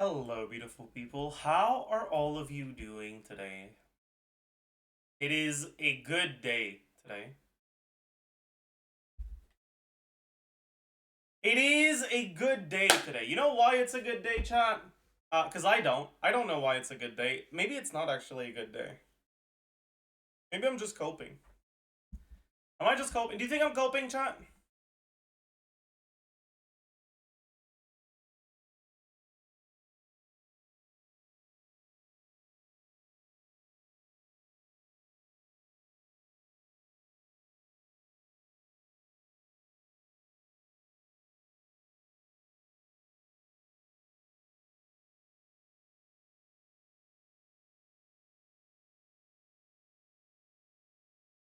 Hello, beautiful people. How are all of you doing today? It is a good day today. It is a good day today. You know why it's a good day, chat? Because I don't. I don't know why it's a good day. Maybe it's not actually a good day. Maybe I'm just coping. Am I just coping? Do you think I'm coping, chat?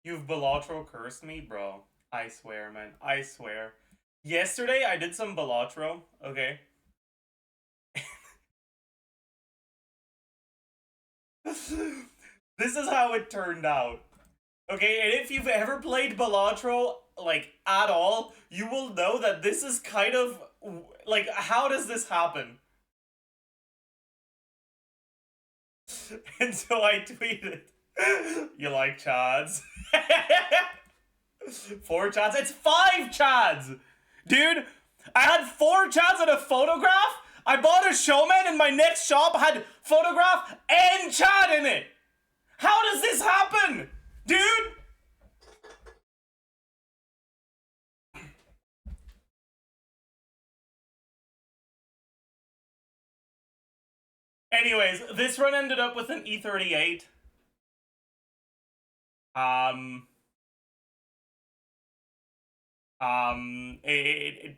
You've Balatro cursed me, bro. I swear, man. I swear. Yesterday, I did some Balatro, okay? This is how it turned out. Okay, and if you've ever played Balatro, like, at all, you will know that this is kind of, like, how does this happen? And so I tweeted, you like Chads? 4 Chads? It's 5 Chads! Dude, I had 4 Chads and a photograph. I bought a showman and my next shop had photograph and Chad in it. How does this happen? Dude! Anyways, this run ended up with an E38.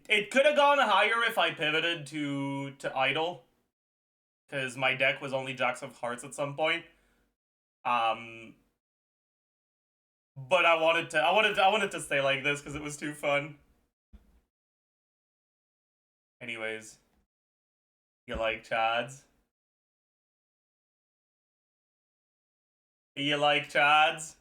It could have gone higher if I pivoted to idle, because my deck was only Jacks of Hearts at some point. But I wanted to stay like this because it was too fun. Anyways, you like Chads? You like Chads?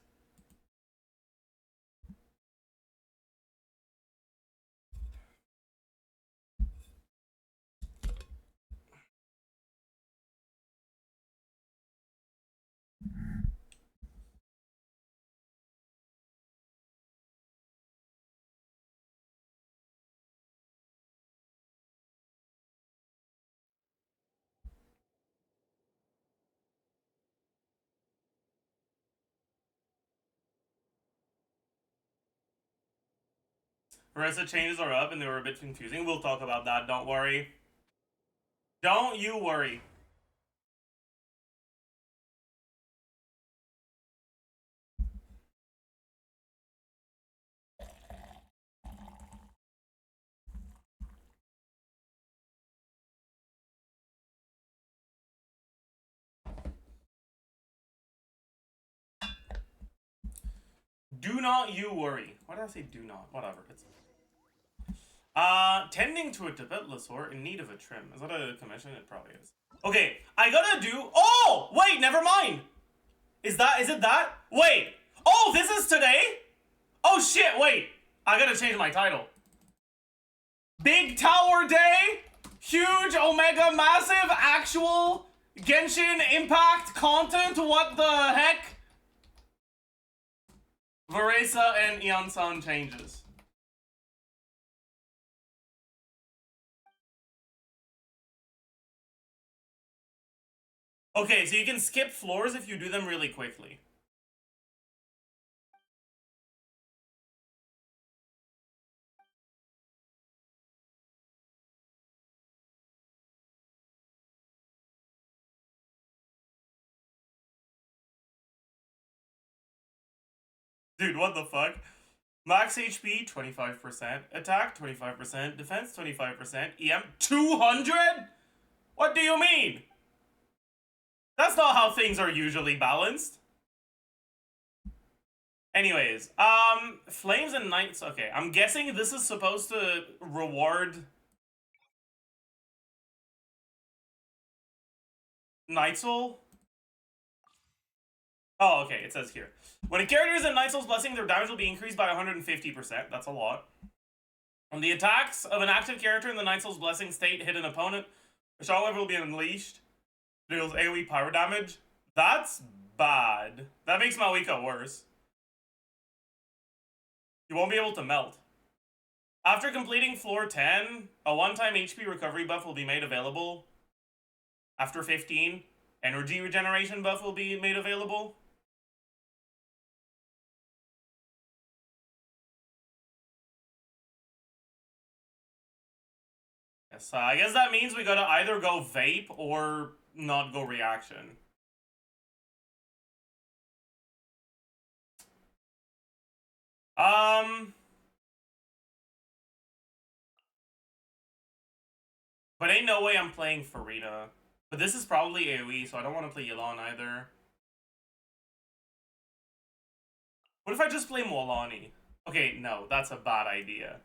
VARESA changes are up and they were a bit confusing. We'll talk about that, don't worry. Don't you worry. Do not you worry. Why did I say do not? Whatever. It's tending to a Tibetlosaur in need of a trim. Is that a commission? It probably is. Okay, I gotta do. Oh, wait, never mind. Is it that? Wait. Oh, this is today? Oh shit, wait. I gotta change my title. Big Tower Day, huge, omega, massive, actual Genshin Impact content. What the heck? VARESA and IANSAN changes. Okay, so you can skip floors if you do them really quickly. Dude, what the fuck? Max HP, 25%. Attack, 25%. Defense, 25%. EM, 200? What do you mean? That's not how things are usually balanced. Anyways, Flames and Knights. Okay, I'm guessing this is supposed to reward Night Soul. Oh, okay, it says here. When a character is in Night Soul's Blessing, their damage will be increased by 150%. That's a lot. When the attacks of an active character in the Night Soul's Blessing state hit an opponent, The shockwave will be unleashed. Deals AoE pyro damage. That's bad. That makes Malika worse. You won't be able to melt. After completing floor 10, a one-time HP recovery buff will be made available. After 15, energy regeneration buff will be made available. Yes, I guess that means we gotta either go vape or not go reaction. But ain't no way I'm playing Farida. But this is probably AoE, so I don't want to play Yelan either. What if I just play Molani? Okay, no, that's a bad idea.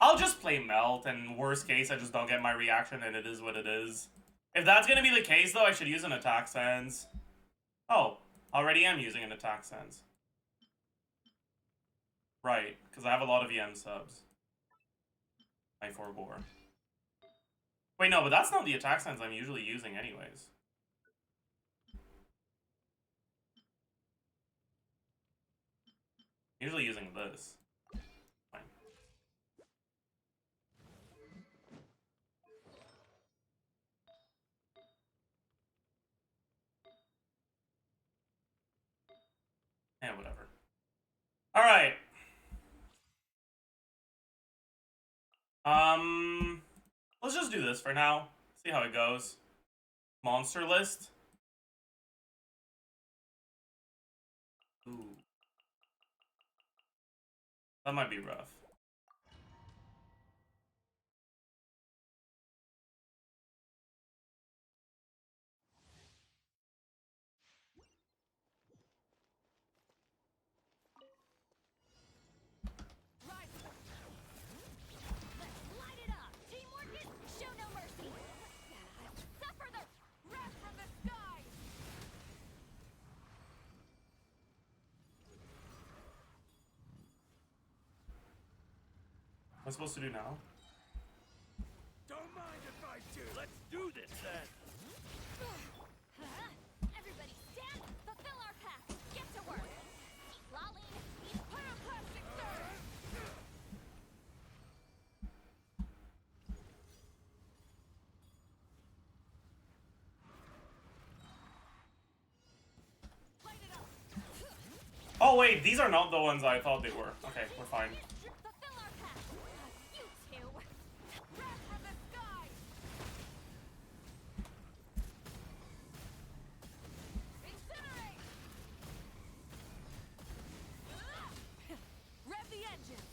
I'll just play Melt, and worst case, I just don't get my reaction, and it is what it is. If that's gonna be the case, though, I should use an attack sense. Oh, already am using an attack sense. Right, because I have a lot of EM subs. I forbore. Wait, no, but that's not the attack sense I'm usually using anyways. I'm usually using this. Fine. Yeah, whatever. Alright. Let's just do this for now. See how it goes. Monster list. Ooh. That might be rough. What am I supposed to do now? Don't mind if I do. Let's do this then. Everybody stand, fulfill our path, get to work. Lolly, pyroclastic surge. Light it up. Oh wait, these are not the ones I thought they were. Okay, we're fine. Fulfill our path. You two. Wrath from the sky. Incinerate. Rev the engines.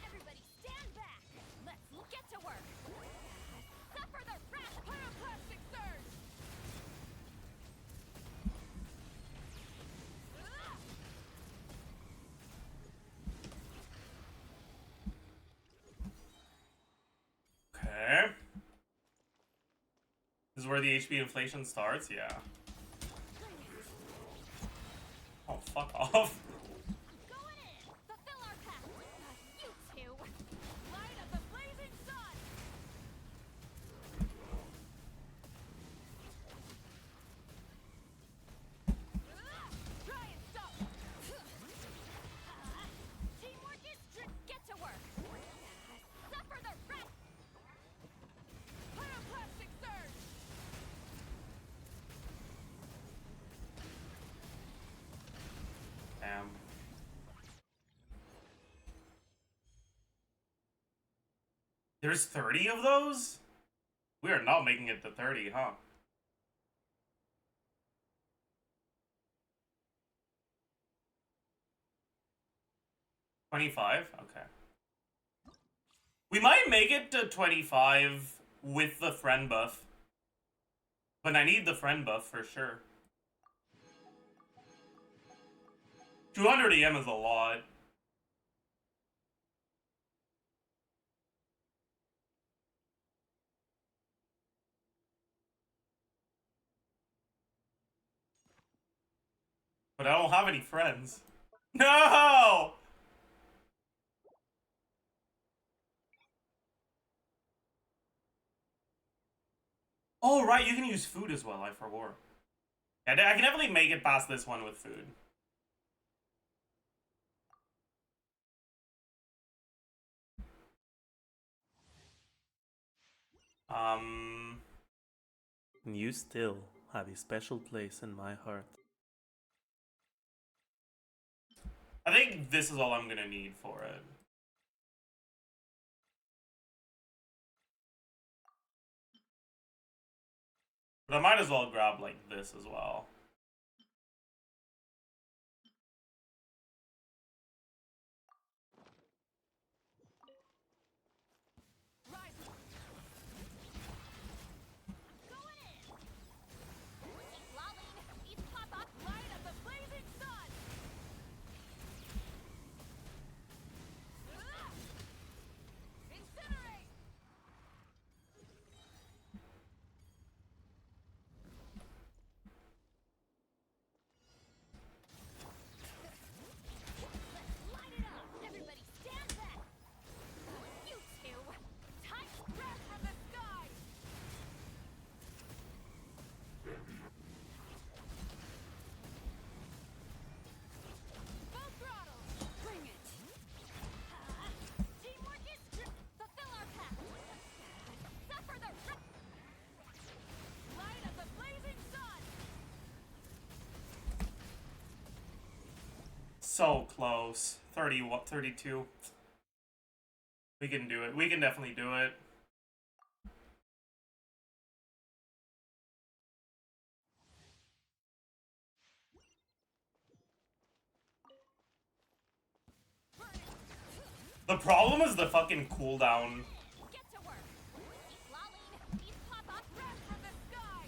Everybody stand back. Let's get to work. Suffer the wrath. Pyroclastic surge. Okay. This is where the HP inflation starts? Yeah. Oh, fuck off. Going in. Fulfill our path. You two. Light of the blazing sun. Try and stop. Teamwork is get to work. Suffer the wrath. Pyroclastic surge. Damn. There's 30 of those? We are not making it to 30, huh? $25? Okay. We might make it to 25 with the friend buff. But I need the friend buff for sure. 200 EM is a lot. But I don't have any friends. No! Oh, right, you can use food as well, I forgot. Yeah, I can definitely make it past this one with food. You still have a special place in my heart. I think this is all I'm gonna need for it. But I might as well grab, like, this as well. So close. 30, what, 32? We can do it. We can definitely do it. The problem is the fucking cooldown. Get to work. Lolling, these pop up red from the sky.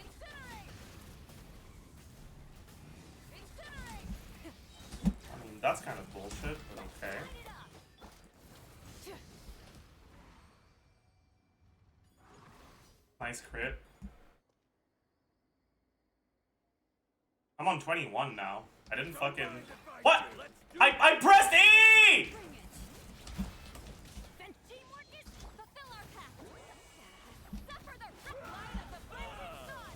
Incinerate. Incinerate. I mean, that's kind of bullshit, but okay. Nice crit. I'm on 21 now. I didn't fucking... What? I pressed E! Teamwork is fulfill our path. Suffer the light of the blazing sun.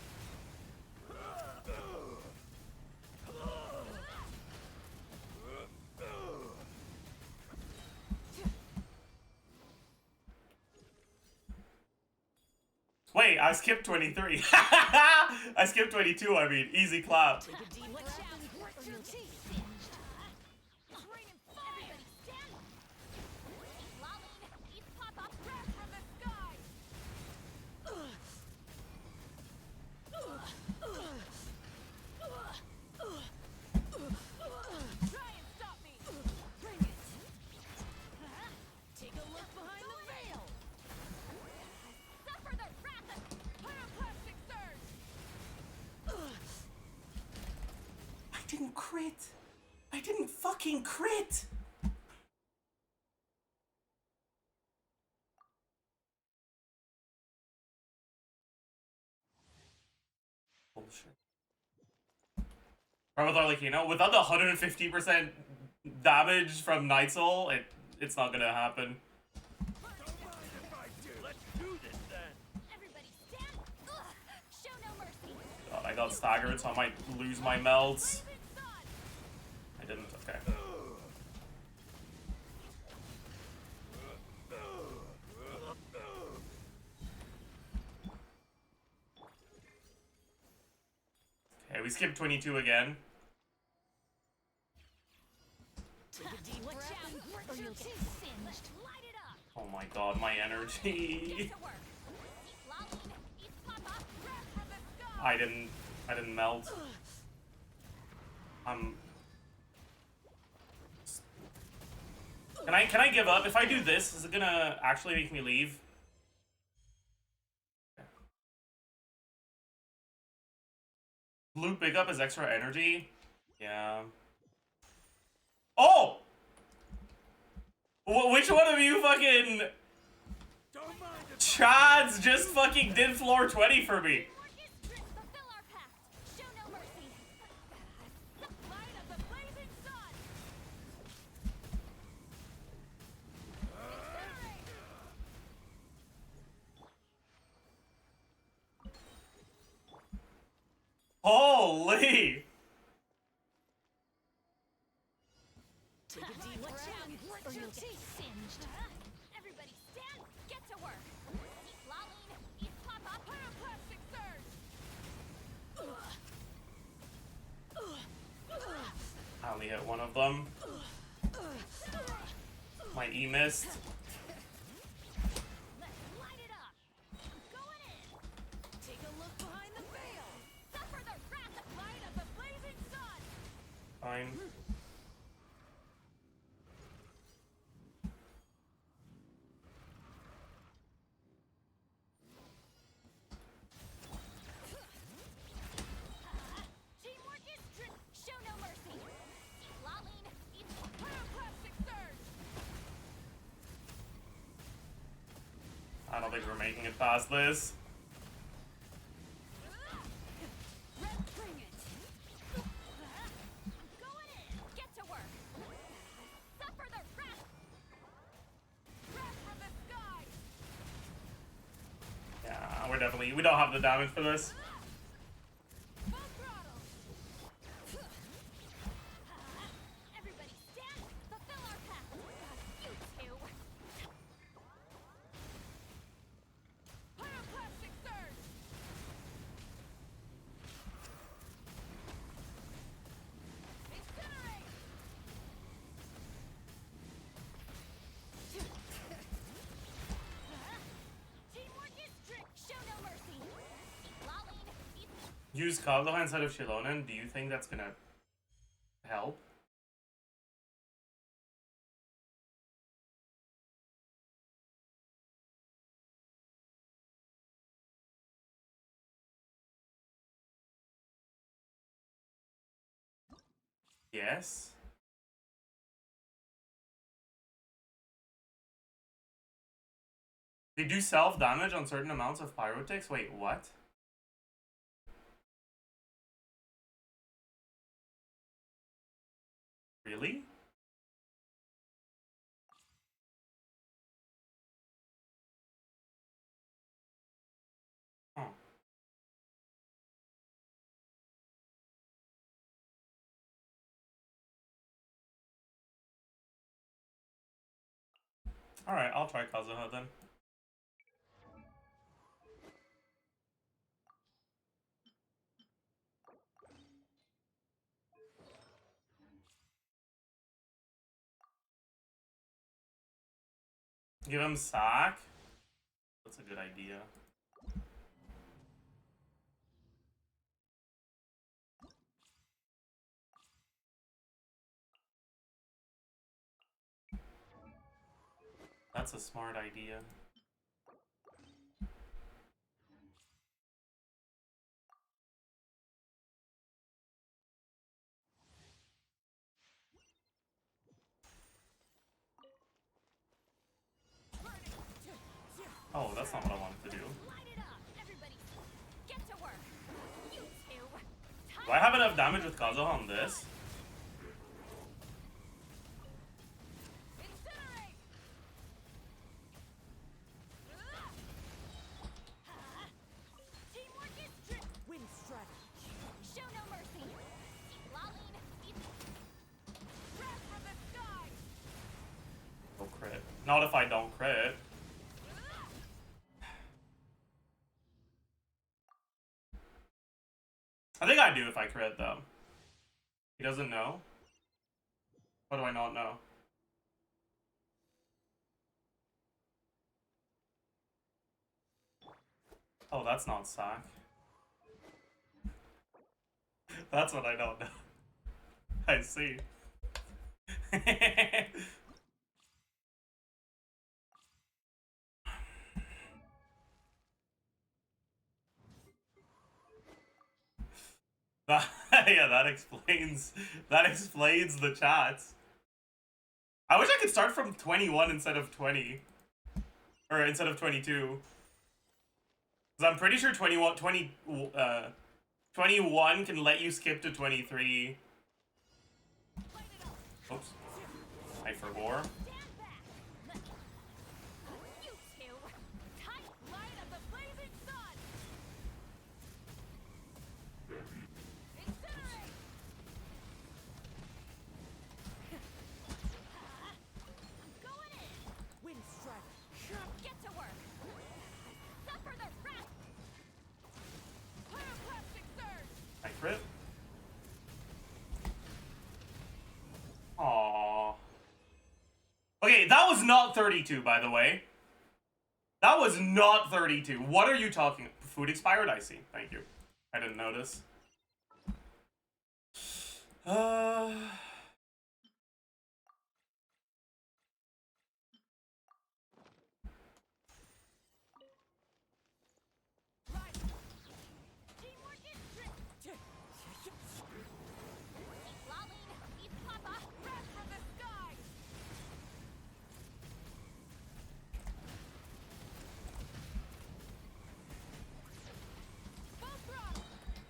Wait, I skipped 23. I skipped 22, I mean. Easy clap. Take a deep breath and grit your teeth. Bring fire. Stand. Lolling, these pop up red from the sky. Try and stop me. Bring it. Take a look behind the veil. Suffer the wrath of pyroclastic surge. I didn't crit. I didn't fucking crit. Bullshit. Probably thought, like, you know, without the 150% damage from Night Soul, it's not gonna happen. Don't mind if I do. Let's do this then. Everybody stand. Show no mercy. God, I got staggered, so I might lose my melts. Blazing sun. I didn't, okay. Okay, we skipped 22 again. Take a deep breath or you'll get singed. Light it up. Oh my god, my energy. Get to work. Lolling, these pop up red from the sky. I didn't melt. Can I give up? If I do this, is it gonna actually make me leave? Blue pickup is extra energy? Yeah. Oh! Which one of you fucking Don't mind if Chads just fucking did floor 20 for me? Really? Take a deep Watch breath, out, or or you'll you'll get get singed. Everybody stand, get to work. Eat Laline, eat Papa, pyroclastic surge. I only hit one of them. My E missed. Let's light it up. I'm going in. take a look behind the veil. Suffer the wrath of light of the blazing sun. Fine. Teamwork is show no mercy. Eat Laline, eat pyroclastic surge. I don't think we're making it past this. Red, bring it. I'm going in. Get to work. Suffer the wrath. Wrath from the sky. Yeah, we don't have the damage for this. Full throttle. Everybody stand. Fulfill our path. You two. Pyroclastic surge. Incinerate. Teamwork is strict. Show no mercy. Laline, eat Use Kagha instead of Shilonen. Do you think that's gonna help? Yes. They do self-damage on certain amounts of pyrotics? Wait, what? Really? Huh. Alright, I'll try Kazuha then. Give him sack? That's a good idea. That's a smart idea. Oh, that's not what I wanted to do. light it up. Everybody, get to work. You two. Do I have enough damage with Kazuha on this? Incinerate. Teamwork is strict. Win strategy. Show no mercy. Laline, eat wrath from the sky. Oh, crit. Not if I don't crit. I think I do if I crit, though. He doesn't know? What do I not know? Oh, that's not sack. That's what I don't know. I see. Yeah, that explains the chats. I wish I could start from 21 instead of 20. Or instead of 22. Because I'm pretty sure 21 can let you skip to 23. Light it up. Oops. I forbore. Stand back. You two. Tight light of the blazing sun. Incinerate. Okay, that was not 32, by the way. That was not 32. What are you talking? Food expired? I see. Thank you. I didn't notice. Teamwork is Lolling, eat Papa, red from the sky. Full throttle.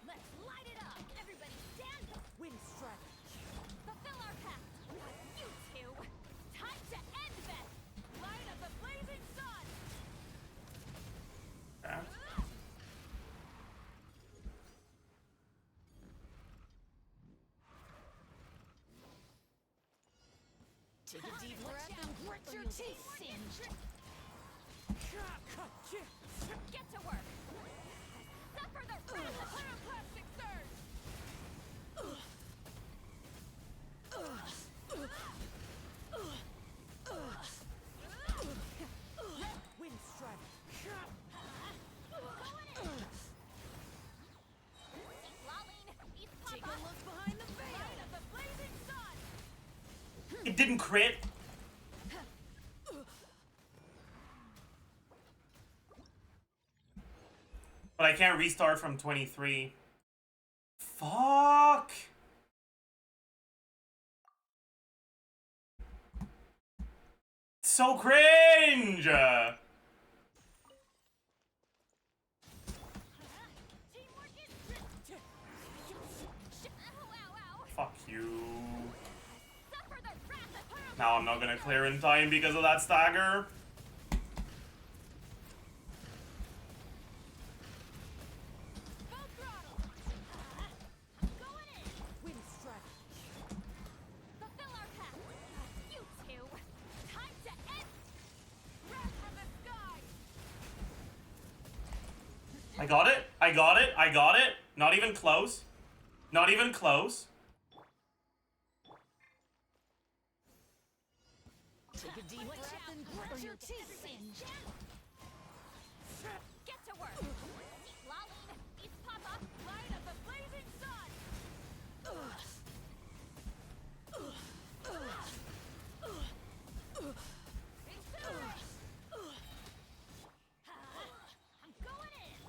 Let's light it up. Everybody stand. Wind strategy. Fulfill our path. You two. Time to end this. Light of the blazing sun. Okay. Take a deep breath and grit your teeth. Get to work. Suffer the wrath of pyroclastic surge. Wind strategy. Going in. Lolling, eat Take Papa. a look behind the veil. Light of the blazing sun. It didn't crit. But I can't restart from 23. Fuck. So cringe. Teamwork is ow. Fuck you. Suffer the wrath of pyroclastic. Now I'm not gonna clear in time because of that stagger. Full throttle. Going in. Wind strategy. Fulfill our path. You two. Time to end. Wrath from the sky. I got it. I got it. I got it. Not even close. Not even close. Take a deep breath and grit your teeth. Get to work. Lolling, eat Papa. Light of the blazing sun. Incinerate. I'm going in.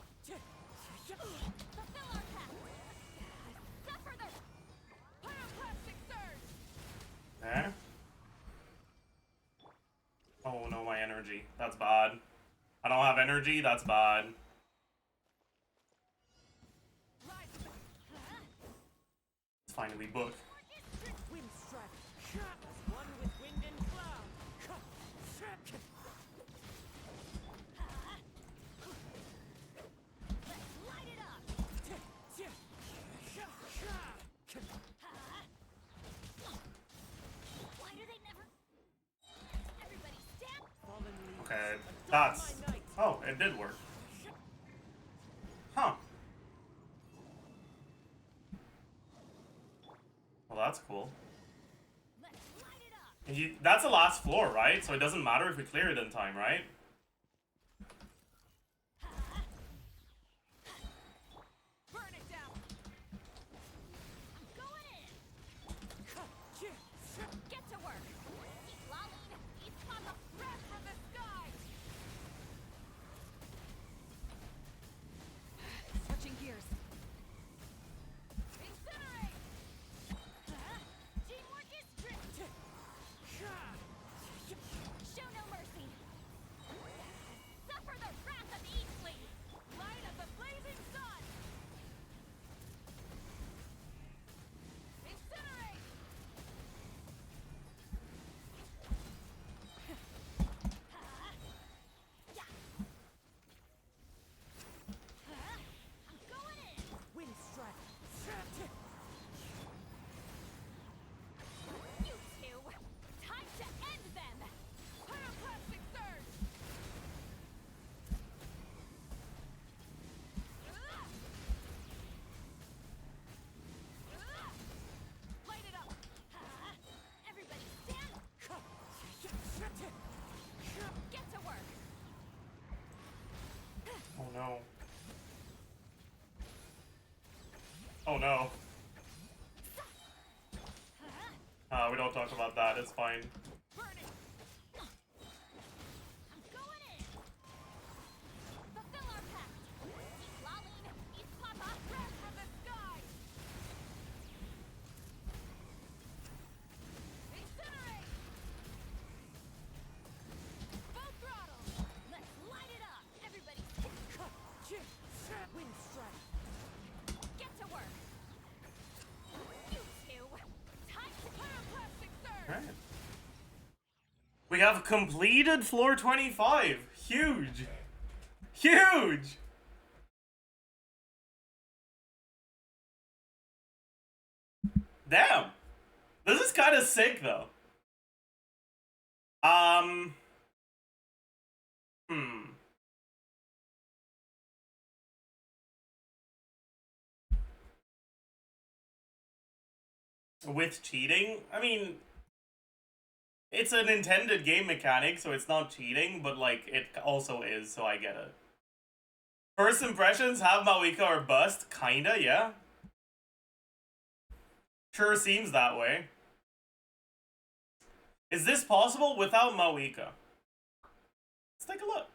Fulfill our path. Suffer the pyroclastic surge. There. Oh no, my energy. That's bad. I don't have energy. That's bad. It's fine to be booked. Wind strategy. One with wind and cloud. Let's light it up. Why do they never? Everybody stand. Fallen leaves. Okay, that's... Oh, it did work. Huh. Well, that's cool. Let's light it up. That's the last floor, right? So it doesn't matter if we clear it in time, right? Burn it down. I'm going in. Get to work. Lolling, eat Papa. Wrath from the sky. Switching gears. Incinerate. Teamwork is strict. Show no mercy. Get to work. Oh no. Oh no. We don't talk about that, it's fine. Burn it. I'm going in. Fulfill our pact. Eat Laline, eat Papa, grab from the sky. Incinerate. Full throttle. Let's light it up. Everybody, Wind strike. get to work. You two. Time to pyroclastic surge. Alright. We have completed floor 25. Huge. Huge! Damn. This is kind of sick though. With cheating? I mean, it's an intended game mechanic, so it's not cheating, but like, it also is, so I get it. First impressions, have Mawika or bust? Kinda, yeah. Sure seems that way. Is this possible without Mawika? Let's take a look.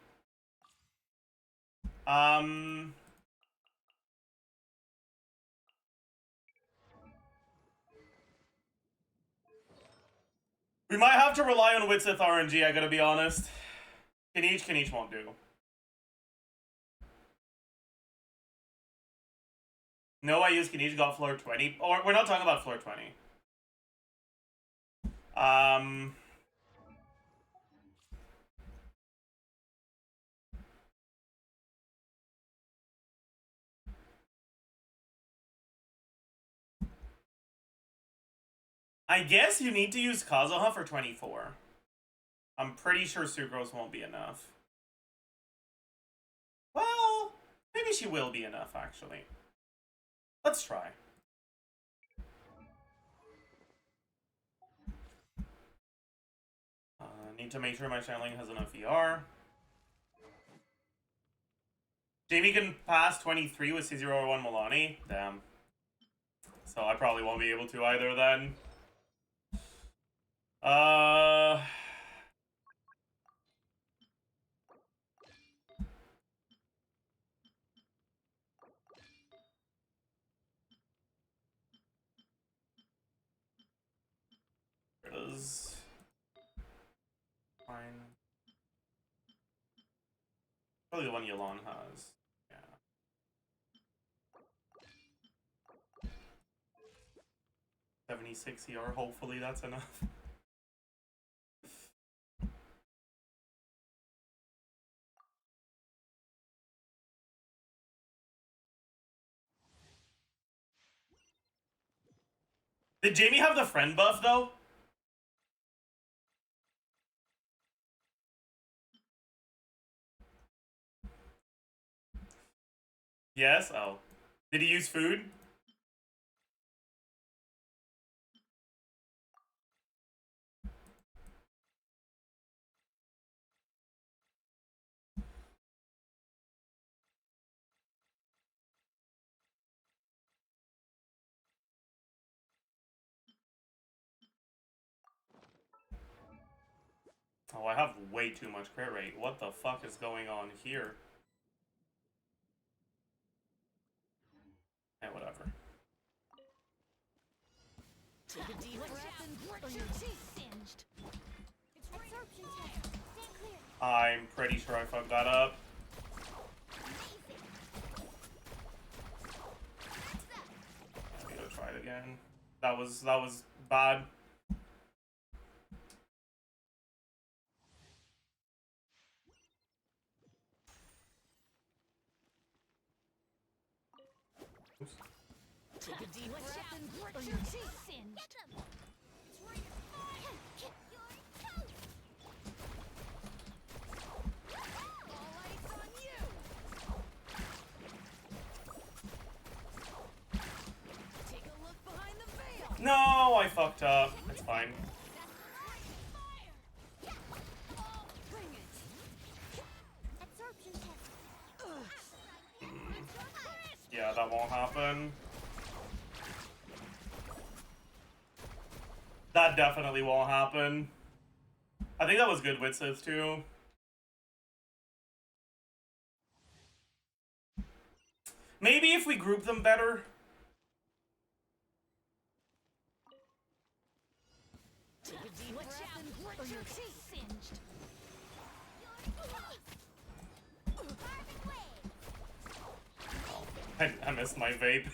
We might have to rely on Witsith RNG, I gotta be honest. Kanish won't do. No, I use Kanish, got floor 20. Or, we're not talking about floor 20. I guess you need to use Kazuha for 24. I'm pretty sure Sucrose won't be enough. Well, maybe she will be enough, actually. Let's try. Need to make sure my channeling has enough ER. Jamie can pass 23 with C01 Milani. Damn. So I probably won't be able to either then. There it is. Fine. Probably the one Yolon has. Yeah. $76 ER, hopefully that's enough. Did Jamie have the friend buff though? Yes? Oh. Did he use food? Oh, I have way too much crit rate. What the fuck is going on here? Eh, whatever. Take a deep breath and grit your teeth. Singed. It's absorption test. Stand clear. I'm pretty sure I fucked that up. Amazing. I need to try it again. That was bad. Oops. Take a deep Watch breath out. and grit Or your your teeth. singed. Get them. It's where you're fine. Get your toes. All eyes on you. Take a look behind the veil. No, I fucked up. It's fine. That's right. Fire. that won't happen. That definitely won't happen. I think that was good with Sith too. Maybe if we group them better. Take a deep breath and grit your teeth. Singed. I missed my vape.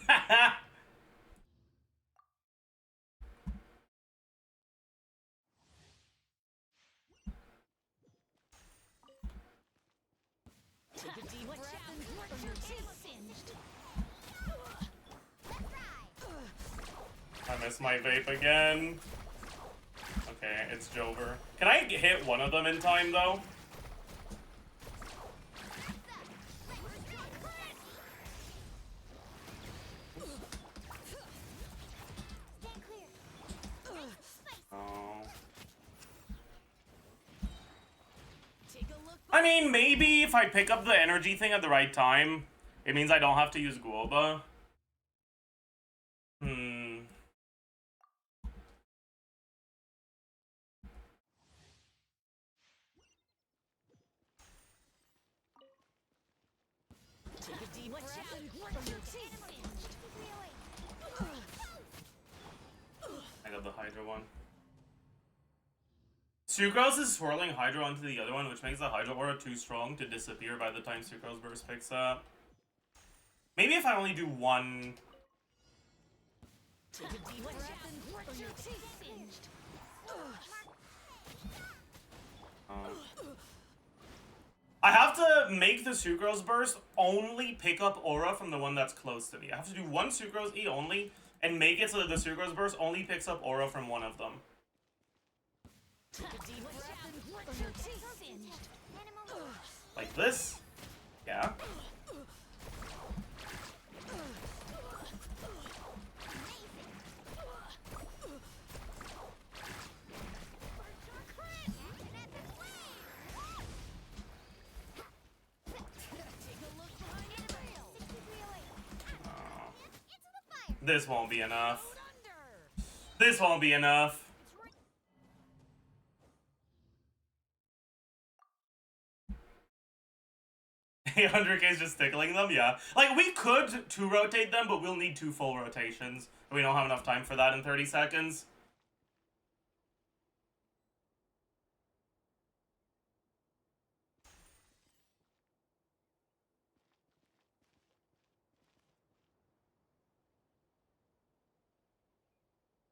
Take a deep breath and grit your teeth. Singed. I missed my vape again. Okay, it's Jover. Can I hit one of them in time though? Stand clear. Oh. Take a look. I mean, maybe if I pick up the energy thing at the right time, it means I don't have to use Guoba. Take a deep breath and grit your teeth. I got the Hydra one. Sucrose is swirling Hydra onto the other one, which makes the Hydra aura too strong to disappear by the time Sucrose burst picks up. Maybe if I only do one. Take a deep breath and grit your teeth. Singed. I have to make the Sucrose burst only pick up aura from the one that's close to me. I have to do one Sucrose E only and make it so that the Sucrose burst only picks up aura from one of them. Take a deep breath and grit your teeth. Singed. Like this? Yeah. This won't be enough. This won't be enough. 800k is just tickling them, yeah. Like, we could 2-rotate them, but we'll need 2 full rotations. We don't have enough time for that in 30 seconds.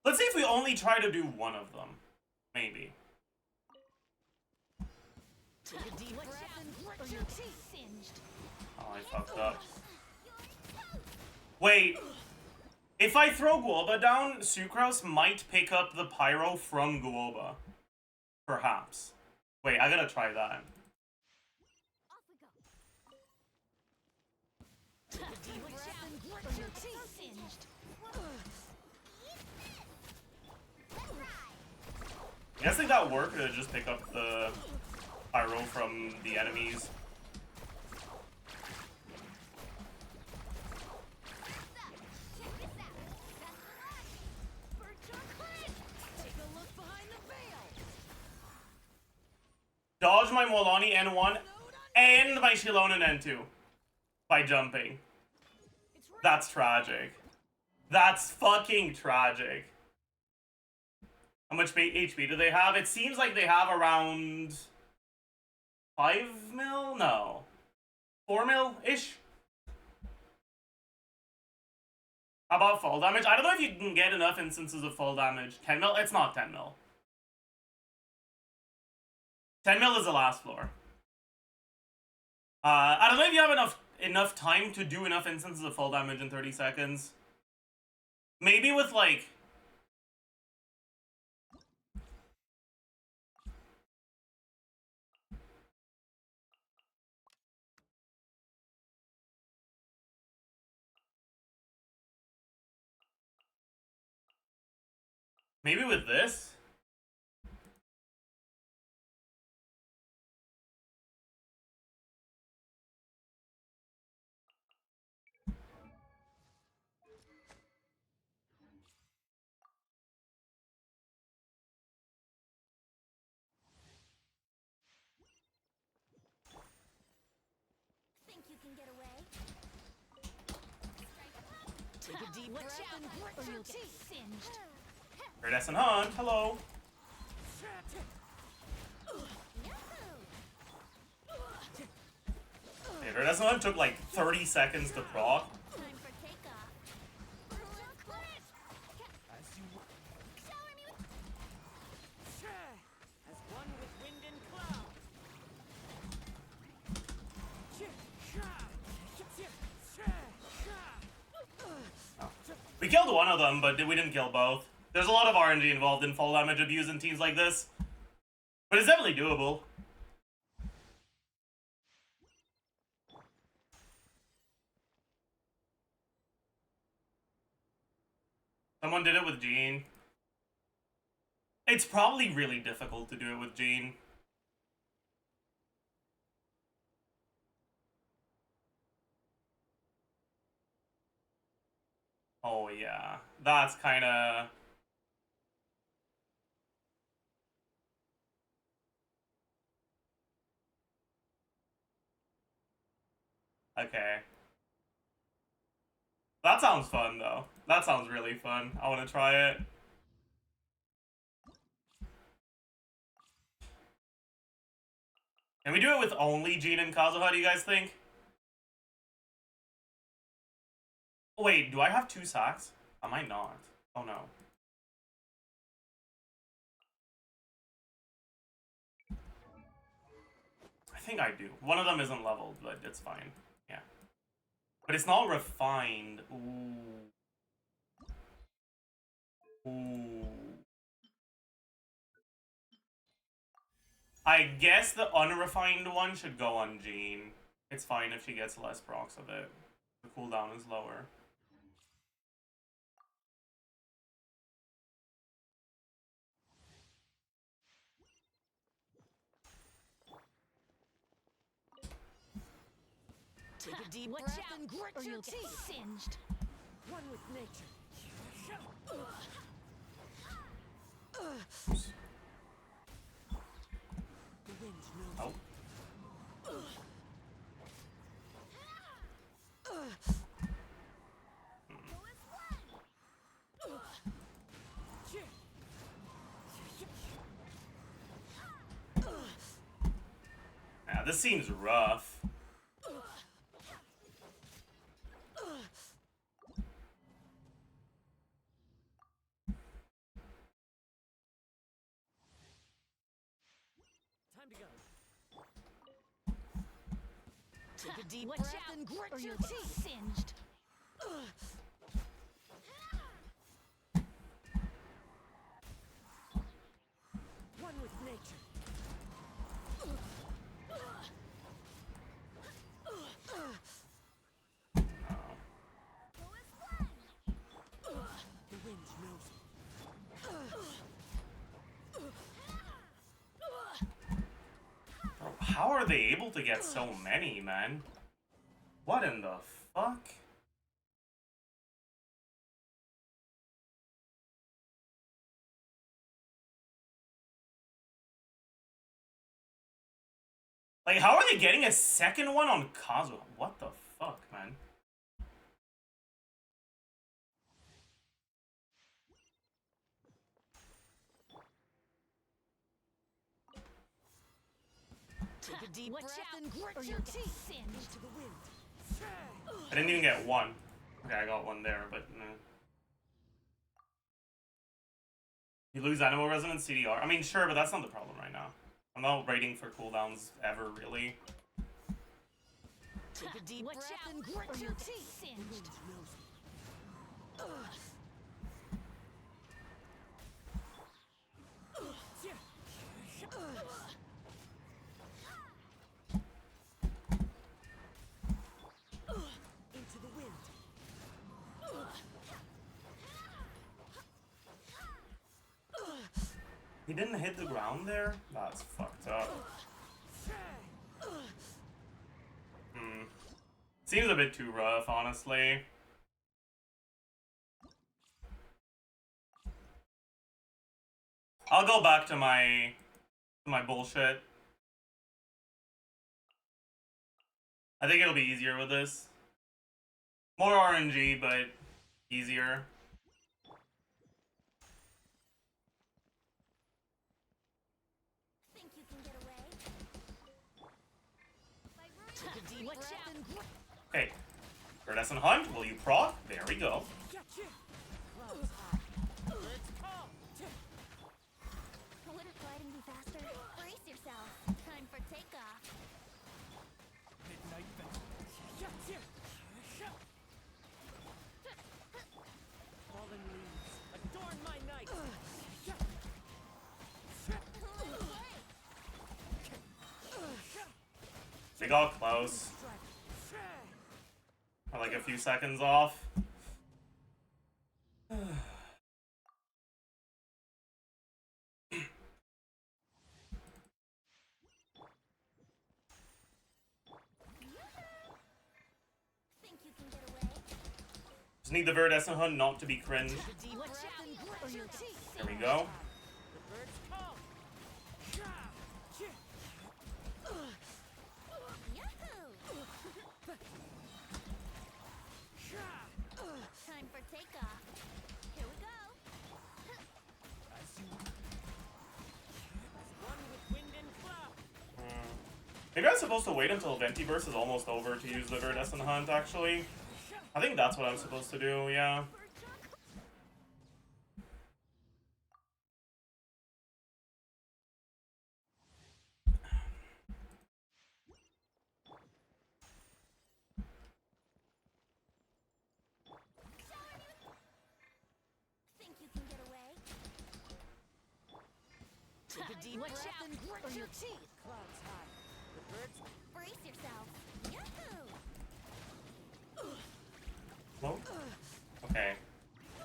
Let's see if we only try to do one of them. Maybe. Take a deep breath and grit your teeth. Singed. Oh, I fucked up. Wait. If I throw Guoba down, Sucrose might pick up the Pyro from Guoba. Perhaps. Wait, I gotta try that. Off we go. Take a deep breath and grit your teeth. Singed. I'm guessing that worked to just pick up the Pyro from the enemies. Take a look behind the veil. Dodge my Molani N1 and my Shilonen N2 by jumping. That's tragic. That's fucking tragic. How much HP do they have? It seems like they have around 5 mil? No. 4 mil-ish? How about full damage? I don't know if you can get enough instances of full damage. 10 mil? It's not 10 mil. 10 mil is the last floor. I don't know if you have enough time to do enough instances of full damage in 30 seconds. Maybe with, like... Maybe with this? can get away. Take a deep breath and grit your teeth. Singed. Iridescent Hunt, hello. Okay, Iridescent Hunt took like 30 seconds to proc. Time for takeoff. As you Shower me with As one with wind and cloud. We killed one of them, but we didn't kill both. There's a lot of RNG involved in fall damage abuse in teams like this. But it's definitely doable. Someone did it with Jean. It's probably really difficult to do it with Jean. Oh yeah, that's kinda... Okay. That sounds fun, though. That sounds really fun. I want to try it. Can we do it with only Jean and Kazuha, how do you guys think? Wait, do I have 2 sacks? I might not. Oh no. I think I do. One of them isn't leveled, but it's fine. Yeah. But it's not refined. Ooh. Ooh. I guess the unrefined one should go on Jean. It's fine if she gets less procs of it. The cooldown is lower. Take a deep Watch breath out, and grit or your you'll get teeth. singed. One with nature. The wind knows. Oh. Yeah, this seems rough. Time to go. Take a deep Watch breath out, and grit or your you'll get teeth. singed. One with nature. The wind knows. Bro, how are they able to get so many, man? What in the fuck? Like, how are they getting a second one on Kazuha? What the fuck, man? Take a deep Watch breath out, and grit or your you'll get teeth. singed. To the wind. I didn't even get one. Okay, I got one there, but no. You lose animal resonance CDR. I mean, sure, but that's not the problem right now. I'm not rating for cooldowns ever, really. Take a deep Watch breath out, and or grit you'll your get teeth. The singed. wind knows. Into the wind. He didn't hit the ground there? That's fucked up. Seems a bit too rough, honestly. I'll go back to my bullshit. I think it'll be easier with this. More RNG, but easier. Think you can get away? Take a deep Watch breath out. and grip. Okay. Iridescent Hunt, will you proc? There we go. Gotcha. Clouds high. The birds call. Wouldn't gliding be faster? Brace yourself. Time for takeoff. Midnight vent. Gotcha. Fallen leaves adorn my night. They got close. We're like a few seconds off. Think you can get away? Just need the Viridescent Hunt not to be cringe. Take a deep breath and grip or your teeth. There we go. The birds call. Yahoo! Time for takeoff. Here we go. One with wind and cloud. Maybe I'm supposed to wait until Ventiverse is almost over to use the Viridescent Hunt, actually. I think that's what I'm supposed to do, yeah. Think you can get away? Take a deep Watch breath out. and grip or your teeth. Clouds high. The birds Brace yourself. Yahoo! Well, okay.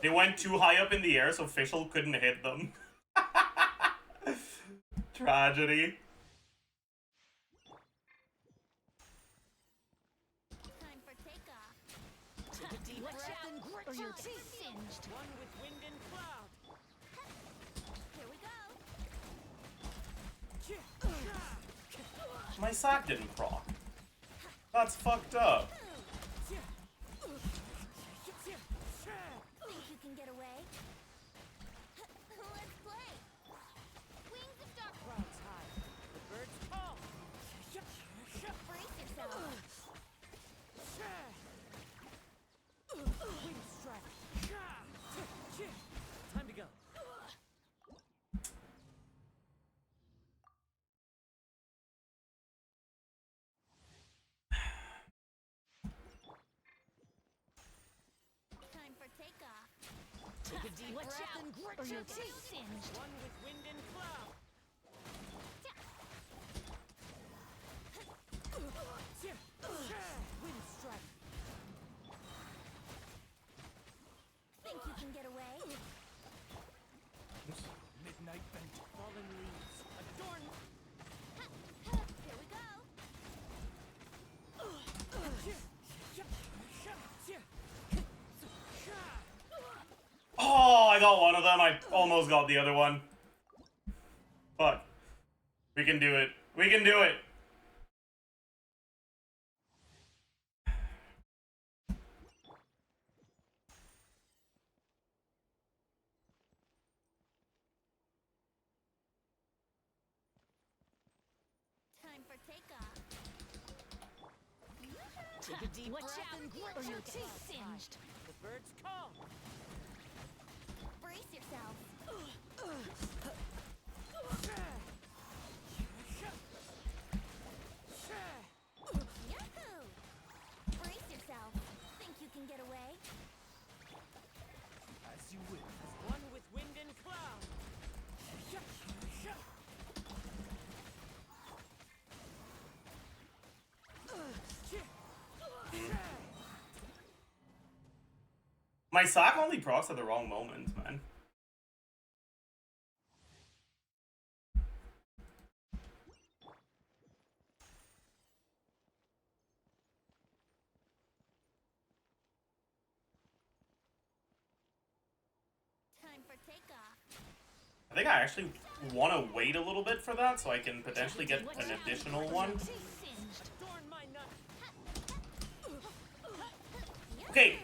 They went too high up in the air, so Fischl couldn't hit them. Tragedy. Time for takeoff. take a deep Watch breath out. and grip or your teeth. Singed. One with wind and cloud. Here we go. My sack didn't proc. That's fucked up. Think you can get away? Let's play. Wings of dark. Clouds high. The birds call. Brace yourself. Wind strike. Time to go. Time for takeoff. Take a deep Watch breath out. and grip or your Singed. teeth. One with wind and cloud. Wind strike. Think you can get away? Midnight vent. Fallen leaves adorn. Here we go. Oh, I got one of them. I almost got the other one. Fuck. We can do it. We can do it. Time for takeoff. Take a deep Watch breath out. and grip or your teeth. Singed. The birds call. Brace yourself. Yahoo! Brace yourself. Think you can get away? As you will. One with wind and cloud. My sack only procs at the wrong moment, man. Time for takeoff. I think I actually want to wait a little bit for that so I can potentially get an additional one. Singed. Adorn my nut. Okay,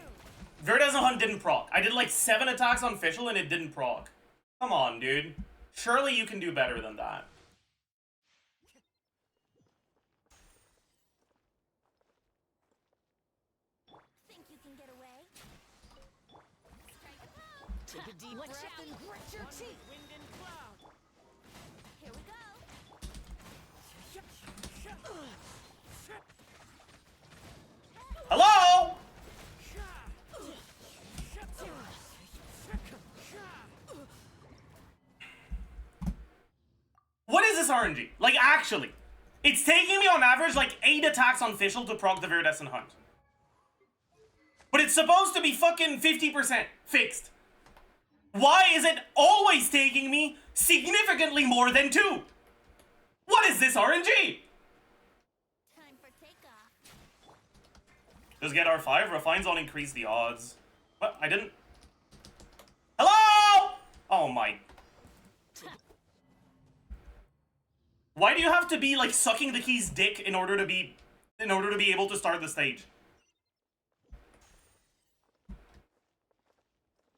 Verdes and Hunt didn't proc. I did like 7 attacks on Fischl and it didn't proc. Come on, dude. Surely you can do better than that. Think you can get away? Strike a pose. Take a deep Watch breath out. and grit your One with teeth. wind and cloud. Here we go. Hello? What is this RNG? Like, actually. It's taking me on average like 8 attacks on Fischl to proc the Viridescent Hunt. But it's supposed to be fucking 50% fixed. Why is it always taking me significantly more than 2? What is this RNG? Time for takeoff. Just get R5. Refines on increase the odds. What? I didn't. Hello? Oh my. Why do you have to be like sucking the key's dick in order to be able to start the stage?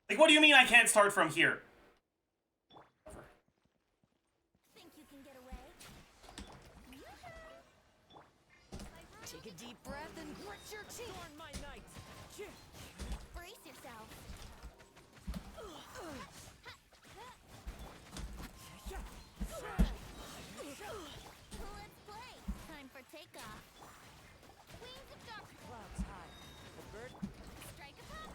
Like, what do you mean I can't start from here? Think you can get away? Take a deep breath and grit your teeth. Adorn my night. Brace yourself. Let's play. Time for takeoff. Wings of dark. Clouds high. The bird. Strike a pop.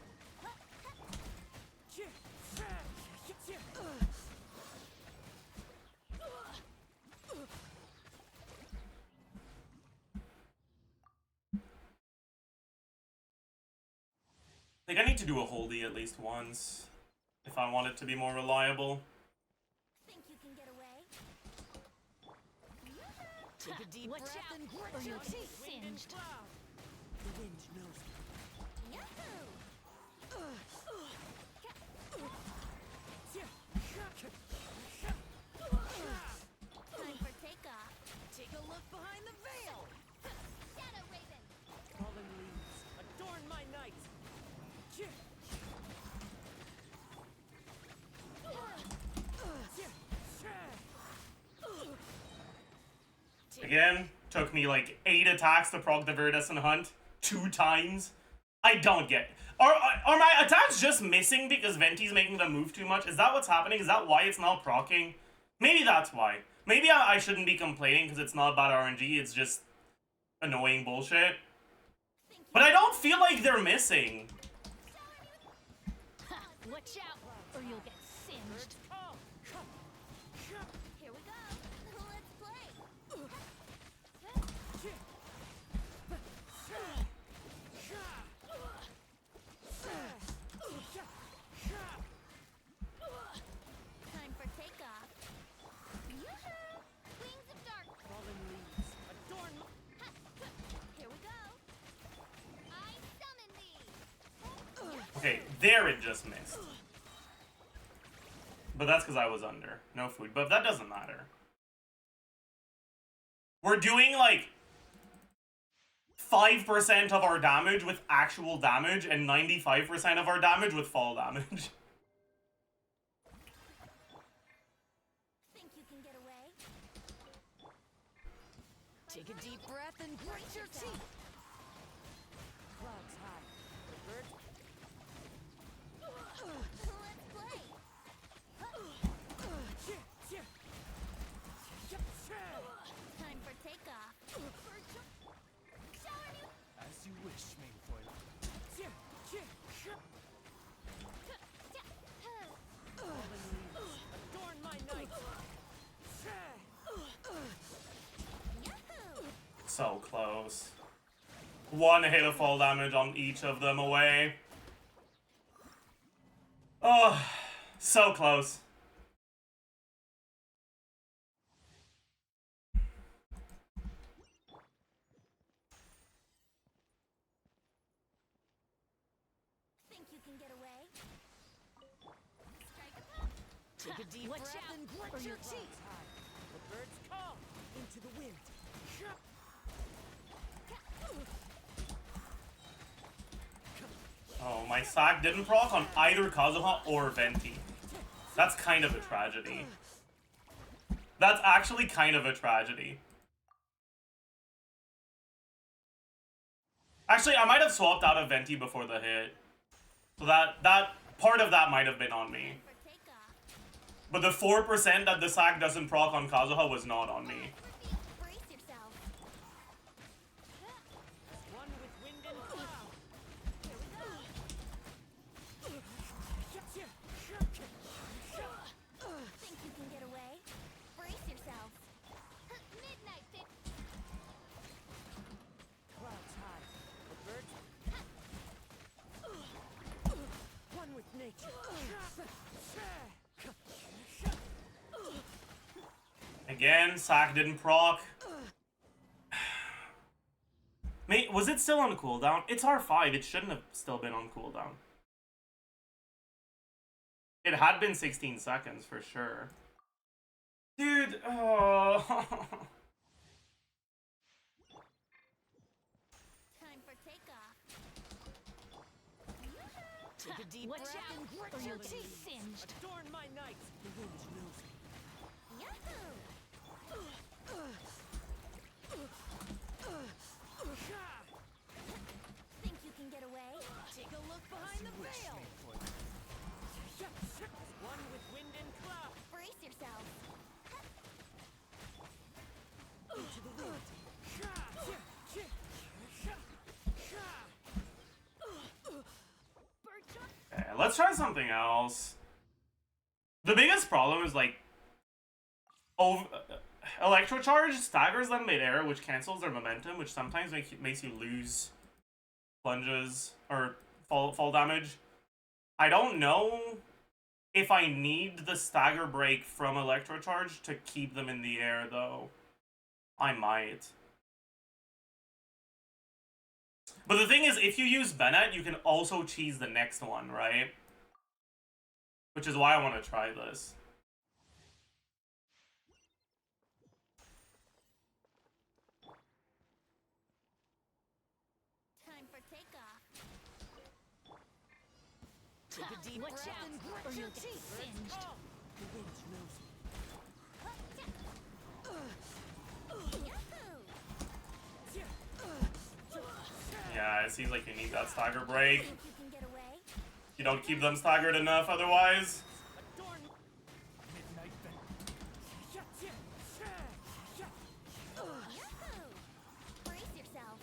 Like, I need to do a holdie at least once if I want it to be more reliable. Think you can get away? Take a deep Watch breath out, and grit or your you'll get teeth. Wind and singed. cloud. The wind knows me. Yahoo! Time for takeoff. Take a look behind the veil. Shadow Raven. Fallen leaves. Adorn my night. Again, took me like 8 attacks to proc the Viridescent Hunt 2 times. I don't get. Are my attacks just missing because Venti's making them move too much? Is that what's happening? Is that why it's not proccing? Maybe that's why. Maybe I shouldn't be complaining because it's not bad RNG, it's just annoying bullshit. But I don't feel like they're missing. Watch out, or you'll get singed. Come. Here we go. Let's play. Time for takeoff. Yoo-hoo! Wings of dark. Fallen leaves. Adorn my... Here we go. I summon thee. Okay, there it just missed. But that's because I was under. No food. But that doesn't matter. We're doing like 5% of our damage with actual damage and 95% of our damage with fall damage. Think you can get away? Take a deep breath and grit your teeth. Clouds high. The bird. Let's play. Time for takeoff. Showing you. As you wish, Mainfoil. Fallen leaves. Adorn my night. Yahoo! So close. 1 hit of fall damage on each of them away. Oh, so close. Think you can get away? Strike a pop. Take a deep Watch breath out, and grit or your you'll teeth. The birds come. Into the wind. My sack didn't proc on either Kazuha or Venti. That's kind of a tragedy. That's actually kind of a tragedy. Actually, I might have swapped out of Venti before the hit. So that part of that might have been on me. For takeoff. But the 4% that the sack doesn't proc on Kazuha was not on me. Brace yourself. One with wind and cloud. Here we go. Think you can get away? Brace yourself. Midnight fit. Clouds high. The birds. One with nature. Again, sack didn't proc. Mate, was it still on cooldown? It's R5, it shouldn't have still been on cooldown. It had been 16 seconds for sure. Dude, oh. Time for takeoff. Take a deep Watch breath out, and grit or your you'll get teeth. singed. Adorn my night. The wind knows me. Yahoo! Think you can get away? Take a look behind the veil. One with wind and cloud. Brace yourself. Into the wind. Okay, let's try something else. The biggest problem is like electrocharge staggers them mid-air, which cancels their momentum, which sometimes makes you lose plunges or fall damage. I don't know if I need the stagger break from electrocharge to keep them in the air though. I might. But the thing is, if you use Bennett, you can also cheese the next one, right? Which is why I want to try this. Time for takeoff. Take a deep Watch breath out, and or grit your you'll get teeth. singed. Oh, the wind knows me. Yahoo! Yeah, it seems like you need that stagger break. Think you can get away? You don't keep them staggered enough otherwise. Adorn. Midnight vent. Yahoo! Brace yourself.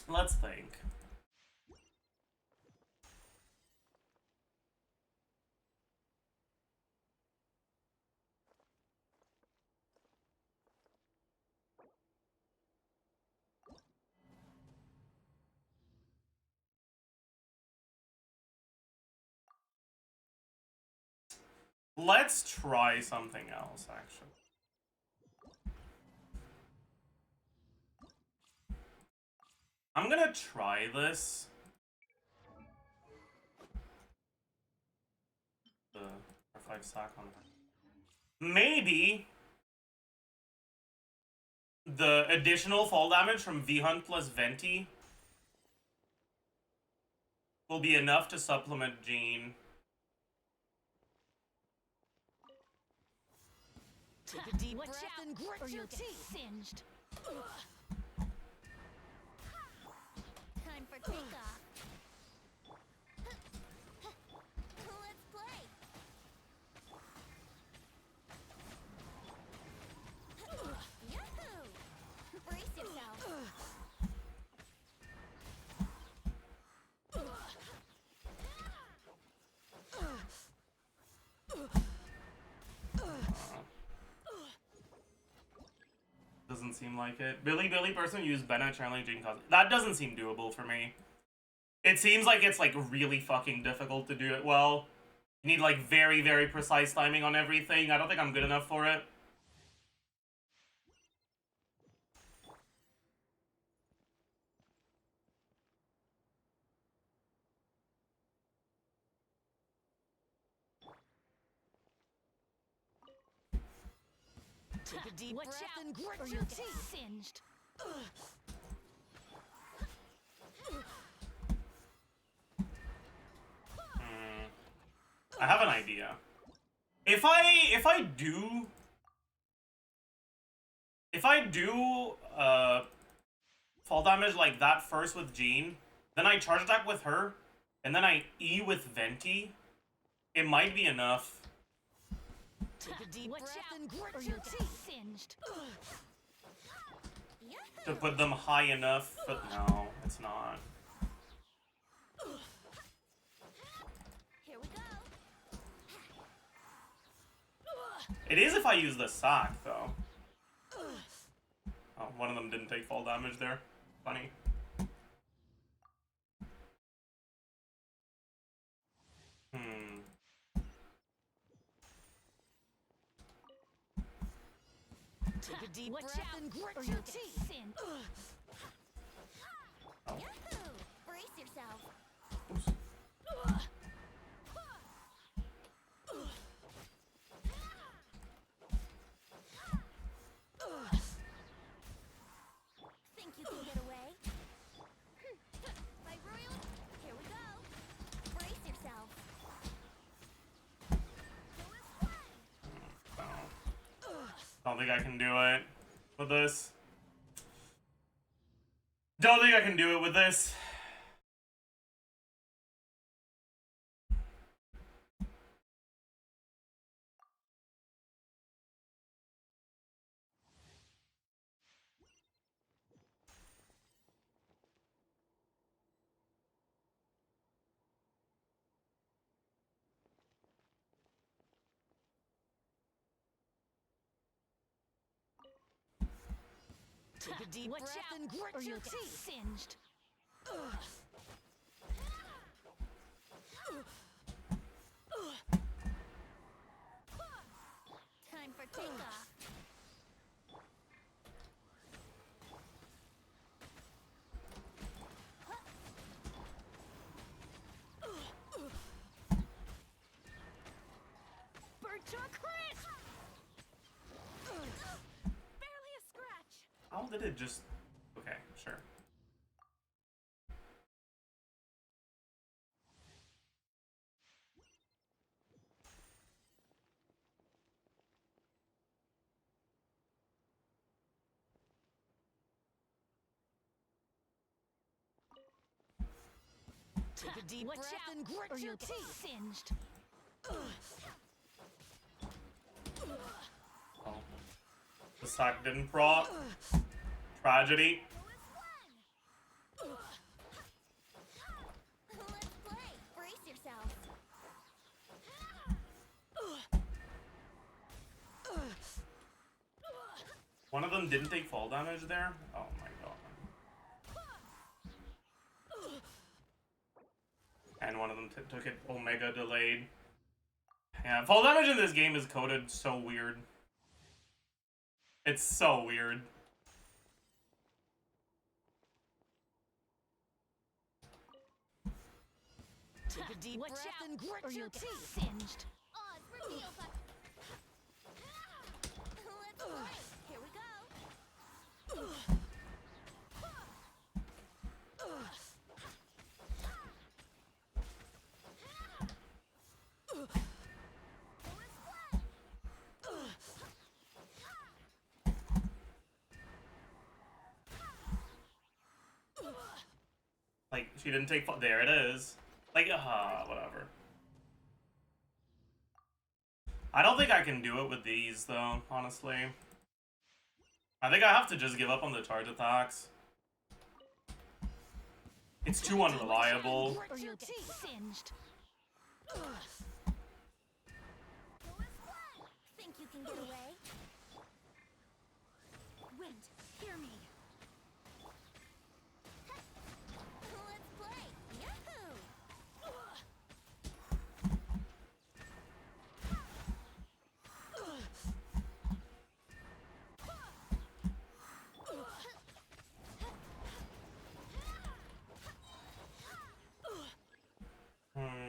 Let's think. Let's try something else, actually. I'm gonna try this. The R5 sack on her. Maybe the additional fall damage from V-Hunt plus Venti will be enough to supplement Jean. Take a deep Watch breath out, and grit or your you'll get teeth. singed. Time for takeoff. Let's play. Yahoo! Brace yourself. Doesn't seem like it. Billy person used Bennett channeling Jean Cos. That doesn't seem doable for me. It seems like it's like really fucking difficult to do it well. You need like very, very precise timing on everything. I don't think I'm good enough for it. Take a deep Watch breath out, and grit or your you'll get teeth. singed. I have an idea. If I do fall damage like that first with Jean, then I charge attack with her, and then I E with Venti, it might be enough. Take a deep Watch breath out, and or grit you'll your get teeth. singed. To put them high enough, but no, it's not. Here we go. It is if I use the sock, though. Oh, one of them didn't take fall damage there. Funny. Take a deep Watch breath out, and grit or your you'll get teeth. singed. Oh. Yahoo! Brace yourself. Oops. Think you can get away? My royal, here we go. Brace yourself. Don't think I can do it with this. Don't think I can do it with this. Take a deep Watch breath out, and or grit your you'll get teeth. singed. Time for takeoff. Bird to a crit! Barely a scratch. How did it just... Okay, sure. Take a deep Watch breath out, and grit or your you'll get teeth. singed. Oh. The sock didn't proc. Tragedy. Let's play. Brace yourself. One of them didn't take fall damage there? Oh my god. And one of them took it omega delayed. Yeah, fall damage in this game is coded so weird. It's so weird. Take a deep Watch breath out, and grit or your you'll get teeth. singed. Oz, reveal button. Let's play. Here we go. Like, she didn't take fall. There it is. Like, whatever. I don't think I can do it with these, though, honestly. I think I have to just give up on the charge attacks. It's too unreliable. Or you'll get singed. Think you can get away? Wind, hear me. Let's play. Yahoo!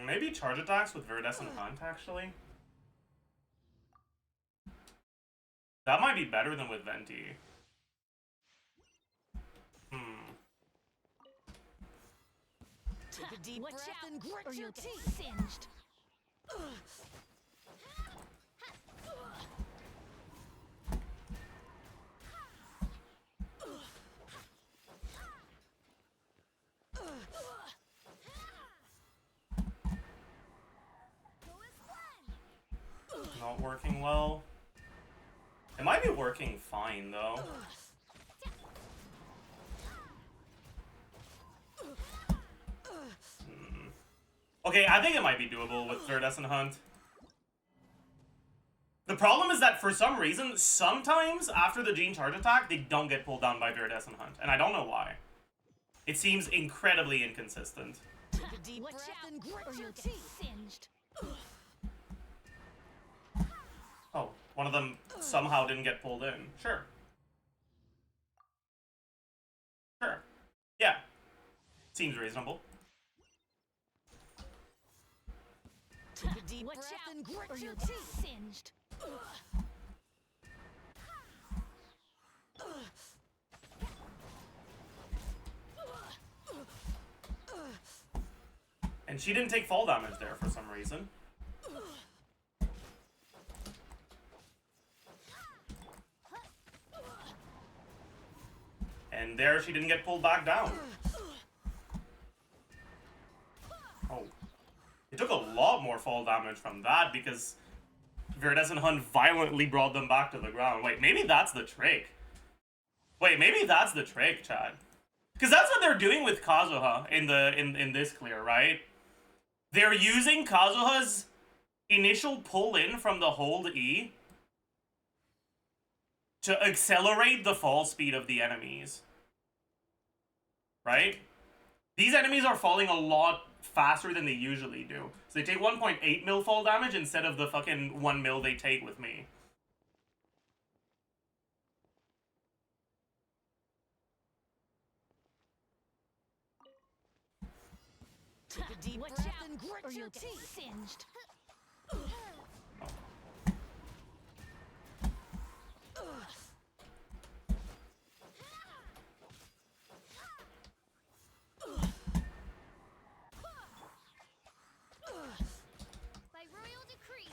Maybe charge attacks with Viridescent Hunt, actually. that might be better than with Venti. Take a deep Watch breath out, and grit or your you'll get teeth. singed. Not working well. It might be working fine though. Okay, I think it might be doable with Viridescent Hunt. The problem is that for some reason, sometimes after the Gene Charge attack, they don't get pulled down by Viridescent Hunt, and I don't know why. It seems incredibly inconsistent. Take a deep Watch breath out, and grit or your you'll get teeth. singed. Oh, one of them somehow didn't get pulled in. Sure. Sure. Yeah. Seems reasonable. Take a deep Watch breath out, and grit or your you'll get teeth. singed. And she didn't take fall damage there for some reason. And there she didn't get pulled back down. Oh. It took a lot more fall damage from that because Viridescent Hunt violently brought them back to the ground. Wait, maybe that's the trick. Wait, maybe that's the trick, Chad. Because that's what they're doing with Kazuha in this clear, right? They're using Kazuha's initial pull-in from the hold E to accelerate the fall speed of the enemies. Right? These enemies are falling a lot faster than they usually do. So they take 1.8 mil fall damage instead of the fucking 1 mil they take with me. Take a deep Watch breath out, and or grit your you'll get teeth. singed. By royal decree.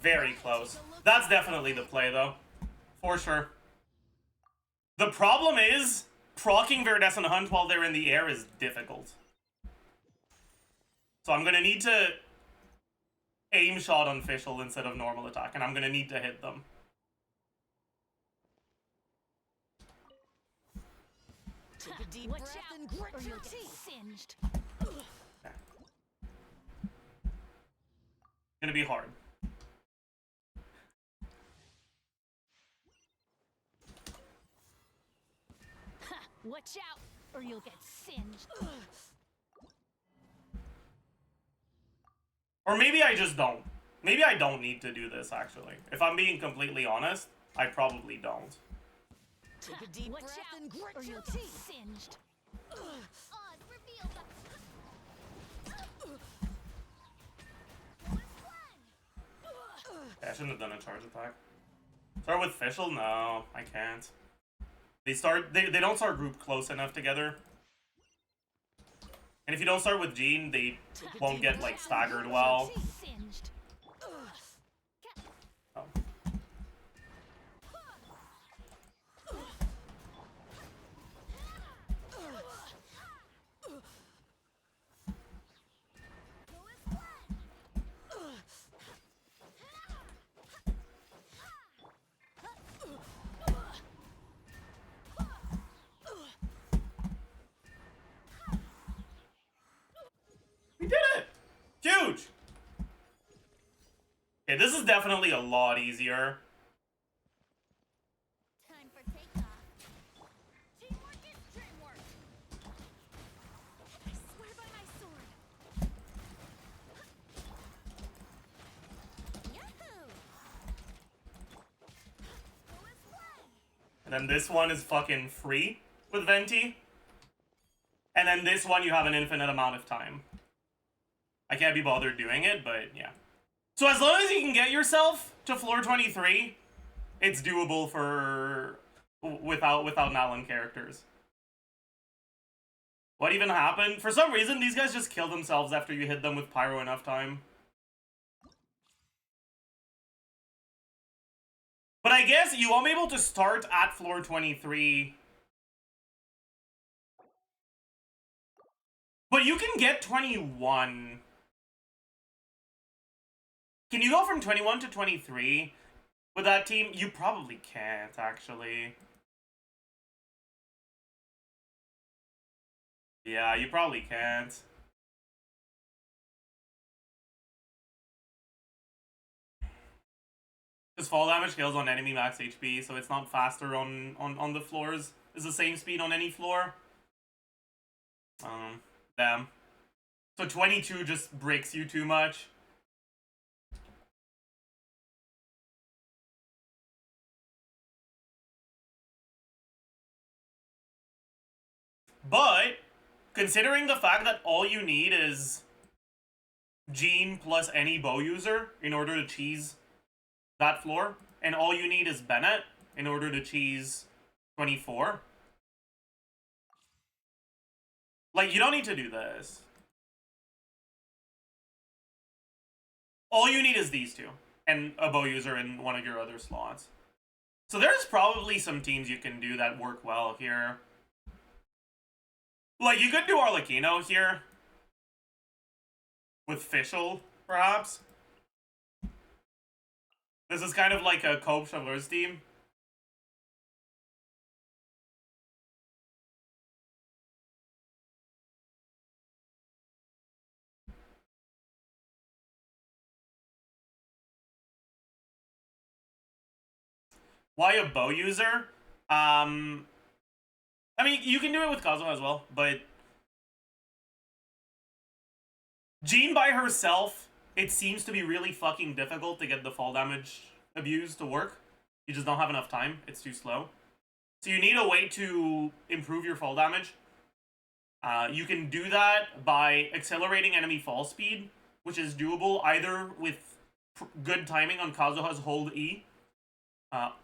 Very close. That's definitely the play, though. For sure. The problem is, proccing Viridescent Hunt while they're in the air is difficult. So I'm gonna need to aim shot on Fischl instead of normal attack, and I'm gonna need to hit them. Take a deep Watch breath out, and grit or your you'll get teeth. singed. Okay. Gonna be hard. Watch out, or you'll get singed. Or maybe I just don't. Maybe I don't need to do this, actually. If I'm being completely honest, I probably don't. Take a deep Watch breath out, and grit or your you'll get teeth. singed. Oz revealed Okay, I shouldn't have done a charge attack. Start with Fischl? No, I can't. They don't start grouped close enough together. And if you don't start with Jean, they won't get, like, staggered well. Singed. Oh. We did it! Huge! Okay, this is definitely a lot easier. time for takeoff. Teamwork is dreamwork. I swear by my sword. Yahoo! And then this one is fucking free with Venti. And then this one, you have an infinite amount of time. I can't be bothered doing it, but yeah. So as long as you can get yourself to floor 23, it's doable for without Nalan characters. What even happened? For some reason, these guys just kill themselves after you hit them with pyro enough time. But I guess you won't be able to start at floor 23. But you can get 21. Can you go from 21 to 23 with that team? You probably can't, actually. Yeah, you probably can't. Because fall damage kills on enemy max HP, so it's not faster on the floors. It's the same speed on any floor. Damn. So 22 just breaks you too much. But, considering the fact that all you need is Jean plus any bow user in order to cheese that floor, and all you need is Bennett in order to cheese 24. Like, you don't need to do this. All you need is these two, and a bow user in one of your other slots. So there's probably some teams you can do that work well here. Like, you could do Arlecchino here. With Fischl, perhaps. This is kind of like a Cope Chevreuse team. Why a bow user? I mean, you can do it with Kazuha as well, but Jean by herself, it seems to be really fucking difficult to get the fall damage abuse to work. You just don't have enough time. It's too slow. So you need a way to improve your fall damage. You can do that by accelerating enemy fall speed, which is doable either with good timing on Kazuha's hold E,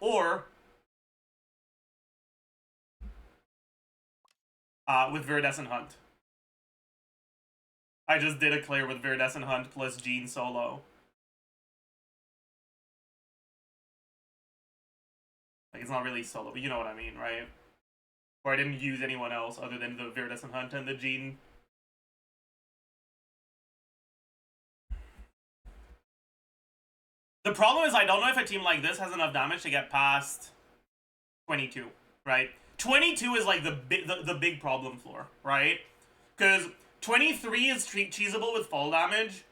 or with Viridescent Hunt. I just did a clear with Viridescent Hunt plus Jean solo. Like, it's not really solo, but you know what I mean, right? Or I didn't use anyone else other than the Viridescent Hunt and the Jean. The problem is I don't know if a team like this has enough damage to get past 22, right? 22 is like the big problem floor, right? Because 23 is cheesable with fall damage,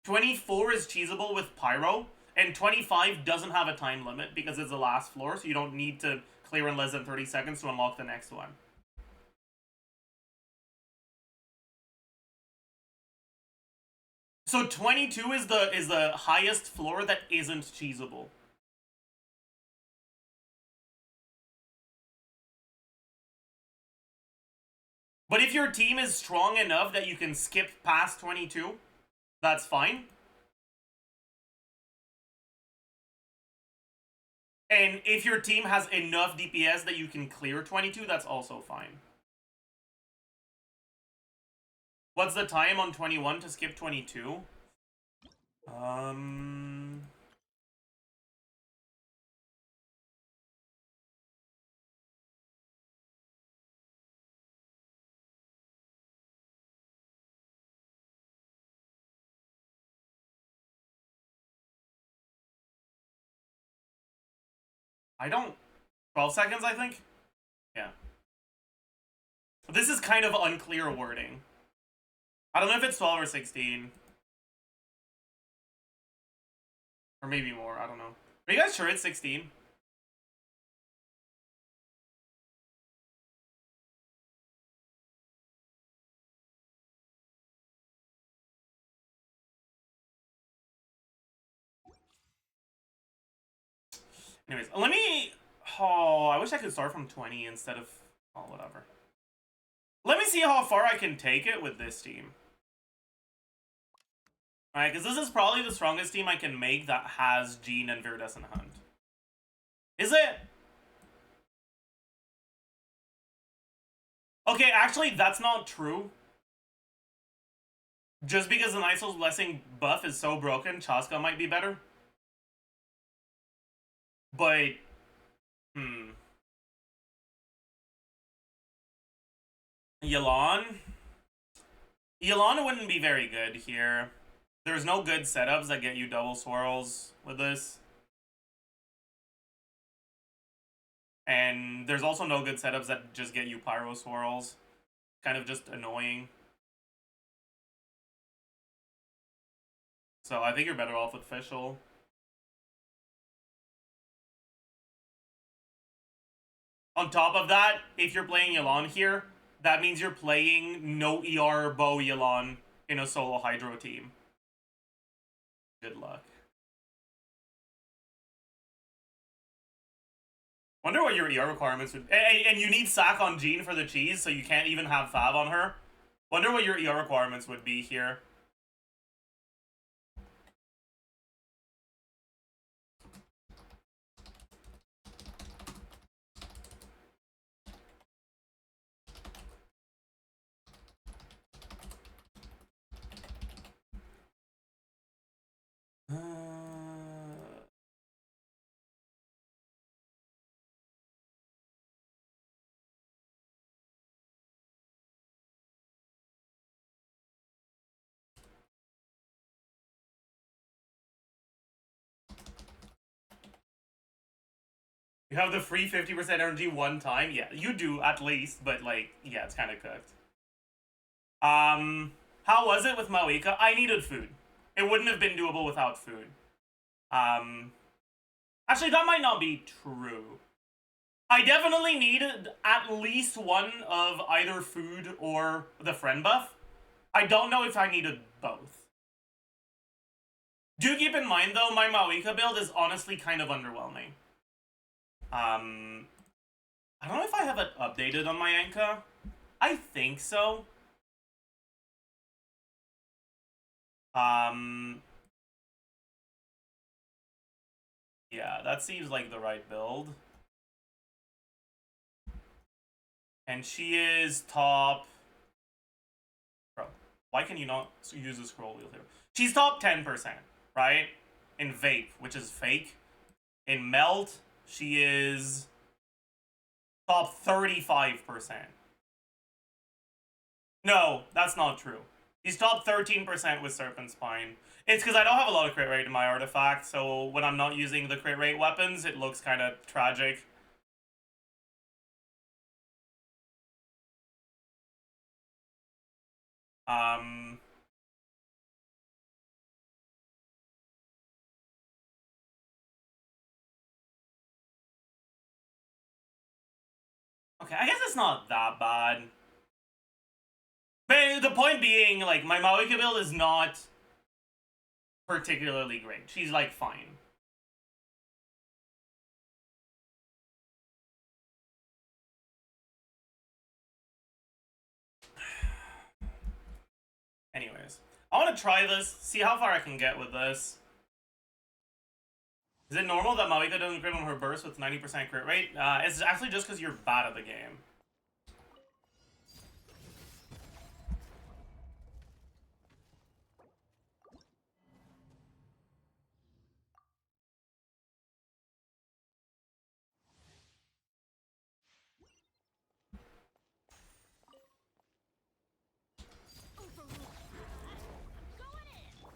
24 is cheesable with pyro, and 25 doesn't have a time limit because it's the last floor, so you don't need to clear in less than 30 seconds to unlock the next one. So 22 is the highest floor that isn't cheesable. But if your team is strong enough that you can skip past 22, that's fine. And if your team has enough DPS that you can clear 22, that's also fine. What's the time on 21 to skip 22? I don't... 12 seconds, I think? Yeah. This is kind of unclear wording. I don't know if it's 12 or 16. Or maybe more, I don't know. Are you guys sure it's 16? Anyways, let me... Oh, I wish I could start from 20 instead of... Oh, whatever. Let me see how far I can take it with this team. Alright, because this is probably the strongest team I can make that has Jean and Viridescent Hunt. Is it? Okay, actually, that's not true. Just because the Night Soul's Blessing buff is so broken, Chaska might be better. But, Yelan? Yelan wouldn't be very good here. There's no good setups that get you double swirls with this. And there's also no good setups that just get you pyro swirls. Kind of just annoying. So I think you're better off with Fischl. On top of that, if you're playing Yelan here, that means you're playing no ER Bow Yelan in a solo Hydro team. Good luck. Wonder what your ER requirements would... And you need sack on Jean for the cheese, so you can't even have Fav on her. Wonder what your ER requirements would be here. You have the free 50% energy one time? Yeah, you do, at least, but, like, yeah, it's kind of cooked. How was it with Mawika? I needed food. It wouldn't have been doable without food. Actually, that might not be true. I definitely needed at least one of either food or the friend buff. I don't know if I needed both. Do keep in mind, though, my Mawika build is honestly kind of underwhelming. I don't know if I have it updated on my Anka. I think so. Yeah, that seems like the right build. And she is top... Bro, why can you not use the scroll wheel here? She's top 10%, right? In Vape, which is fake. In Melt, she is top 35%. No, that's not true. She's top 13% with Serpent Spine. It's because I don't have a lot of crit rate in my artifact, so when I'm not using the crit rate weapons, it looks kind of tragic. Okay, I guess it's not that bad. But the point being, like, my Mawika build is not particularly great. She's, like, fine. Anyways, I want to try this, see how far I can get with this. Is it normal that Mawika doesn't crit on her burst with 90% crit rate? It's actually just because you're bad at the game. Going in.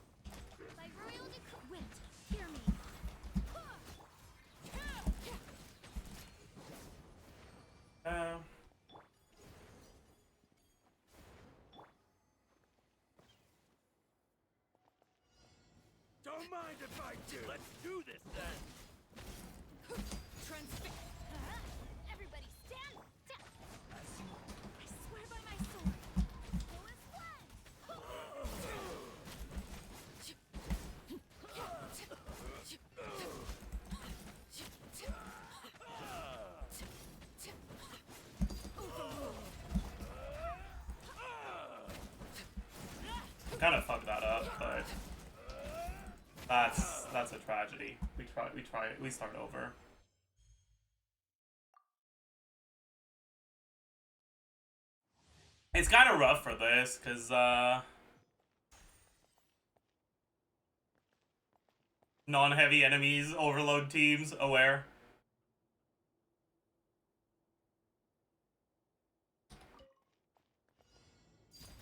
By royal decree. Wait, hear me. Don't mind if I do. Let's do this then. Everybody stand down. I swear by my sword. Go as planned. kind of fucked that up, but that's a tragedy. We start over. It's kind of rough for this, because, non-heavy enemies, overload teams, aware.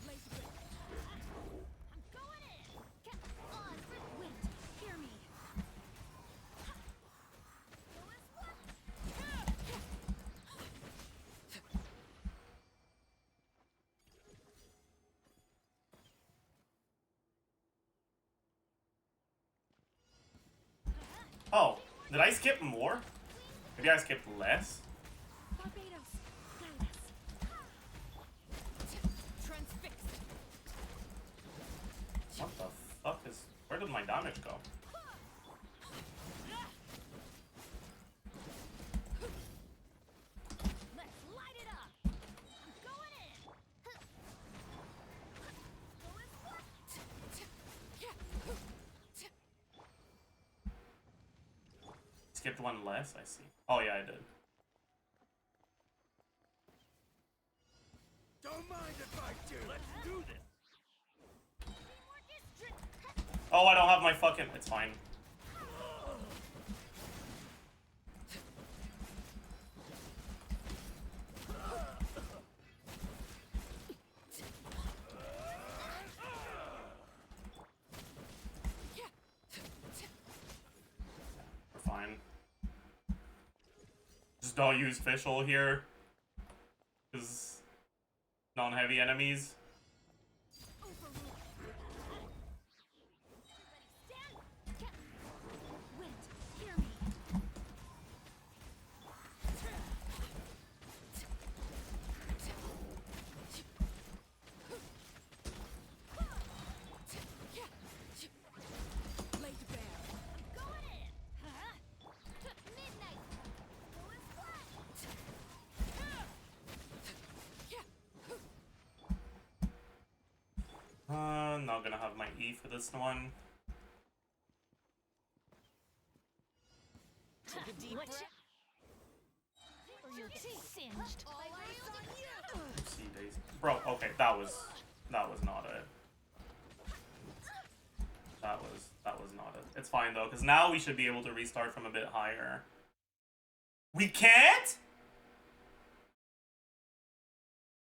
I'm going in. Get on for the wind. Hear me. Oh, did I skip more? Maybe I skipped less? Barbados, guide us. Transfixed. What the fuck is... Where did my damage go? Let's light it up. I'm going in. Skipped one less, I see. Oh yeah, I did. Don't mind if I do. Let's do this. Oh, I don't have my fucking... It's fine. We're fine. Just don't use Fischl here. Because non-heavy enemies. Not gonna have my E for this one. Take a deep breath. Or you'll get singed. See days. Bro, okay, that was not it. That was not it. It's fine though, because now we should be able to restart from a bit higher. We can't?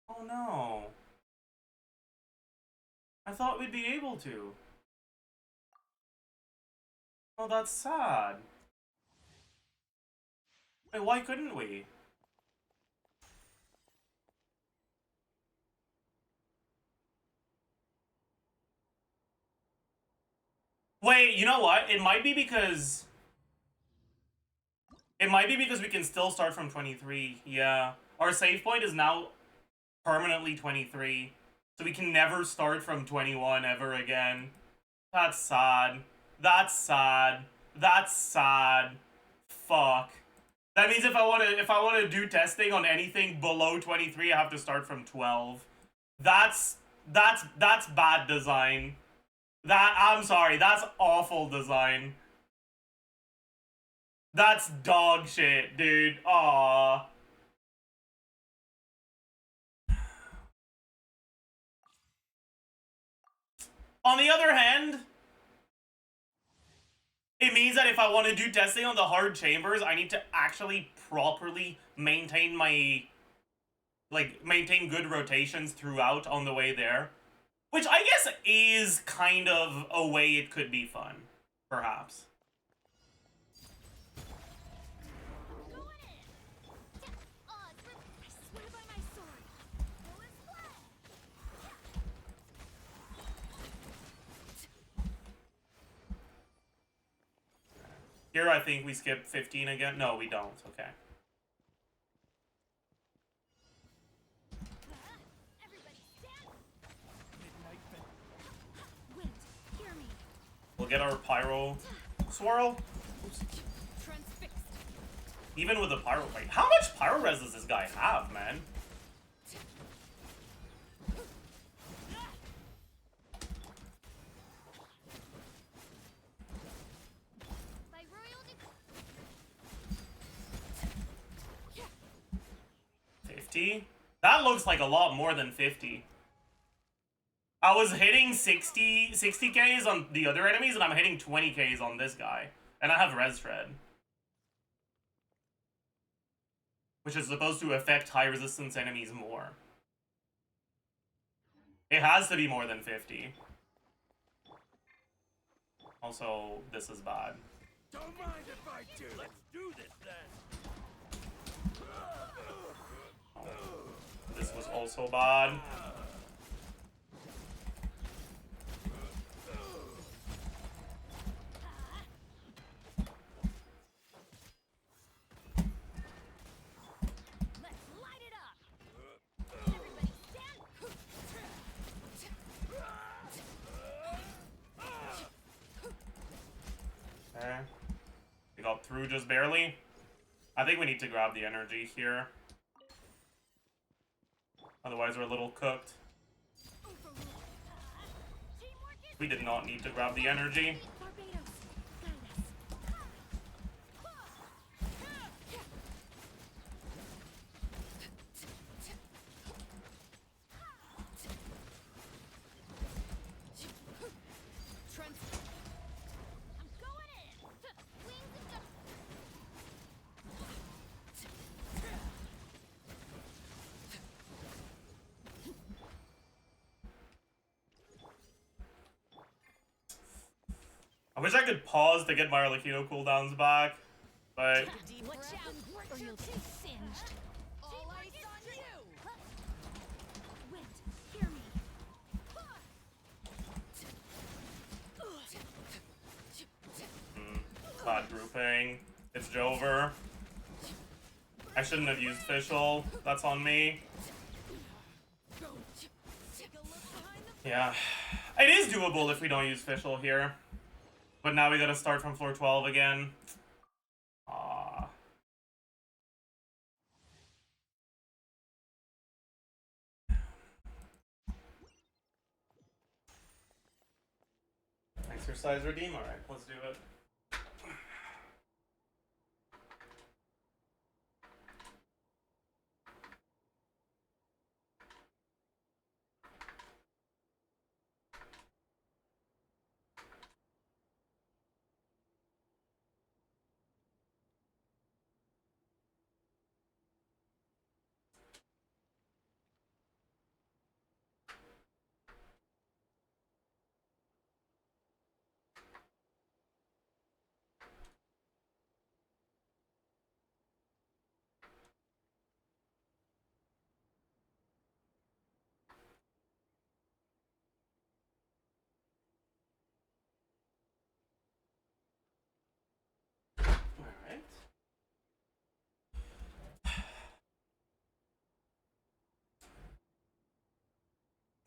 Oh no. I thought we'd be able to. Oh, that's sad. Wait, why couldn't we? Wait, you know what? It might be because we can still start from 23. Yeah. Our save point is now permanently 23. So we can never start from 21 ever again. That's sad. That's sad. That's sad. Fuck. That means if I want to do testing on anything below 23, I have to start from 12. That's bad design. I'm sorry, that's awful design. That's dog shit, dude. Aww. On the other hand, it means that if I want to do testing on the hard chambers, I need to actually properly maintain my... maintain good rotations throughout on the way there. Which I guess is kind of a way it could be fun. Perhaps. Here I think we skip 15 again. No, we don't. Okay. We'll get our pyro swirl. Oops. Even with the pyro fight. How much pyro res does this guy have, man? 50? That looks like a lot more than 50. I was hitting 60Ks on the other enemies, and I'm hitting 20Ks on this guy. And I have Res Shred, which is supposed to affect high resistance enemies more. It has to be more than 50. Also, this is bad. Don't mind if I do. Let's do this then. This was also bad. Let's light it up. Everybody stand. Okay. We got through just barely. I think we need to grab the energy here. Otherwise we're a little cooked. Teamwork is We did not need to grab the energy. Barbados. Guide us. I'm going in. Wings of justice. I wish I could pause to get my Arlecchino cooldowns back, but Deep watch out, or you'll get singed. All eyes on you. Wind, hear me. bad grouping. It's Jover. I shouldn't have used Fischl. That's on me. Yeah. It is doable if we don't use Fischl here. But now we gotta start from floor 12 again. Ah. Exercise redeem? Alright, let's do it. Alright.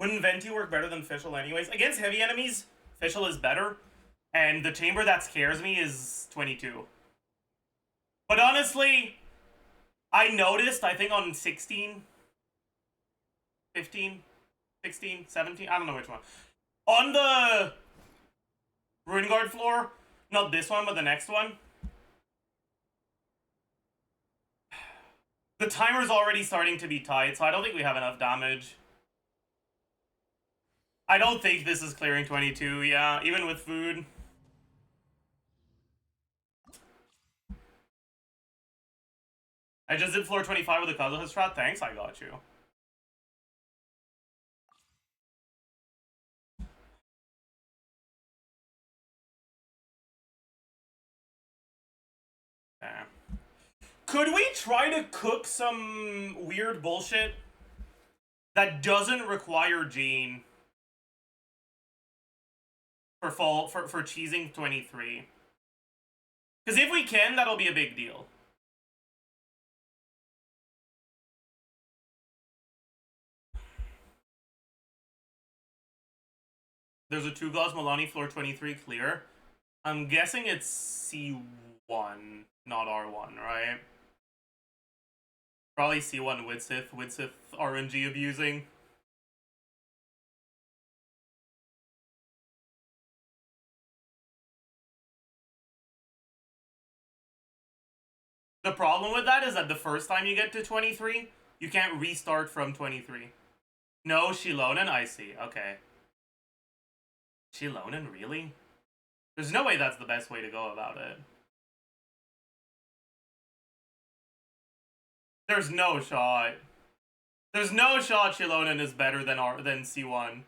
Wouldn't Venti work better than Fischl anyways? Against heavy enemies, Fischl is better. And the chamber that scares me is 22. But honestly, I noticed, I think on 16, 15, 16, 17, I don't know which one. On the Ruin Guard floor, not this one, but the next one, the timer's already starting to be tight, so I don't think we have enough damage. I don't think this is clearing 22, yeah, even with food. I just did floor 25 with a Kazuha strat. Thanks, I got you. Okay. Could we try to cook some weird bullshit that doesn't require Gene for cheesing 23? Because if we can, that'll be a big deal. There's a 2-glass Milani floor 23 clear. I'm guessing it's C1, not R1, right? Probably C1 Widsith RNG abusing. The problem with that is that the first time you get to 23, You can't restart from 23. No, Shilonen, I see. Okay. Shilonen, really? There's no way that's the best way to go about it. There's no shot. There's no shot Shilonen is better than C1.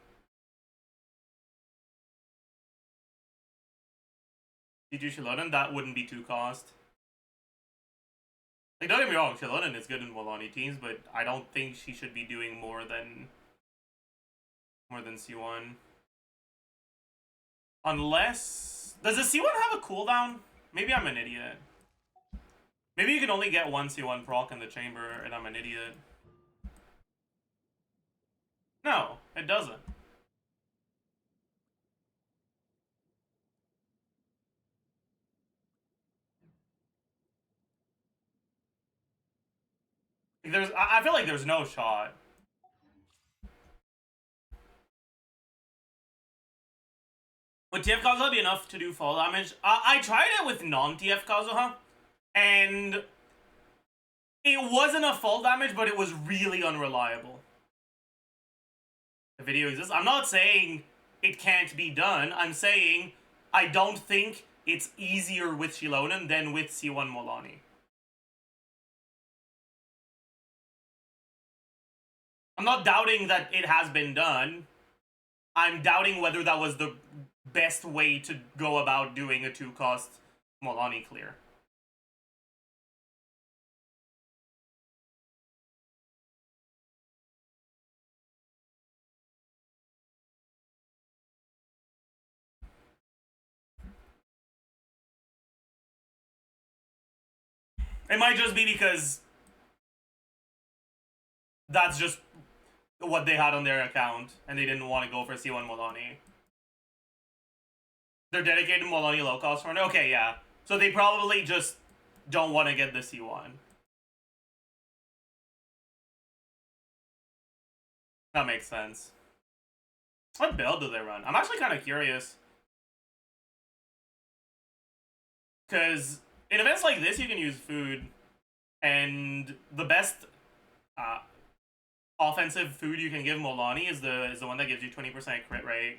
C2 Shilonen, that wouldn't be 2 cost. Like, don't get me wrong, Shilonen is good in Molani teams, but I don't think she should be doing more than C1. Unless... Does the C1 have a cooldown? Maybe I'm an idiot. Maybe you can only get one C1 proc in the chamber, and I'm an idiot. No, it doesn't. I feel like there's no shot. Would TF Kazuha be enough to do fall damage? I tried it with non-TF Kazuha, and it wasn't a fall damage, but it was really unreliable. The video exists. I'm not saying it can't be done. I'm saying I don't think it's easier with Shilonen than with C1 Molani. I'm not doubting that it has been done. I'm doubting whether that was the best way to go about doing a 2-cost Molani clear. It might just be because that's just what they had on their account, and they didn't want to go for C1 Molani. They're dedicated Molani low cost runner? Okay, yeah. So they probably just don't want to get the C1. That makes sense. What build do they run? I'm actually kind of curious. Because in events like this, you can use food, and the best offensive food you can give Molani is the one that gives you 20% crit rate.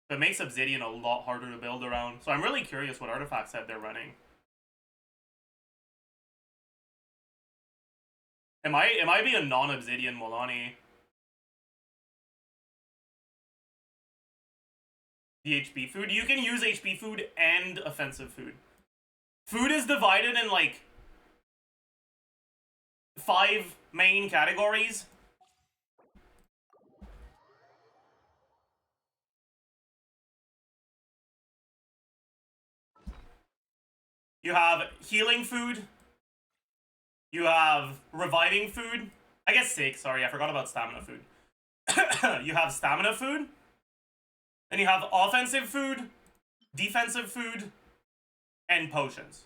But it makes Obsidian a lot harder to build around. So I'm really curious what artifact set they're running. It might be a non-Obsidian Molani. The HP food. You can use HP food and offensive food. Food is divided in like 5 main categories. You have healing food. You have reviving food. I guess 6, sorry, I forgot about stamina food. You have stamina food. Then you have offensive food, defensive food, and potions.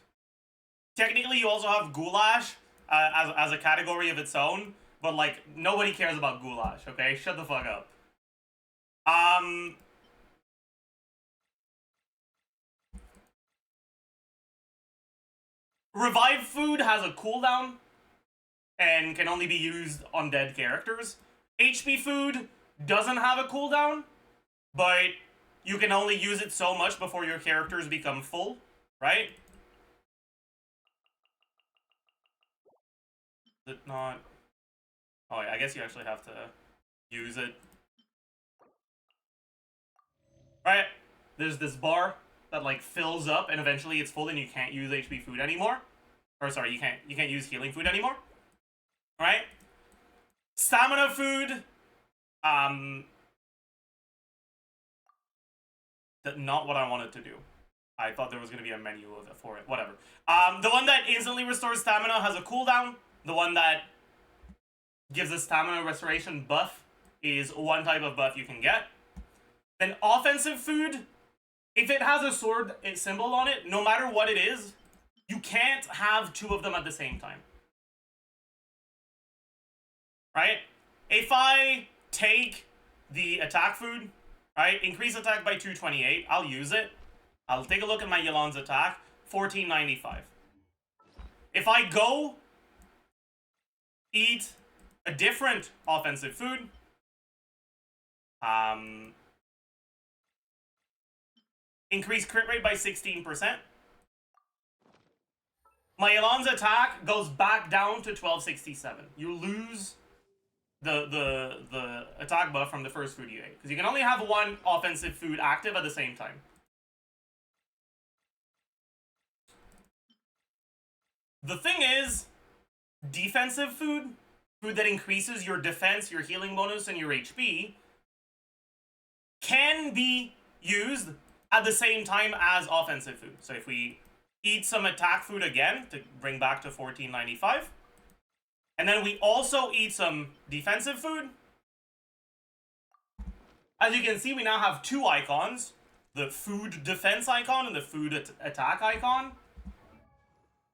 Technically, you also have goulash as a category of its own, but like, nobody cares about goulash, okay? Shut the fuck up. Revive food has a cooldown and can only be used on dead characters. HP food doesn't have a cooldown, but you can only use it so much before your characters become full, right? Is it not? Oh yeah, I guess you actually have to use it. Right? There's this bar that like fills up and eventually it's full and you can't use HP food anymore. Or sorry, you can't use healing food anymore. Right? Stamina food. Not what I wanted to do. I thought there was going to be a menu for it. Whatever. The one that instantly restores stamina has a cooldown. The one that gives a stamina restoration buff is one type of buff you can get. Then offensive food, if it has a sword symbol on it, no matter what it is, you can't have 2 of them at the same time. Right? If I take the attack food, right, increase attack by 228, I'll use it. I'll take a look at my Yelan's attack, 1495. If I go eat a different offensive food. Increase crit rate by 16%. My Elan's attack goes back down to 1267. You lose the attack buff from the first food you ate, because you can only have one offensive food active at the same time. The thing is, defensive food that increases your defense, your healing bonus, and your HP, can be used at the same time as offensive food. So if we eat some attack food again to bring back to 1495, and then we also eat some defensive food, as you can see, we now have two icons, the food defense icon and the food attack icon.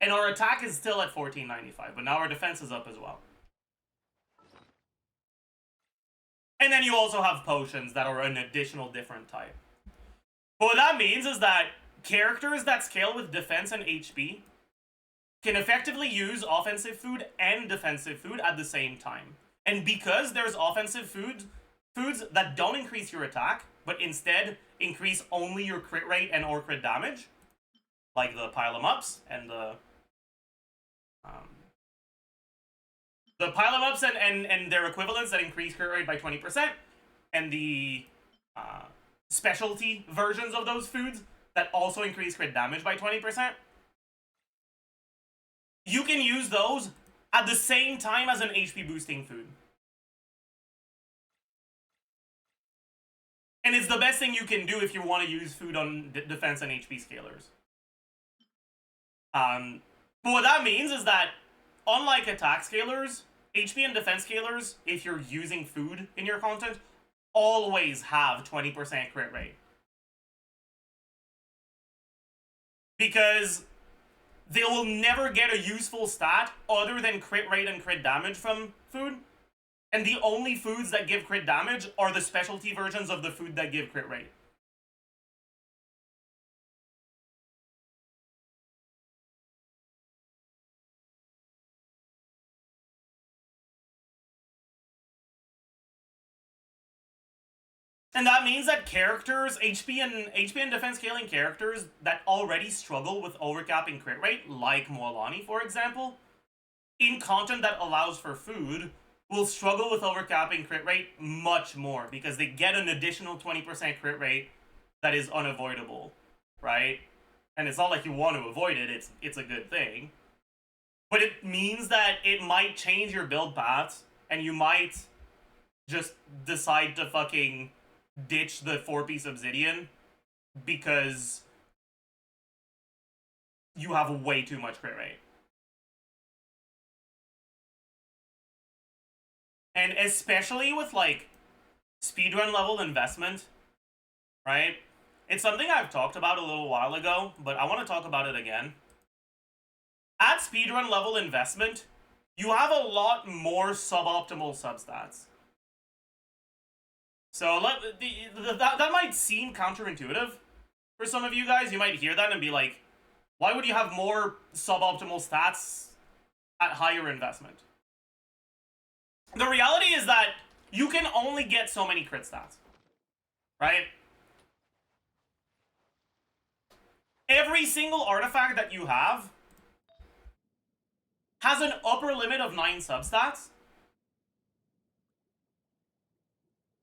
And our attack is still at 1495, but now our defense is up as well. And then you also have potions that are an additional different type. But what that means is that characters that scale with defense and HP can effectively use offensive food and defensive food at the same time. And because there's offensive foods that don't increase your attack, but instead increase only your crit rate and or crit damage, like the pile 'em ups and the pile 'em ups and their equivalents that increase crit rate by 20%, and the specialty versions of those foods that also increase crit damage by 20%. You can use those at the same time as an HP boosting food. And it's the best thing you can do if you want to use food on defense and HP scalers. But what that means is that, unlike attack scalers, HP and defense scalers, if you're using food in your content, always have 20% crit rate. Because they will never get a useful stat other than crit rate and crit damage from food. And the only foods that give crit damage are the specialty versions of the food that give crit rate. And that means that characters, HP and defense scaling characters that already struggle with overcapping crit rate, like Moalani for example, in content that allows for food, will struggle with overcapping crit rate much more, because they get an additional 20% crit rate that is unavoidable, right? And it's not like you want to avoid it, it's a good thing. But it means that it might change your build paths, and you might just decide to fucking ditch the 4-piece obsidian because you have way too much crit rate. And especially with, like, speedrun level investment, right? It's something I've talked about a little while ago, but I want to talk about it again. At speedrun level investment, you have a lot more suboptimal substats. So that might seem counterintuitive for some of you guys. You might hear that and be like, why would you have more suboptimal stats at higher investment? The reality is that you can only get so many crit stats, right? Every single artifact that you have has an upper limit of 9 substats,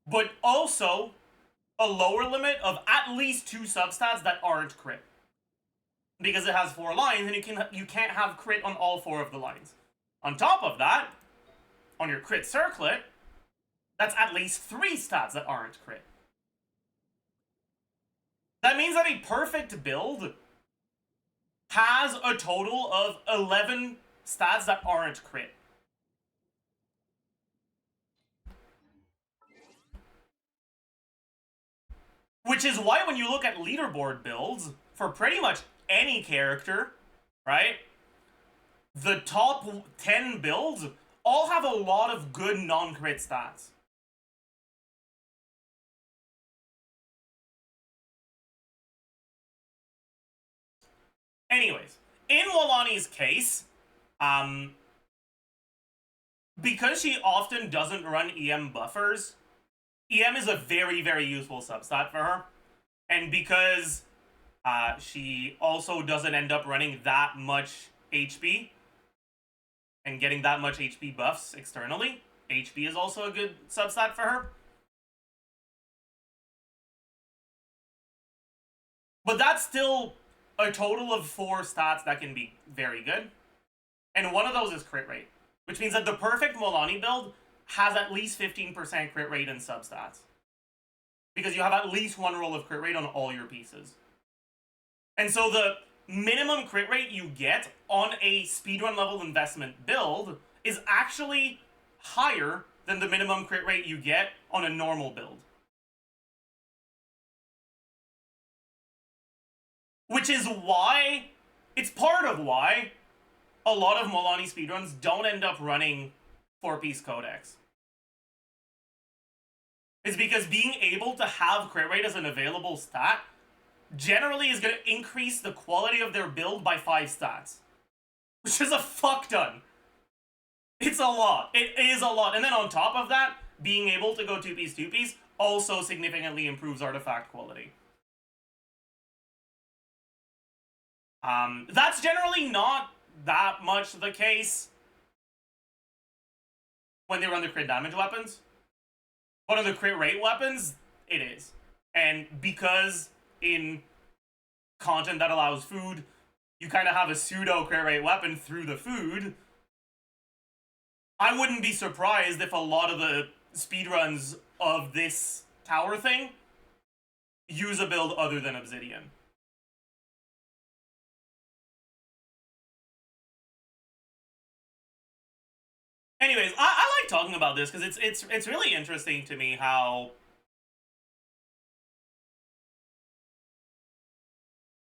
but also a lower limit of at least 2 substats that aren't crit. Because it has 4 lines, and you can't have crit on all 4 of the lines. On top of that, on your crit circlet, that's at least 3 stats that aren't crit. That means that a perfect build has a total of 11 stats that aren't crit. Which is why when you look at leaderboard builds, for pretty much any character, right? The top 10 builds all have a lot of good non-crit stats. Anyways, in Walani's case, because she often doesn't run EM buffers, EM is a very, very useful substat for her. And because she also doesn't end up running that much HP and getting that much HP buffs externally, HP is also a good substat for her. But that's still a total of 4 stats that can be very good. And one of those is crit rate, which means that the perfect Molani build has at least 15% crit rate in substats. Because you have at least 1 roll of crit rate on all your pieces. And so the minimum crit rate you get on a speedrun level investment build is actually higher than the minimum crit rate you get on a normal build. Which is why, it's part of why a lot of Molani speedruns don't end up running 4-piece codex. It's because being able to have crit rate as an available stat generally is going to increase the quality of their build by 5 stats. Which is a fuck ton. It's a lot. It is a lot. And then on top of that, being able to go 2-piece also significantly improves artifact quality. That's generally not that much the case when they run the crit damage weapons. But on the crit rate weapons, it is. And because in content that allows food, you kind of have a pseudo crit rate weapon through the food, I wouldn't be surprised if a lot of the speedruns of this tower thing use a build other than Obsidian. Anyways, I like talking about this because it's really interesting to me how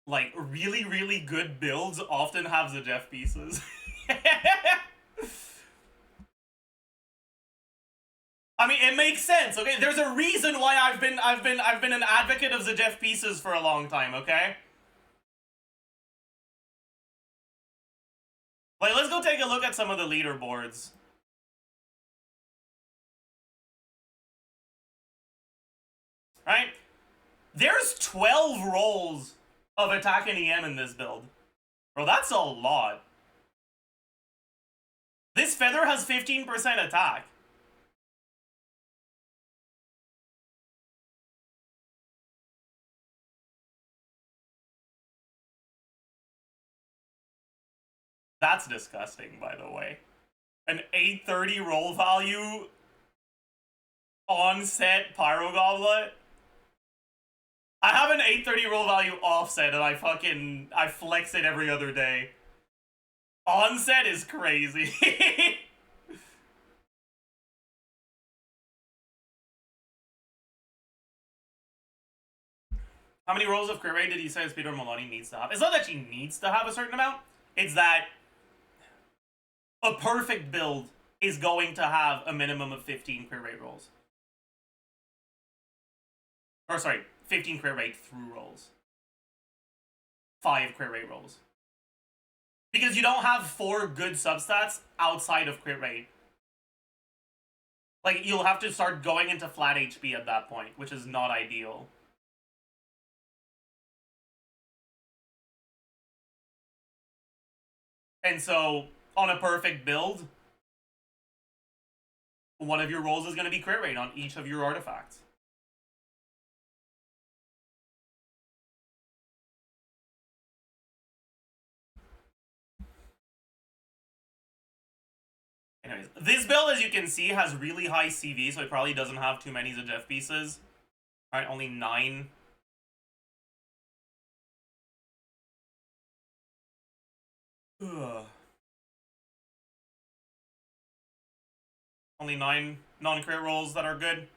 like really, really good builds often have Zajef pieces. I mean, it makes sense, okay? There's a reason why I've been an advocate of Zajef pieces for a long time, okay? Like, let's go take a look at some of the leaderboards. Right? There's 12 rolls of attack and EM in this build. Bro, that's a lot. This feather has 15% attack. That's disgusting, by the way. An 830 roll value on-set Pyro Goblet. I have an 830 roll value offset and I flex it every other day. Onset is crazy. How many rolls of crit rate did you say speedrun Molani needs to have? It's not that she needs to have a certain amount, it's that a perfect build is going to have a minimum of 15 crit rate rolls. Or sorry, 15 crit rate through rolls. 5 crit rate rolls. Because you don't have 4 good substats outside of crit rate. Like, you'll have to start going into flat HP at that point, which is not ideal. And so, on a perfect build, one of your rolls is going to be crit rate on each of your artifacts. Anyways, this build, as you can see, has really high CV, so it probably doesn't have too many Zajef pieces. Alright, only 9. Ugh. Only 9 non-crit rolls that are good.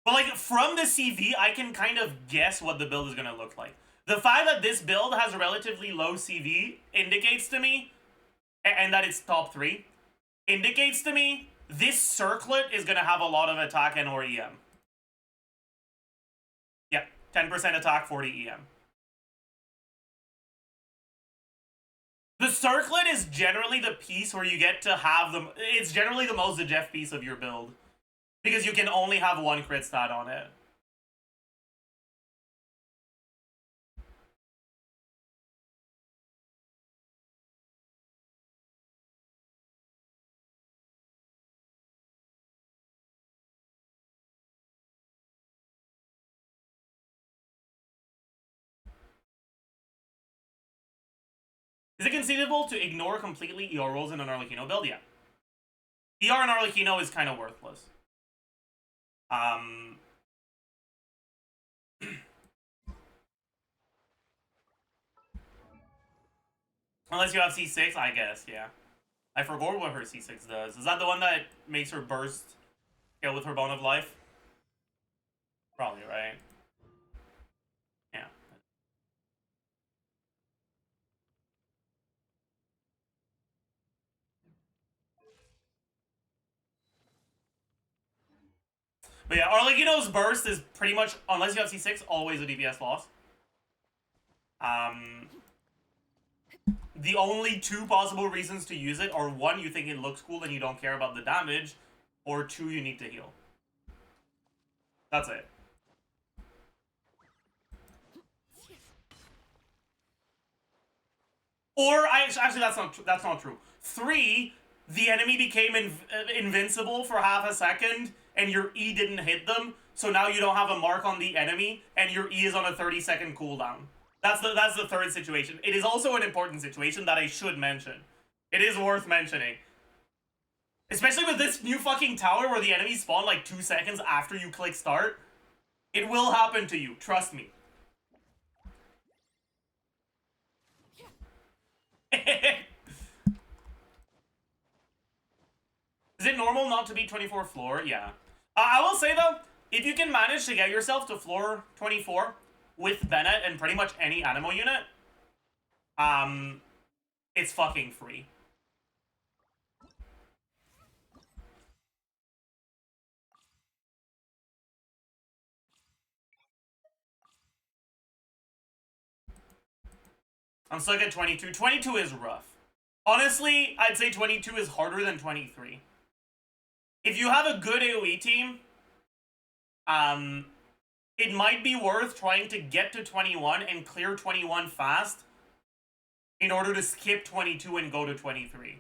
But, like, from the CV, I can kind of guess what the build is going to look like. The fact that this build has a relatively low CV indicates to me, and that it's top 3, indicates to me this circlet is going to have a lot of attack and or EM. Yeah, 10% attack, 40 EM. The circlet is generally the piece where you get to have them. It's generally the most Zajef piece of your build, because you can only have one crit stat on it. Is it conceivable to ignore completely ER rolls in an Arlecchino build? Yeah. ER in Arlecchino is kind of worthless. Unless you have C6, I guess, yeah. I forgot what her C6 does. Is that the one that makes her burst kill with her Bone of Life? Probably, right? Yeah. But yeah, Arlecchino's burst is pretty much, unless you have C6, always a DPS loss. The only two possible reasons to use it are, one, you think it looks cool and you don't care about the damage, or two, you need to heal. That's it. Or, actually, that's not true. 3, the enemy became invincible for half a second, and your E didn't hit them, so now you don't have a mark on the enemy, and your E is on a 30-second cooldown. That's the third situation. It is also an important situation that I should mention. It is worth mentioning. Especially with this new fucking tower where the enemies spawn like 2 seconds after you click start. It will happen to you, trust me. Is it normal not to be 24 floor? Yeah. I will say though, if you can manage to get yourself to floor 24 with Bennett and pretty much any Animo unit, it's fucking free. I'm stuck at 22. 22 is rough. Honestly, I'd say 22 is harder than 23. If you have a good AoE team, it might be worth trying to get to 21 and clear 21 fast in order to skip 22 and go to 23.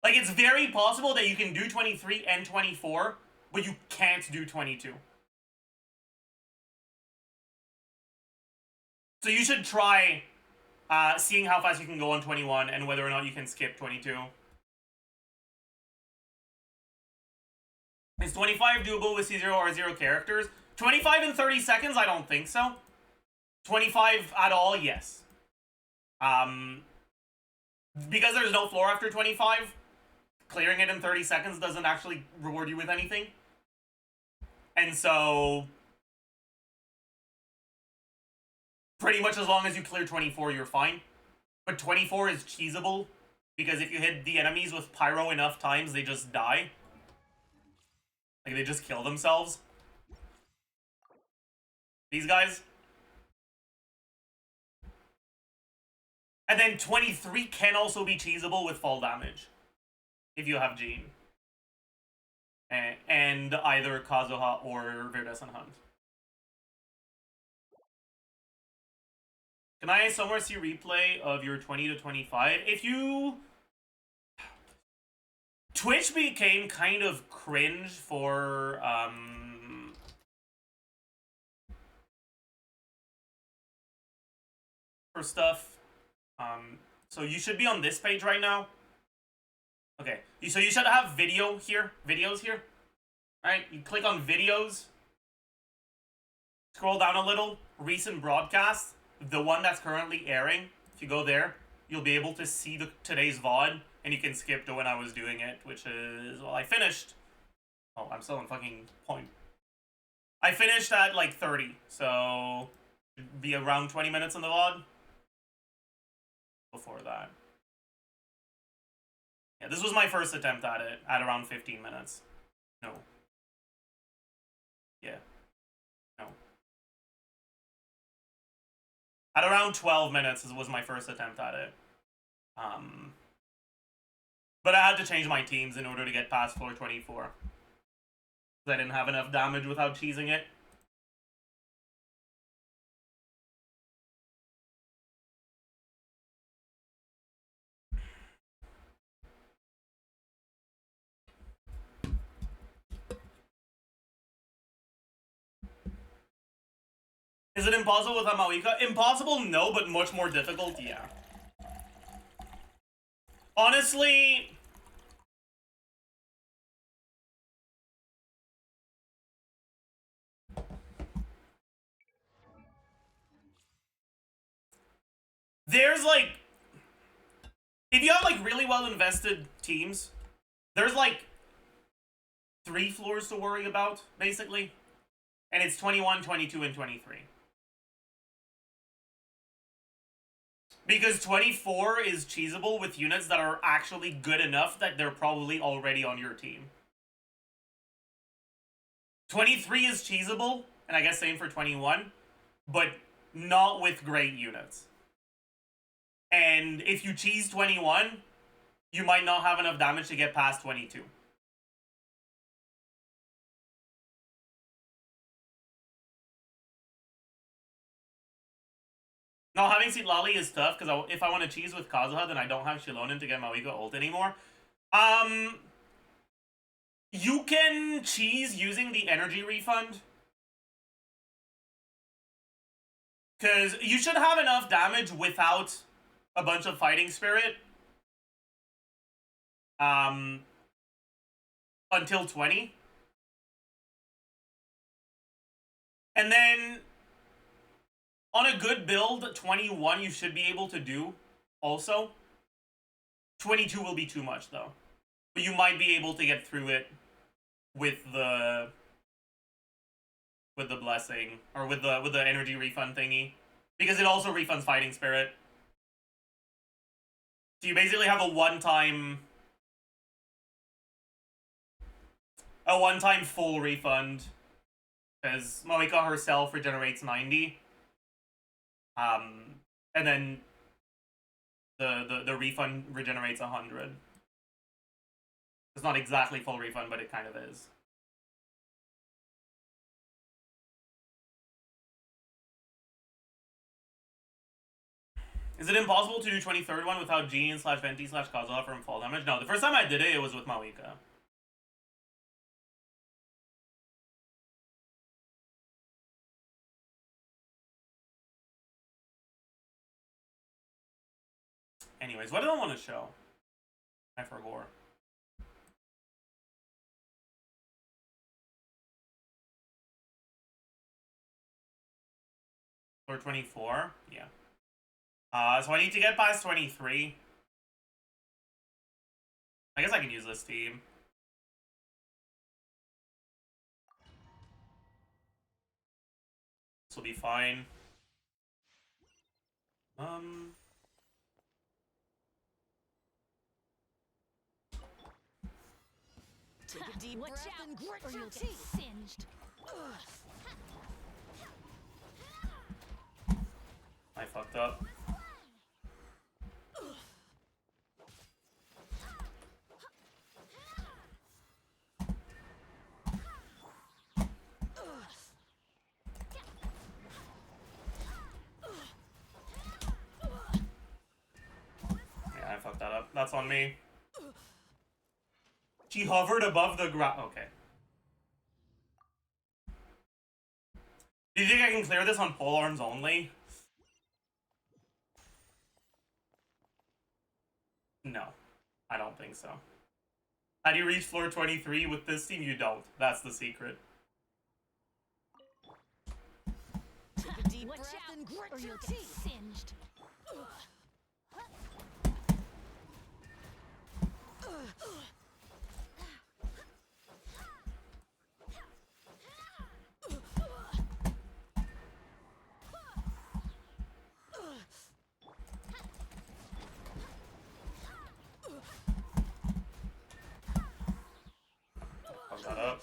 Like, it's very possible that you can do 23 and 24, but you can't do 22. So you should try seeing how fast you can go on 21 and whether or not you can skip 22. Is 25 doable with C0 or 0 characters? 25 in 30 seconds? I don't think so. 25 at all? Yes. Because there's no floor after 25, clearing it in 30 seconds doesn't actually reward you with anything. And so, pretty much as long as you clear 24, you're fine. But 24 is cheesable, because if you hit the enemies with pyro enough times, they just die. Like, they just kill themselves. These guys. And then 23 can also be cheesable with fall damage, if you have Jean. And either Kazuha or Virdescent Hunt. Can I somewhere see replay of your 20 to 25? If you... Twitch became kind of cringe for stuff. So you should be on this page right now. Okay, so you should have videos here. Alright, you click on videos. Scroll down a little. Recent broadcast. The one that's currently airing. If you go there, you'll be able to see today's VOD. And you can skip to when I was doing it, which is, well, I finished. Oh, I'm still on fucking point. I finished at like 30, so it'd be around 20 minutes in the VOD. Before that. Yeah, this was my first attempt at it, at around 15 minutes. No. Yeah. No. At around 12 minutes was my first attempt at it. But I had to change my teams in order to get past floor 24. I didn't have enough damage without cheesing it. Is it impossible with Amawika? Impossible, no, but much more difficult, yeah. Honestly... There's, like... If you have, like, really well-invested teams, there's, like, 3 floors to worry about, basically. And it's 21, 22, and 23. Because 24 is cheesable with units that are actually good enough that they're probably already on your team. 23 is cheesable, and I guess same for 21, but not with great units. And if you cheese 21, you might not have enough damage to get past 22. No, having Sitlali is tough, because if I want to cheese with Kazuha, then I don't have Shilonen to get Mawiko ult anymore. You can cheese using the energy refund. Because you should have enough damage without a bunch of fighting spirit. Until 20. And then... on a good build, 21 you should be able to do also. 22 will be too much though. But you might be able to get through it with the blessing, or with the energy refund thingy. Because it also refunds fighting spirit. So you basically have a one-time full refund. Because Moika herself regenerates 90. And then the refund regenerates 100. It's not exactly full refund, but it kind of is. Is it impossible to do 23rd one without Gene/Venti/Kazuha from fall damage? No, the first time I did it, it was with Mawika. Anyways, what did I want to show? I forgot. Or 24? Yeah. So I need to get past 23. I guess I can use this team. This will be fine. Take a deep Watch breath out, and grit or your you'll get teeth. singed. I fucked up. Yeah, I fucked that up. That's on me. She hovered above the ground. Okay. Do you think I can clear this on pole arms only? No, I don't think so. How do you reach floor 23 with this team? You don't. That's the secret. Take a deep Watch breath out, and grit or your you'll get teeth. singed. Fuck that up.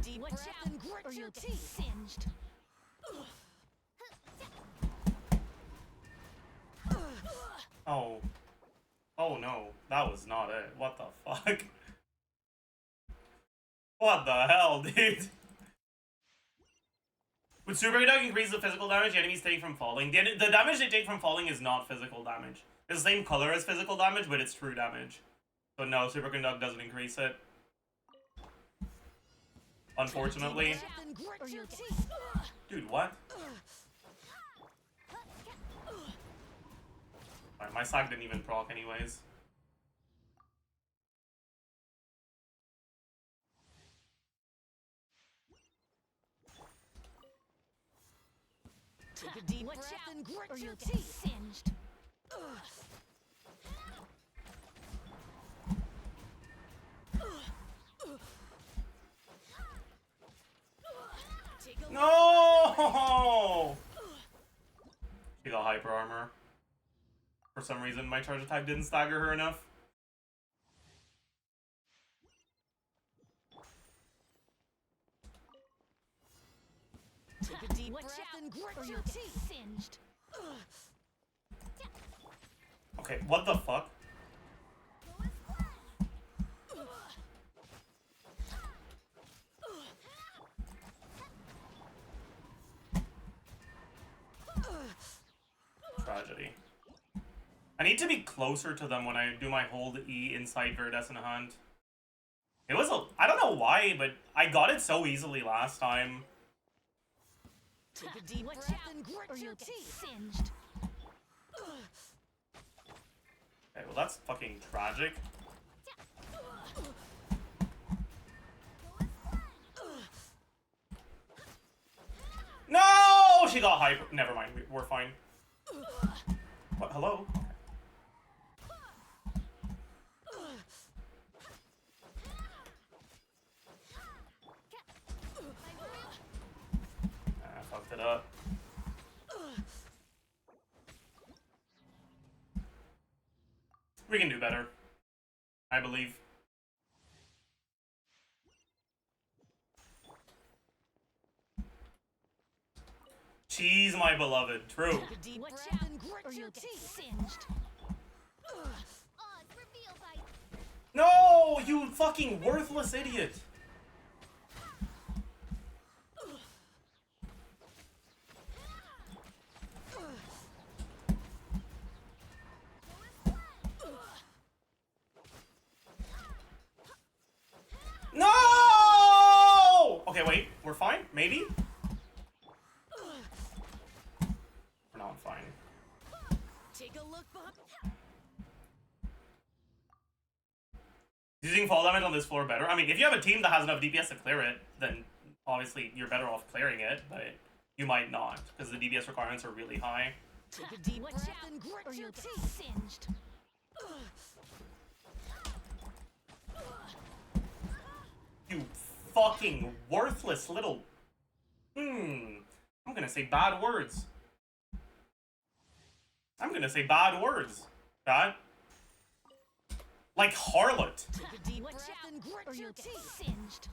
deep Watch breath out, and grit or your you'll get teeth. singed. Oh. Oh no, that was not it. What the fuck? What the hell, dude? Would Super Conduct increase the physical damage the enemies take from falling? The damage they take from falling is not physical damage. It's the same color as physical damage, but it's true damage. So no, Super Conduct doesn't increase it. Unfortunately. Breath and grit your teeth. Dude, what? Alright, my sack didn't even proc anyways. Take a deep Watch breath out, and grit or your you'll get teeth. singed. Take a No! She got hyper armor. For some reason, my charge attack didn't stagger her enough. Take a deep Watch breath out, and grit or your you'll get teeth. singed. Okay, what the fuck? Tragedy. I need to be closer to them when I do my hold E inside Viridescent Hunt. It was a... I don't know why, but I got it so easily last time. Take a deep Watch breath out, and or grit you'll your get teeth. singed. Okay, well that's fucking tragic. No! She got hyper... Never mind, we're fine. What? Hello? Okay. I fucked it up. We can do better. I believe. Cheese, my beloved. True. Take a deep Watch breath out, and grit or your you'll get teeth. singed. Odds reveal by No, you fucking worthless idiot. No! Okay, wait. We're fine? Maybe? We're not fine. Take a look behind. Using fall damage on this floor better? I mean, if you have a team that has enough DPS to clear it, then obviously you're better off clearing it, but you might not, because the DPS requirements are really high. Take a deep Watch breath out, and grit or your you'll get teeth. singed. You fucking worthless little... I'm gonna say bad words. I'm gonna say bad words. That. Like harlot. Take a deep Watch breath out, and grit or your you'll get teeth. singed.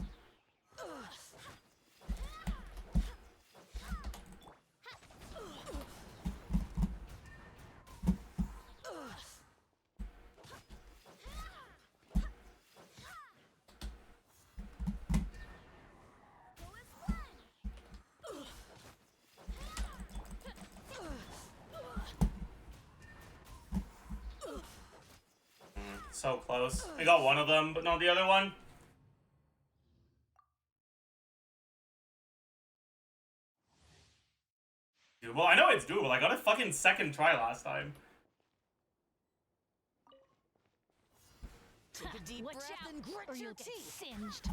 So close. I got one of them, but not the other one. Dude, well, I know it's doable. I got a fucking second try last time. Take a deep Watch breath out, and grit or your you'll get teeth. singed.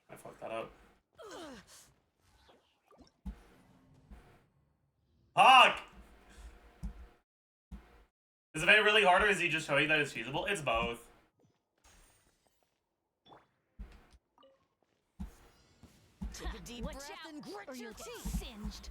I fucked that up. Fuck! slightly harder? Is he just showing that it's feasible? It's both. Take a deep Watch breath out, and grit or your you'll get teeth. singed.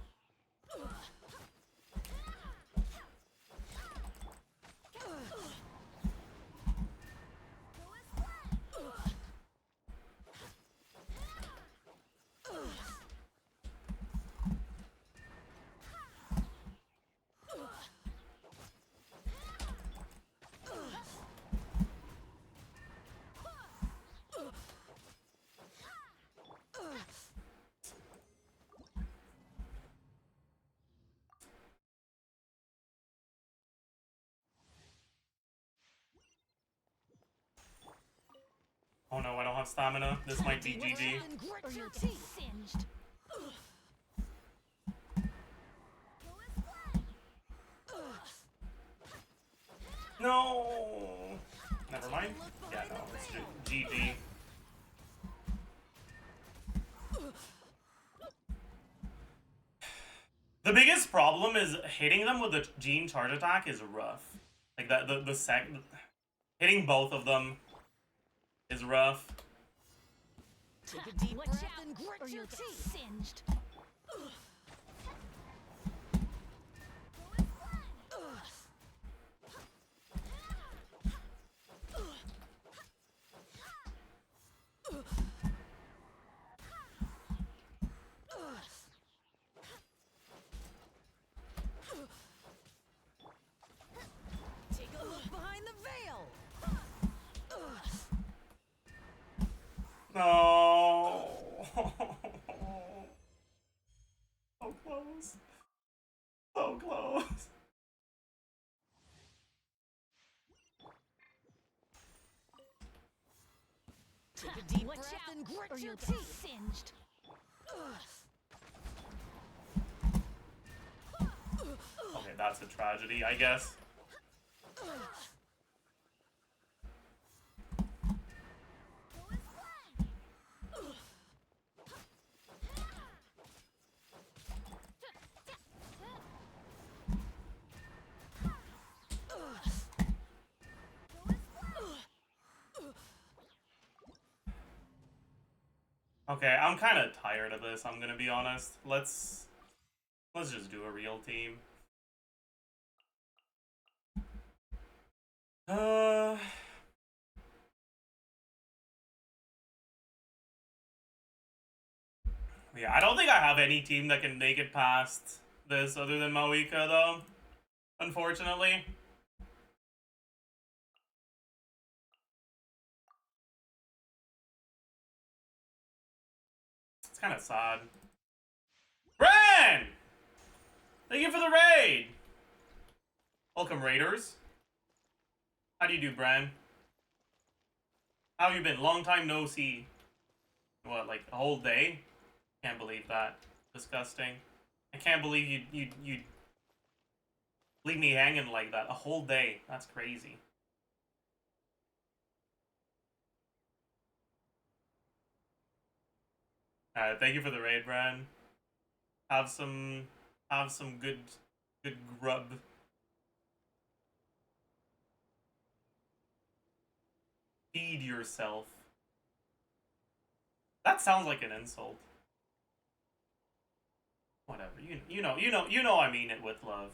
Oh no, I don't have stamina. This might be Deep breath GG. and grit Or your you'll get teeth. singed. No! Never mind. Yeah, no, it's GG. The biggest problem is hitting them with the Gene charge attack is rough. Like that, hitting both of them is rough. Take a deep Watch breath out, and grit or your you'll get teeth. singed. Take a look behind the veil. No. So close. So close. Take a deep Watch breath out, and or grit you'll your get teeth. singed. Okay, that's a tragedy, I guess. Okay, I'm kind of tired of this, I'm gonna be honest. Let's just do a real team. Yeah, I don't think I have any team that can make it past this other than Mawika, though. Unfortunately. It's kind of sad. Bran! Thank you for the raid! Welcome, Raiders. How do you do, Bran? How have you been? Long time no see. What, like a whole day? Can't believe that. Disgusting. I can't believe you'd leave me hanging like that. A whole day. That's crazy. Thank you for the raid, Bran. Have some good grub. Feed yourself. That sounds like an insult. Whatever. You know I mean it with love.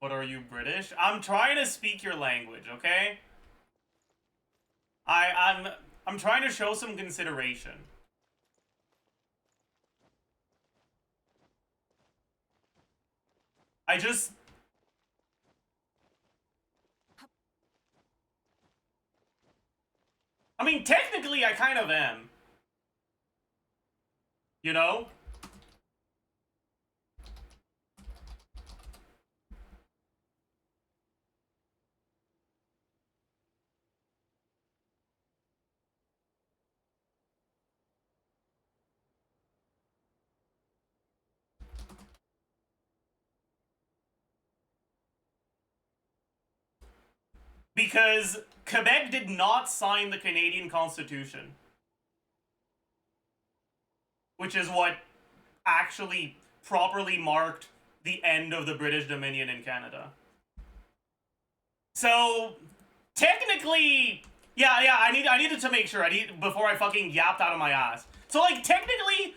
What are you, British? I'm trying to speak your language, okay? I'm trying to show some consideration. I mean, technically, I kind of am. You know? Because Quebec did not sign the Canadian Constitution. which is what actually properly marked the end of the British Dominion in Canada. So technically, yeah, I needed to make sure before I fucking yapped out of my ass. So like technically,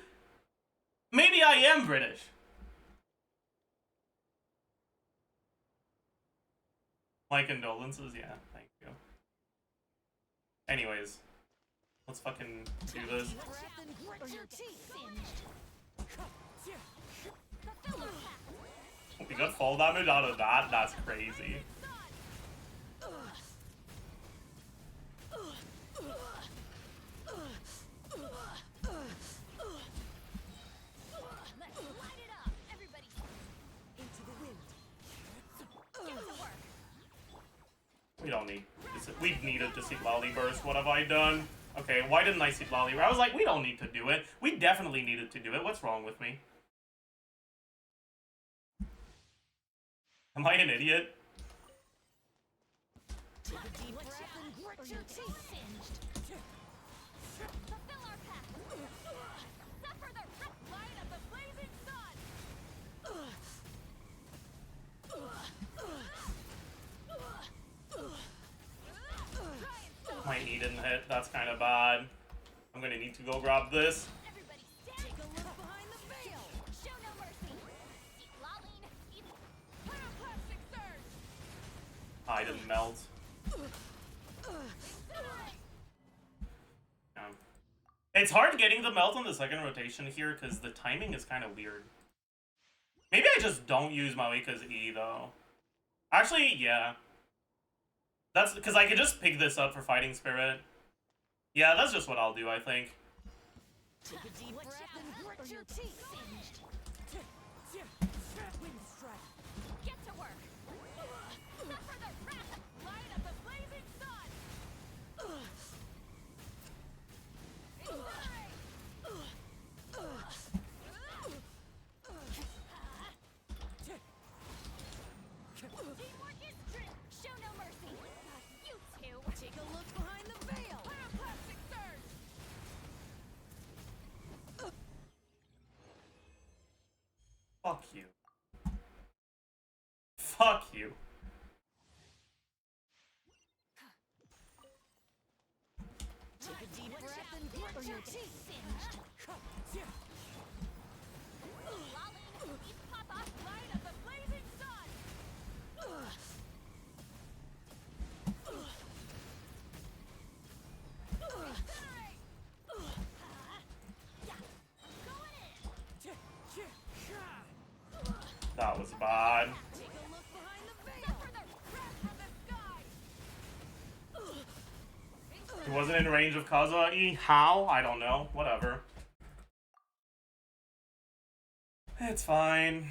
maybe I am British. My condolences, yeah, thank you. Anyways, let's fucking do this. We got fall damage out of that? That's crazy. We don't need. We needed to see Lolly burst. What have I done? Okay, why didn't I see Lolly? I was like, we don't need to do it. We definitely needed to do it. What's wrong with me? Am I an idiot? Take a deep breath and grit your teeth. Fulfill our path. Suffer the red light of the blazing sun. My knee didn't hit. That's kind of bad. I'm gonna need to go grab this. Everybody stand. Take a look behind the veil. Show no mercy. Lolling. Pyroclastic surge. I didn't melt. It's hard getting the melt on the second rotation here because the timing is kind of weird. Maybe I just don't use Mawika's E though. Actually, yeah. That's because I could just pick this up for Fighting Spirit. Yeah, that's just what I'll do, I think. Take a deep breath and grit your teeth. Wind strike. Get to work. Suffer the red light of the blazing sun. Teamwork is strength. Show no mercy. You two. Take a look behind the veil. Pyroclastic surge. Fuck you. Fuck you. Take a deep breath and grit your teeth. Lolling. Eat Papa. Light of the blazing sun. That was bad. Take a look behind the veil. Suffer the wrath from the sky. He wasn't in range of Kazuha. How? I don't know. Whatever. It's fine.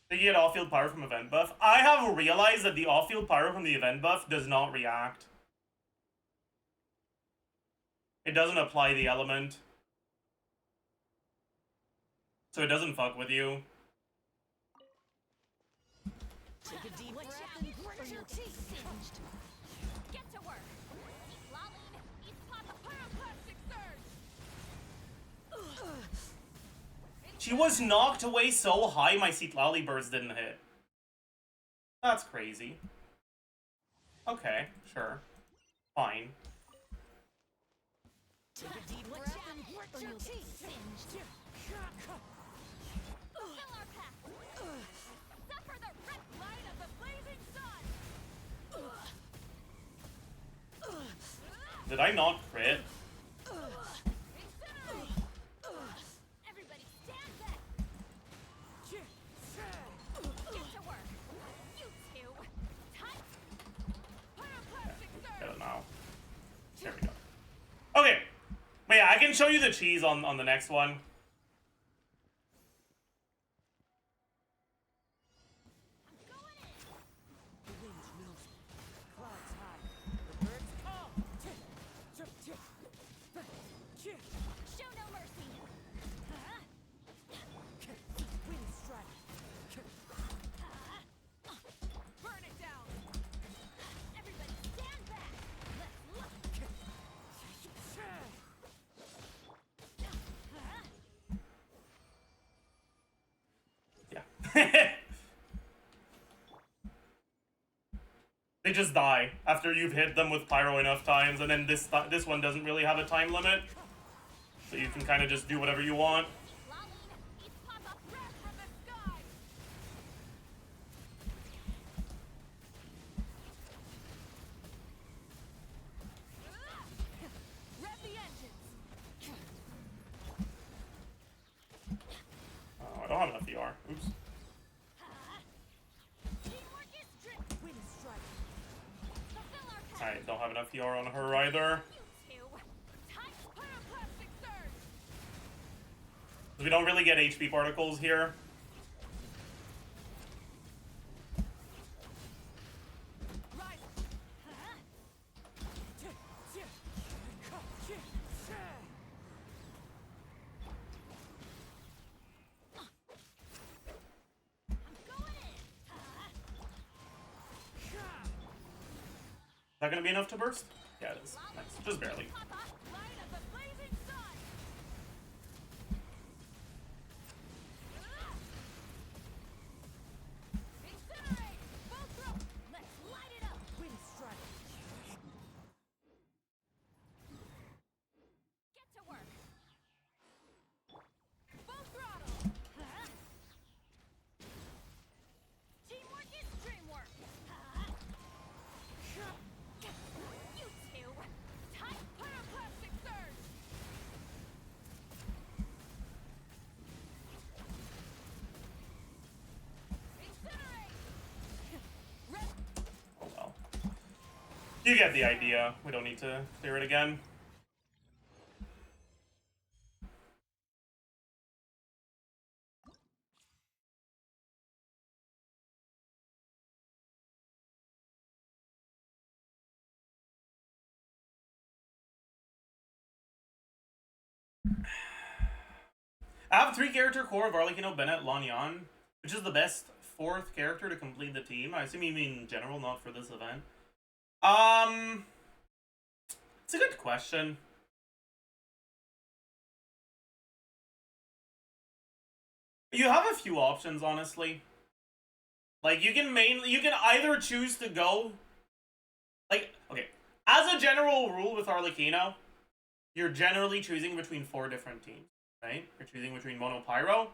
Did you get off-field power from event buff? I have realized that the off-field power from the event buff does not react. It doesn't apply the element. So it doesn't fuck with you. Take a deep breath and grit your teeth. Get to work. Lolling. Eat Papa. Pyroclastic surge. She was knocked away so high my Citlali burst didn't hit. That's crazy. Okay, sure. Fine. Take a deep breath and grit your teeth. Fulfill our path. Suffer the red light of the blazing sun. Did I not crit? Incinerate. Everybody stand back. Get to work. You two. Time. Pyroclastic Get surge. it now. There we go. Okay. But yeah, I can show you the cheese on the next one. The wind's melting. Clouds high. The birds call. Show no mercy. Wind strike. Burn it down. Everybody stand back. Let's look. They just die after you've hit them with pyro enough times, and then this one doesn't really have a time limit, so you can kind of just do whatever you want. Laline, each pop up breath from the sky. Rev the engines. Oh, I don't have enough ER. Oops. Teamwork is strict. Wind strike. Fulfill our task. I don't have enough ER on her either. You two. Time pyroclastic surge. We don't really get HP particles here. Rise. I'm going in. Is that gonna be enough to burst? Yeah, it is. Nice. Just barely. Pop up light of the blazing sun. Incinerate. Both throw. Let's light it up. Wind strike. Get to work. Full throttle. Teamwork is dreamwork. You two. Tight pyroclastic surge. Incinerate. Red. Oh well. You get the idea. We don't need to clear it again. I have 3-character core of Arlecchino, Bennett, Lanyan, which is the best 4th character to complete the team. I assume you mean in general, not for this event. It's a good question. You have a few options, honestly. Like, you can either choose to go... Like, okay. As a general rule with Arlecchino, you're generally choosing between 4 different teams, right? You're choosing between Mono Pyro,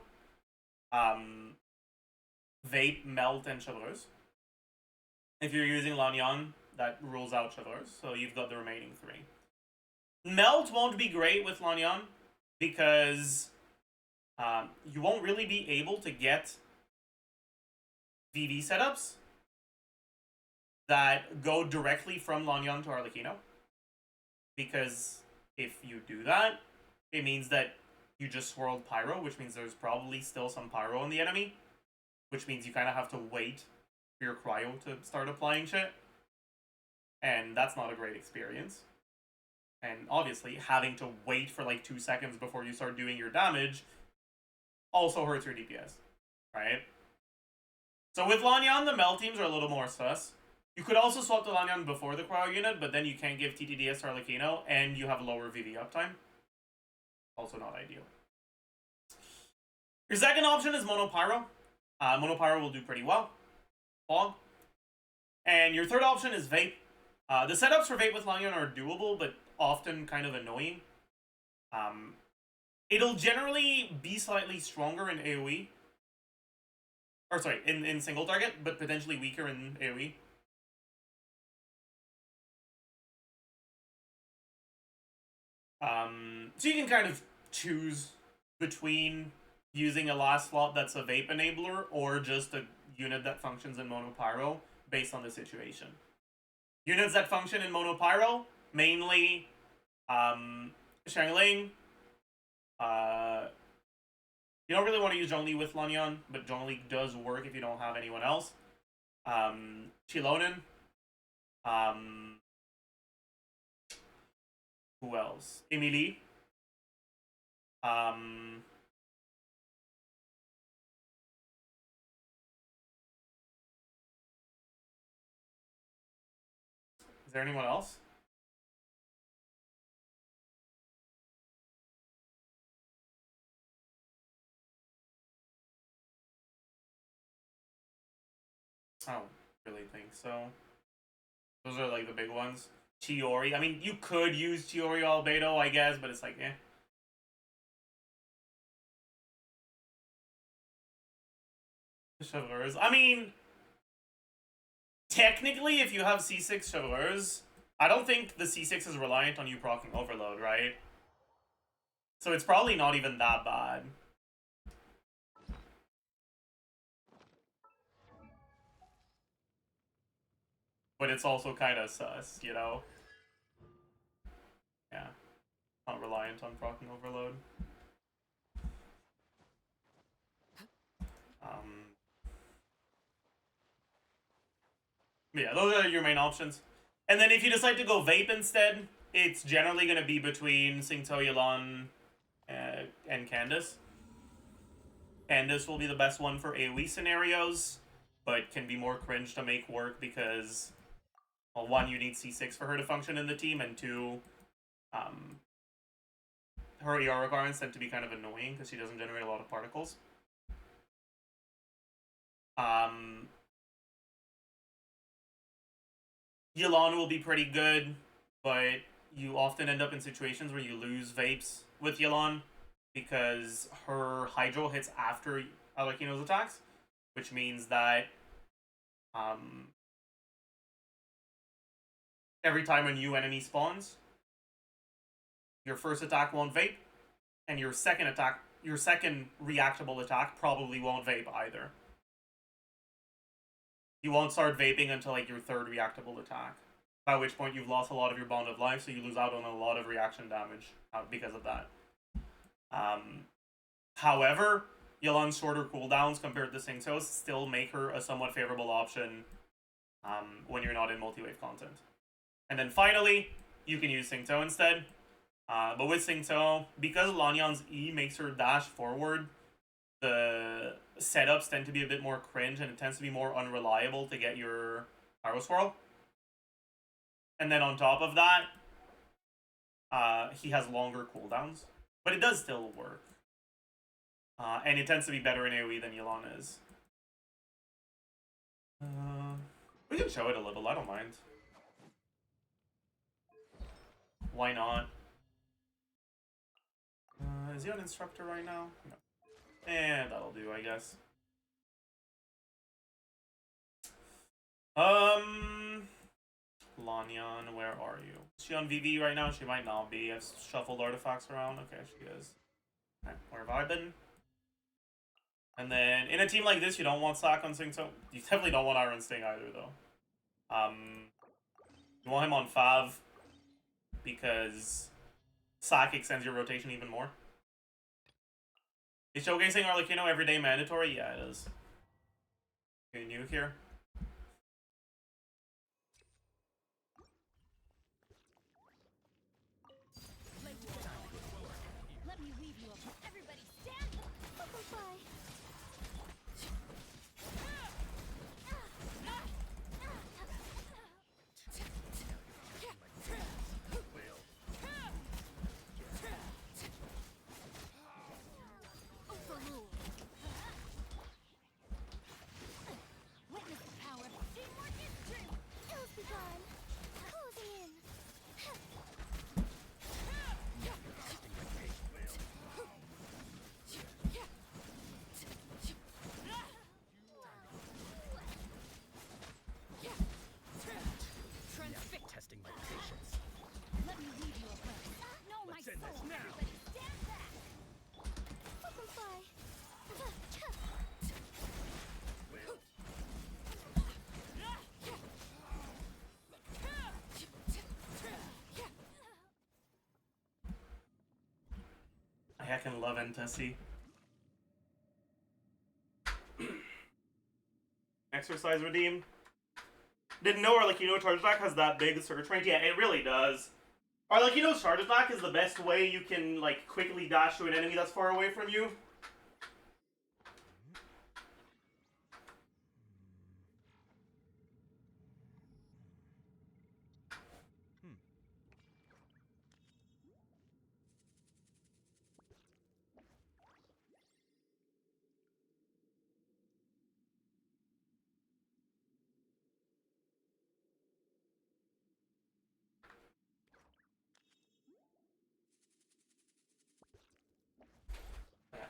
Vape, Melt, and Chevreuse. If you're using Lanyan, that rules out Chevreuse, so you've got the remaining 3. Melt won't be great with Lanyan, because you won't really be able to get VV setups that go directly from Lanyan to Arlecchino. Because if you do that, it means that you just swirled Pyro, which means there's probably still some Pyro on the enemy. Which means you kind of have to wait for your cryo to start applying shit. And that's not a great experience. And obviously, having to wait for like 2 seconds before you start doing your damage also hurts your DPS, right? So with Lanyan, the Mel teams are a little more sus. You could also swap to Lanyan before the cryo unit, but then you can't give TTDS to Arlecchino, and you have lower VV uptime. Also not ideal. Your second option is Mono Pyro. Mono Pyro will do pretty well. Fog. And your third option is Vape. The setups for Vape with Lanyan are doable, but often kind of annoying. It'll generally be slightly stronger in AoE. Or sorry, in single target, but potentially weaker in AoE. So you can kind of choose between using a last slot that's a Vape enabler or just a unit that functions in Mono Pyro based on the situation. Units that function in Mono Pyro, mainly Shangling. You don't really want to use Zhongli with Lanyan, but Zhongli does work if you don't have anyone else. Chilonen. Who else? Emily. Is there anyone else? I don't really think so. Those are like the big ones. Chiori. I mean, you could use Chiori Albedo, I guess, but it's like, eh. Chevreuse. I mean, technically, if you have C6 Chevreuse, I don't think the C6 is reliant on you proccing Overload, right? So it's probably not even that bad. But it's also kind of sus, you know? Yeah. Not reliant on proccing Overload. Yeah, those are your main options. And then if you decide to go Vape instead, it's generally going to be between Singto Yelan and Candace. Candace will be the best one for AoE scenarios, but can be more cringe to make work because, well, one, you need C6 for her to function in the team, and two, her ER requirements tend to be kind of annoying because she doesn't generate a lot of particles. Yelan will be pretty good, but you often end up in situations where you lose Vapes with Yelan because her Hydro hits after Alakino's attacks, which means that every time a new enemy spawns, your first attack won't Vape, and your second reactable attack probably won't Vape either. You won't start vaping until like your third reactable attack, by which point you've lost a lot of your bond of life, so you lose out on a lot of reaction damage because of that. However, Yelan's shorter cooldowns compared to Singto's still make her a somewhat favorable option when you're not in multi-wave content. And then finally, you can use Singto instead. But with Singto, because Lanyan's E makes her dash forward, the setups tend to be a bit more cringe, and it tends to be more unreliable to get your Pyro Swirl. And then on top of that, he has longer cooldowns, but it does still work. And it tends to be better in AoE than Yelan is. We can show it a little, I don't mind. Why not? Is he an instructor right now? No. Eh, that'll do, I guess. Lanyan, where are you? Is she on VV right now? She might not be. I've shuffled artifacts around. Okay, she is. Okay, where have I been? And then, in a team like this, you don't want Slack on Singto. You definitely don't want Iron Sting either, though. You want him on Fav, because Slack extends your rotation even more. Is showcasing Arlecchino everyday mandatory? Yeah, it is. Are new here? Let me weave you up. Everybody stand. Bye. Overrule. Witness the power. Teamwork is true. Ills be gone. Closing in. Testing my patience. Let me leave you up. No, my Let's end this soul. now. Everybody stand back. I heckin' love Entesi. Exercise redeem. Didn't know Arlecchino Charge Attack has that big search range. Yeah, it really does. Arlecchino's Charge Attack is the best way you can like quickly dash to an enemy that's far away from you.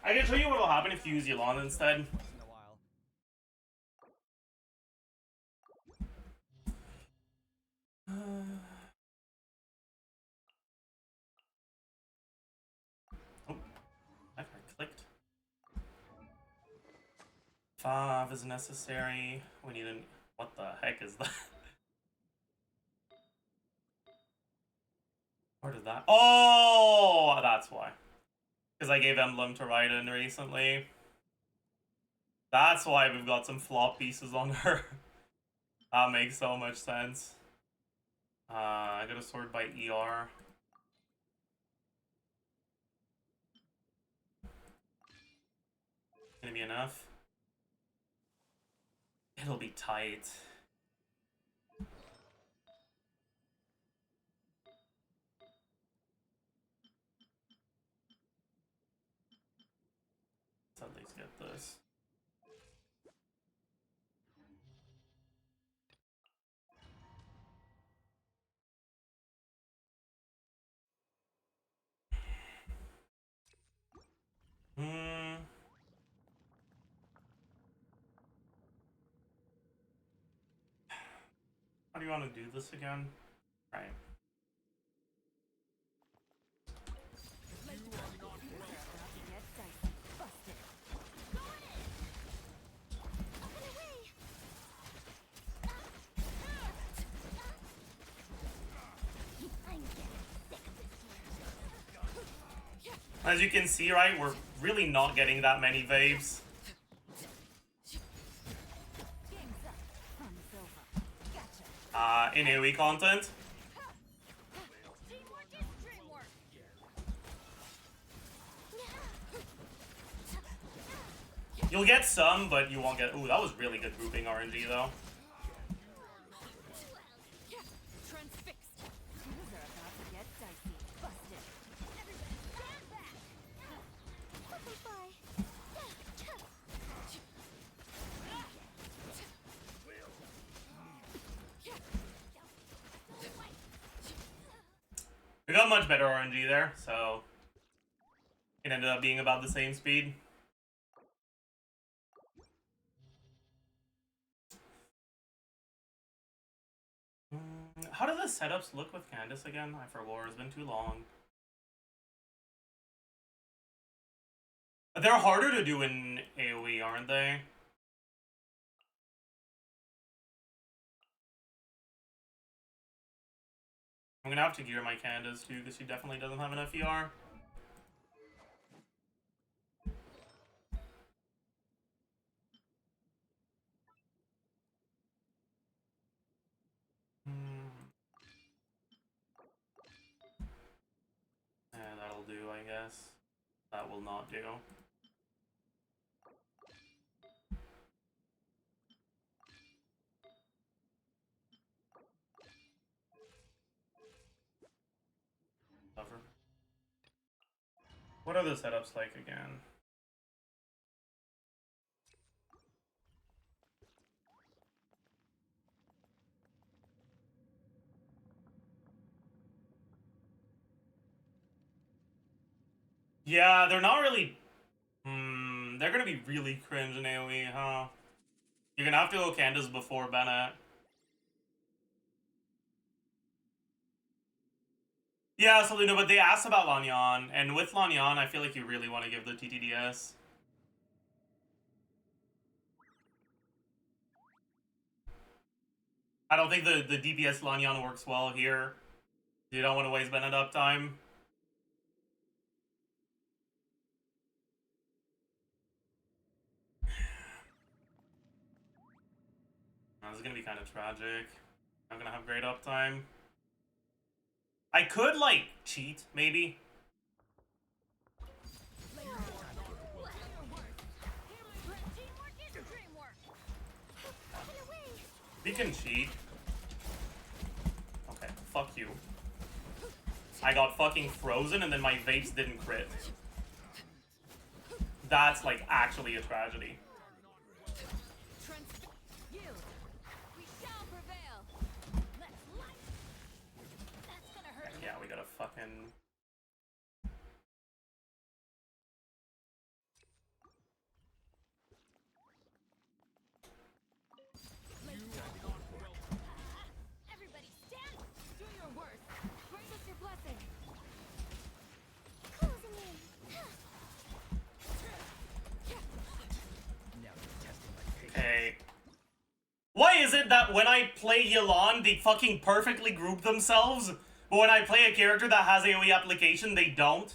I can show you what will happen if you use Yolanda instead. Once in a while. Oh, I clicked. 5 is necessary. We need an. What the heck is that? Where did that? Oh, that's why. Because I gave Emblem to Raiden recently. That's why we've got some flop pieces on her. That makes so much sense. I got a sword by ER. Gonna be enough. It'll be tight. Let's at least get this. How do you want to do this again? Right. As you can see, right, we're really not getting that many waves. In AoE content. Teamwork is dreamwork. You'll get some, but you won't get. Ooh, that was really good grouping RNG though. Transfixed. Things are about to get dicey. Busted. Everybody stand back. Bye. We got much better RNG there, so it ended up being about the same speed. How do the setups look with Candace again? I forgot. It's been too long. They're harder to do in AoE, aren't they? I'm gonna have to gear my Candace too, because she definitely doesn't have enough ER. Yeah, that'll do, I guess. That will not do. Cover. What are the setups like again? Yeah, they're not really... they're gonna be really cringe in AoE, huh? You're gonna have to go Candace before Bennett. Yeah, Saluna, but they asked about Lanyan, and with Lanyan, I feel like you really want to give the TTDS. I don't think the DPS Lanyan works well here. You don't want to waste Bennett uptime. This is gonna be kind of tragic. I'm gonna have great uptime. I could, like, cheat, maybe. Teamwork is dreamwork. We can cheat. Okay, fuck you. I got fucking frozen and then my vapes didn't crit. That's, like, actually a tragedy. We shall prevail. Let's light. That's gonna hurt. Yeah, we gotta fucking... Why is it that when I play Yelan, they fucking perfectly group themselves, but when I play a character that has AoE application, they don't?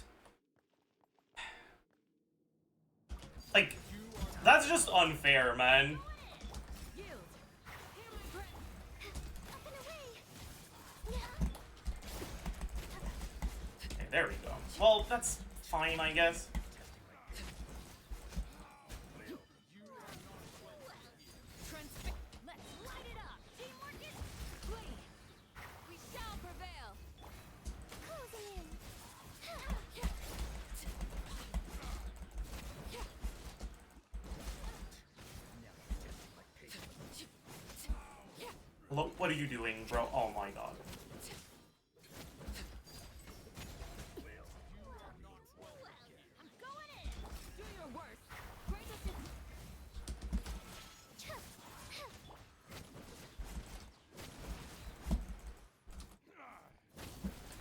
Like, that's just unfair, man. Yield. Hear my breath. Up and away. Okay, there we go. Well, that's fine, I guess. Let's light it up. Teamwork is clean. We shall prevail. Closing in. Look, what are you doing, bro? Oh my god. I'm going in. Do your worst. Greatest is...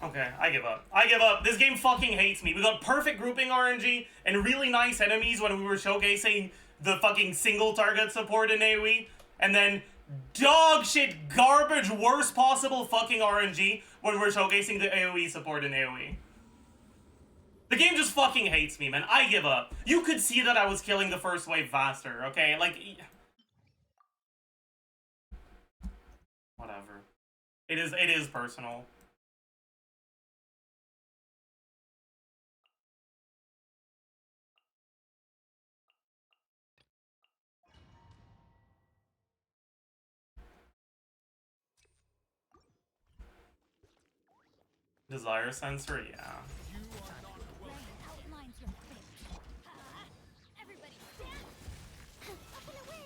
Okay, I give up. I give up. This game fucking hates me. We got perfect grouping RNG and really nice enemies when we were showcasing the fucking single target support in AoE. And then dog shit, garbage, worst possible fucking RNG when we're showcasing the AoE support in AoE. The game just fucking hates me, man. I give up. You could see that I was killing the first wave faster, okay? Like... whatever. It is personal. Desire sensor, yeah. outlines your fate. Everybody stand. Up and away.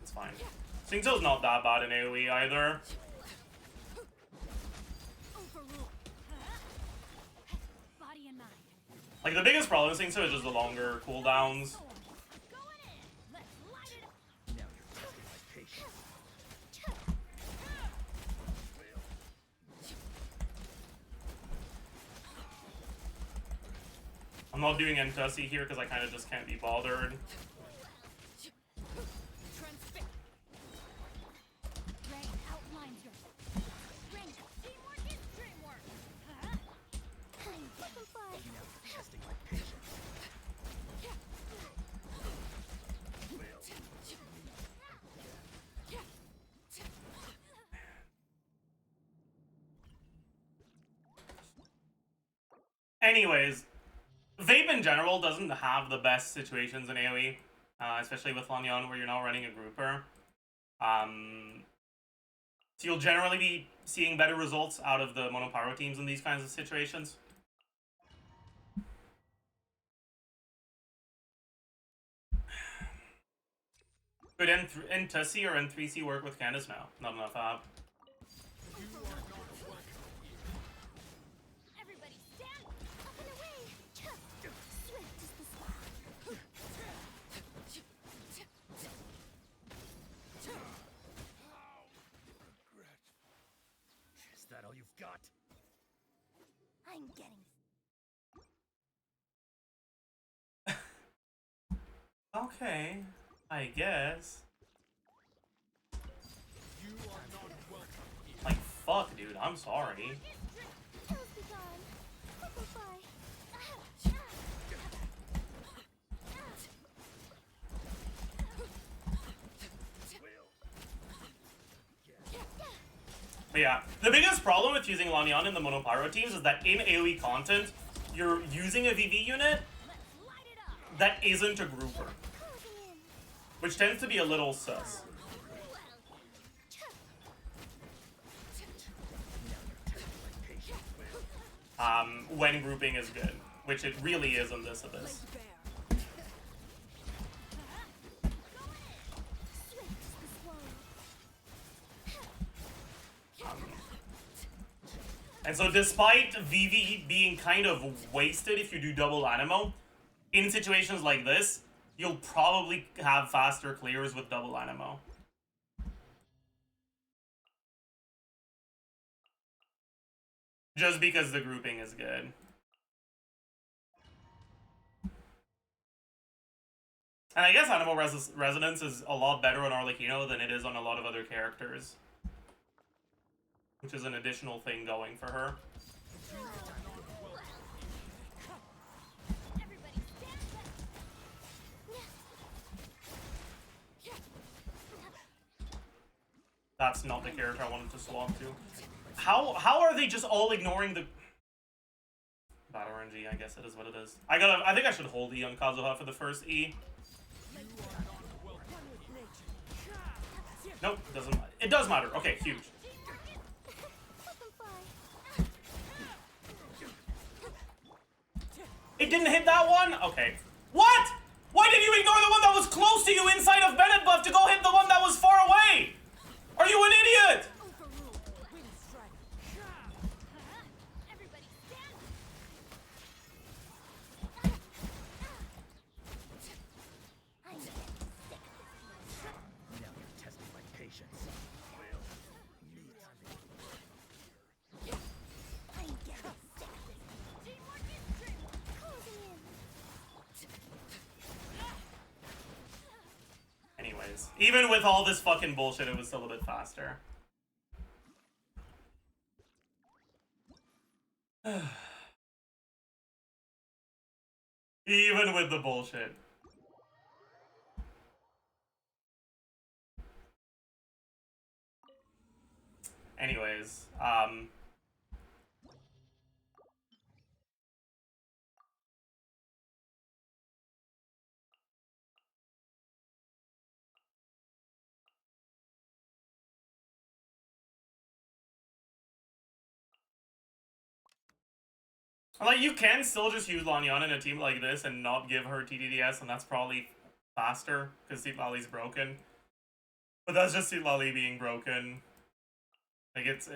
It's fine. Singso's not that bad in AoE either. Overrule. Body and mind. Like, the biggest problem with Singso is just the longer cooldowns. Going in. Let's light it up. Now you're testing my patience. I'm not doing Entussi here because I kind of just can't be bothered. Transfix. Rain outlines your Rain. Teamwork is dreamwork. Butterfly. Now you're testing my patience. Anyways, Vape in general doesn't have the best situations in AoE, especially with Lanyon where you're now running a grouper. So you'll generally be seeing better results out of the monopyro teams in these kinds of situations. Could N2C or N3C work with Candace now? Not enough app. Everybody stand. Up and away. Swift is the spark. Is that all you've got? I'm getting... Okay, I guess. You are not welcome here. Like, fuck, dude, I'm sorry. Toes be gone. Butterfly. But yeah, the biggest problem with using Lanyon in the monopyro teams is that in AoE content, you're using a VV unit Let's light it up. that isn't a grouper, Closing in. which tends to be a little sus. When grouping is good, which it really is in this abyss. Swift is the swallow. And so despite VV being kind of wasted if you do double animo, in situations like this, you'll probably have faster clears with double animo. Just because the grouping is good. And I guess Animal Resonance is a lot better on Arlecchino than it is on a lot of other characters. Which is an additional thing going for her. Everybody stand up. That's not the character I wanted to swap to. How are they just all ignoring the battle RNG? I guess it is what it is. I think I should hold E on Kazuha for the first E. Nope, doesn't matter. It does matter. Okay, huge. It didn't hit that one? Okay. What? Why did you ignore the one that was close to you inside of Bennett buff to go hit the one that was far away? Are you an idiot? Everybody stand. I'm sick. Now you're testing my patience. I'm getting sick. Teamwork is true. Closing in. Anyways, even with all this fucking bullshit, it was still a bit faster. Even with the bullshit. Anyways, like, you can still just use Lanyan in a team like this and not give her TDDS, and that's probably faster, because Citlali's broken. But that's just Citlali being broken. Like, it's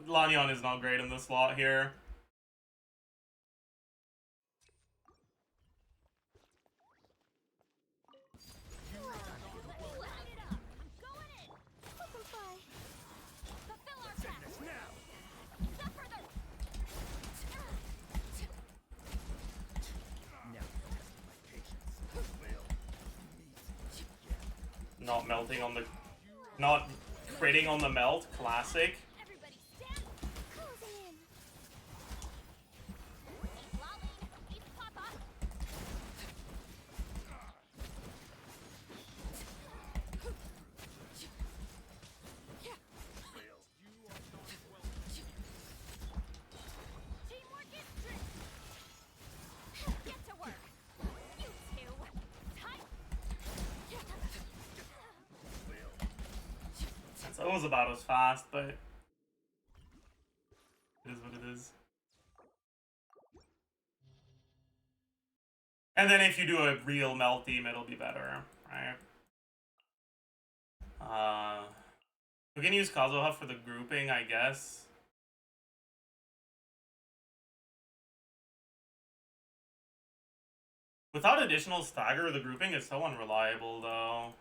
Lanyan is not great in the slot here. Not melting on the... Not critting on the melt. Classic. Everybody stand. Closing in. He's lolling. He's Papa. Teamwork is true. Get to work. You two. Tight. So it was about as fast, but... It is what it is. And then if you do a real melt team, it'll be better, right? We can use Kazuha for the grouping, I guess. Without additional stagger, the grouping is so unreliable, though.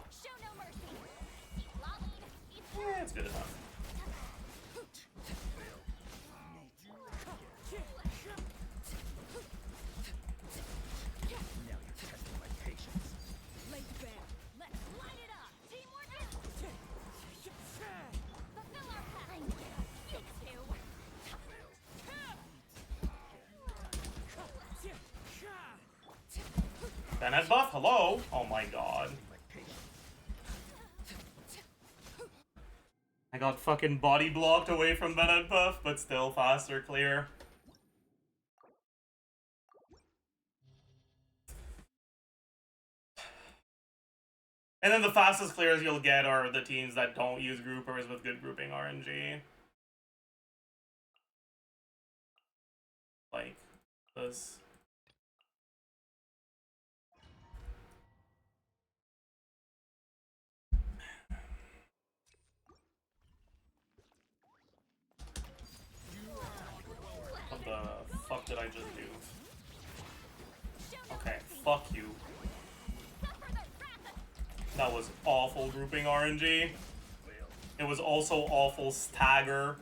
Show no mercy. He's lolling. He's Yeah, it's good enough. Now you're testing my patience. Let's light it up. Teamwork is fulfill our path. I'm you two. Bennett buff? Hello? Oh my god. My patience. I got fucking body blocked away from Bennett buff, but still faster clear. And then the fastest clears you'll get are the teams that don't use groupers with good grouping RNG. Like this. What the fuck did I just do? Okay, fuck you. Suffer the wrath That was awful grouping RNG. It was also awful stagger.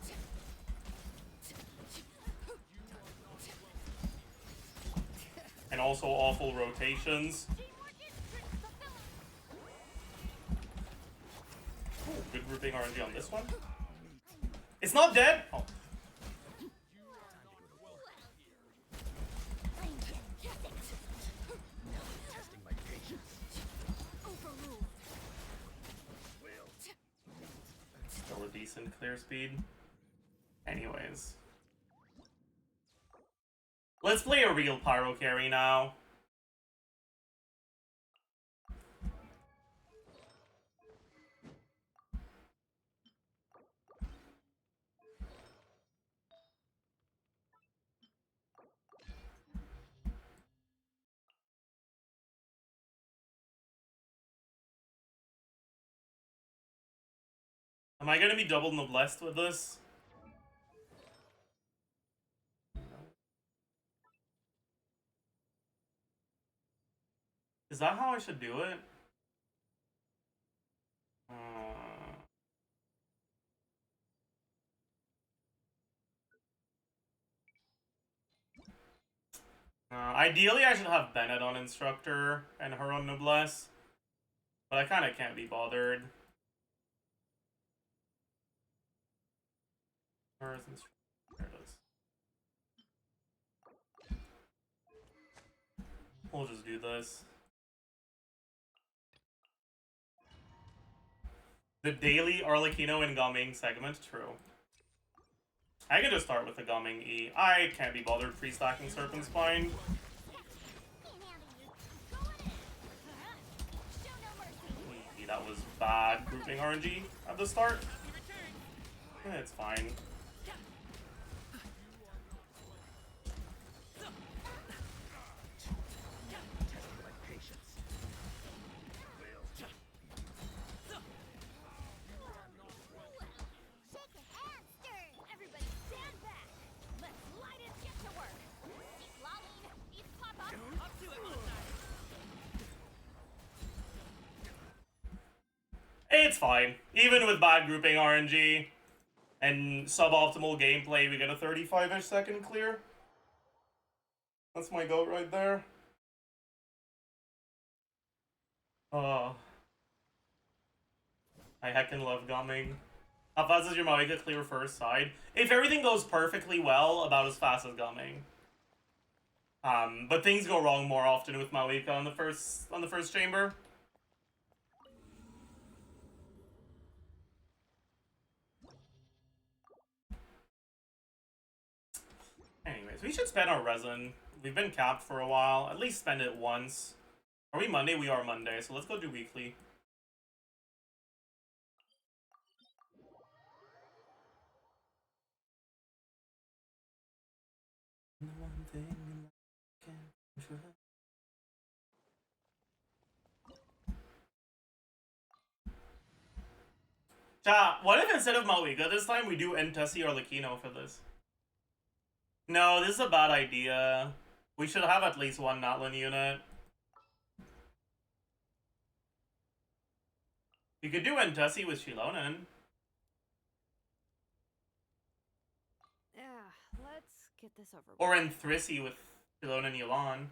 And also awful rotations. Ooh, good grouping RNG on this one. It's not dead! Oh. Still a decent clear speed. Anyways. Let's play a real pyro carry now. Am I gonna be double noblessed with this? Is that how I should do it? Ideally, I should have Bennett on Instructor and her on Noblesse. But I kinda can't be bothered. Where is Instructor? There it is. We'll just do this. The daily Arlecchino and Gumming segment, true. I can just start with the Gumming E. I can't be bothered pre-stacking Serpent Spine. That was bad grouping RNG at the start. It's fine. It's fine. Even with bad grouping RNG and suboptimal gameplay, we get a 35-ish second clear. That's my goat right there. Oh. I heckin' love gumming. How fast is your Maoika clear first side? If everything goes perfectly well, about as fast as gumming. But things go wrong more often with Maoika on the first chamber. Anyways, we should spend our resin. We've been capped for a while. At least spend it once. Are we Monday? We are Monday, so let's go do weekly. Chat, what if instead of Maoika this time we do Entesi or Arlecchino for this? No, this is a bad idea. We should have at least one Natlin unit. You could do Entesi with Shilonen. Yeah, let's get this over with. Or Enthrisi with Shilonen Yulan.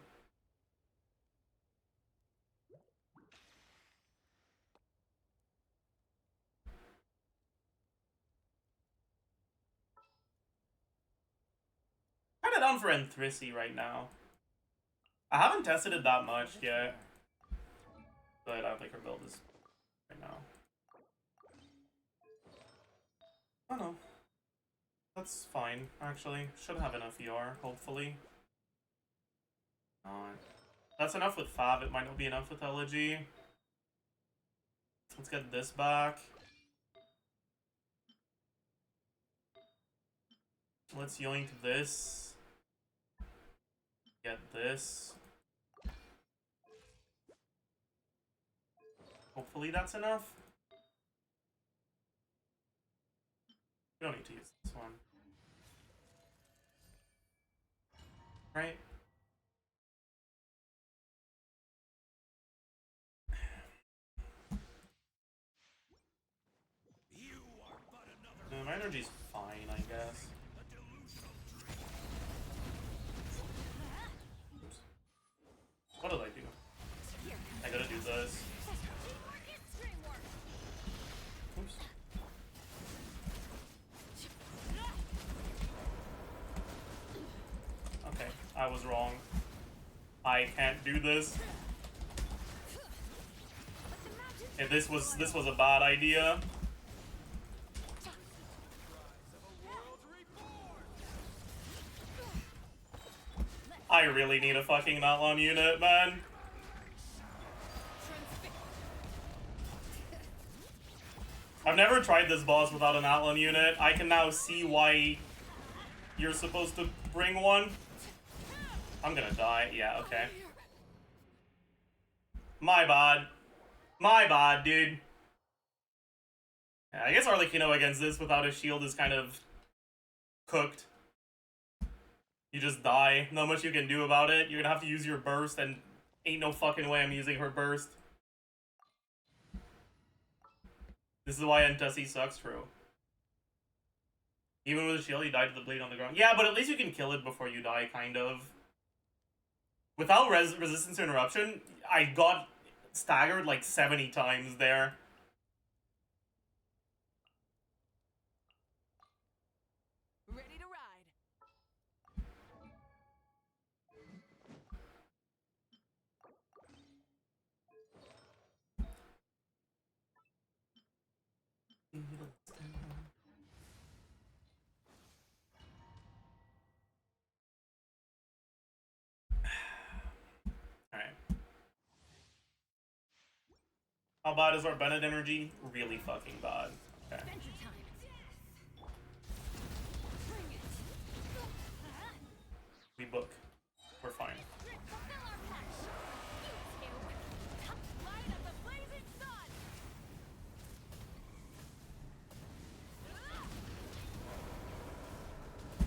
Kinda down for Enthrisi right now. I haven't tested it that much yet. But I don't think her build is right now. Oh no. That's fine, actually. Should have enough ER, hopefully. That's enough with Fav, it might not be enough with Elegy. Let's get this back. Let's yoink this. Get this. Hopefully that's enough. We don't need to use this one. Right? I was wrong. I can't do this. Okay, this was a bad idea. I really need a fucking Natlon unit, man. I've never tried this boss without an Natlon unit. I can now see why you're supposed to bring one. I'm gonna die. Yeah, okay. My bad. My bad, dude. Yeah, I guess Arlecchino against this without a shield is kind of cooked. You just die. Not much you can do about it. You're gonna have to use your burst, and ain't no fucking way I'm using her burst. This is why Entesi sucks, true. Even with a shield, you die to the bleed on the ground. Yeah, but at least you can kill it before you die, kind of. Without resistance to interruption, I got staggered like 70 times there. Ready to ride. Alright. How bad is our Bennett energy? Really fucking bad. Okay. Adventure time. Bring it. We book. We're fine. Fulfill our patch. You two. Light of the blazing sun.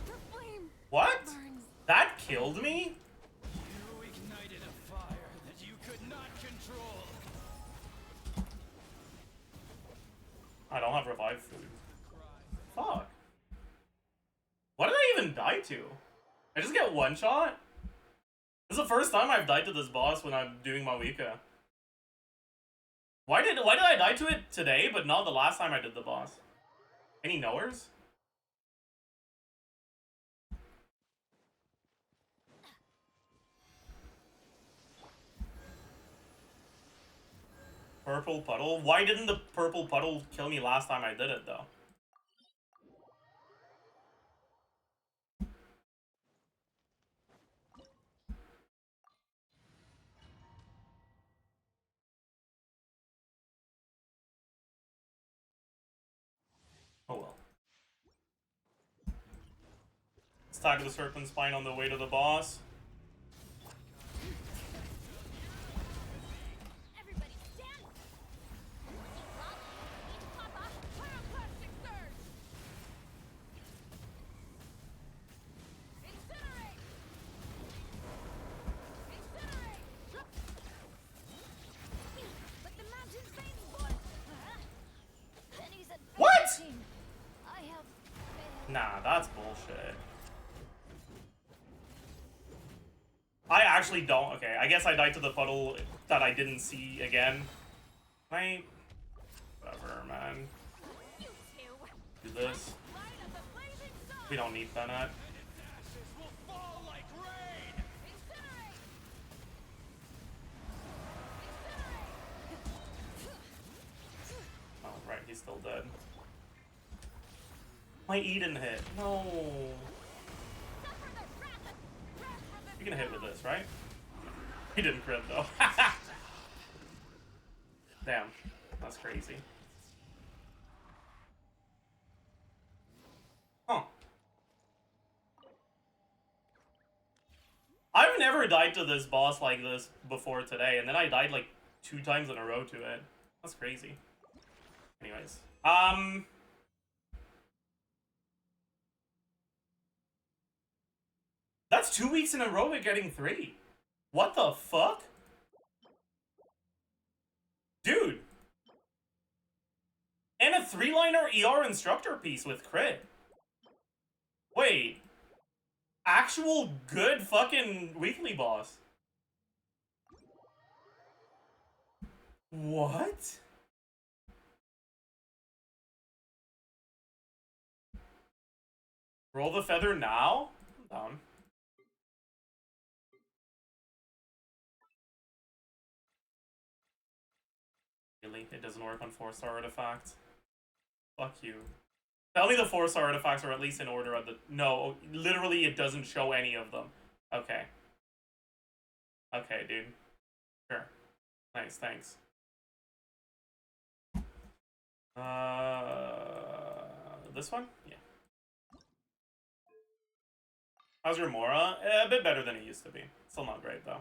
The flame What? burns. That killed me? You ignited a fire that you could not control. I don't have revive food. Fuck. What did I even die to? I just get one shot? This is the first time I've died to this boss when I'm doing Mawika. Why did I die to it today, but not the last time I did the boss? Any knowers? Purple puddle? Why didn't the purple puddle kill me last time I did it, though? Oh well. Let's tag the serpent spine on the way to the boss. Everybody stand. Papa, pyroclastic surge. Incinerate. Incinerate. But the mountain's veins blood. Penny's a What? team. I have failed. Nah, that's bullshit. I actually don't. Okay, I guess I died to the puddle that I didn't see again. Whatever, man. You two. Do this. Light of the blazing sun. We don't need Bennett. Ashes will fall like rain. Incinerate. Oh, right, he's still dead. My E didn't hit. No. Suffer the wrath of You can hit with this, right? He didn't crit, though. Damn. That's crazy. Huh. I've never died to this boss like this before today, and then I died like 2 times in a row to it. That's crazy. Anyways. That's 2 weeks in a row of getting 3. What the fuck? Dude. And a 3-liner ER instructor piece with crit. Wait. Actual good fucking weekly boss. What? Roll the feather now? I'm down. Really? It doesn't work on 4-star artifacts? Fuck you. Tell me the 4-star artifacts are at least in order of the... No, literally it doesn't show any of them. Okay. Okay, dude. Sure. Nice, thanks. This one? Yeah. How's your Mora? A bit better than it used to be. Still not great, though.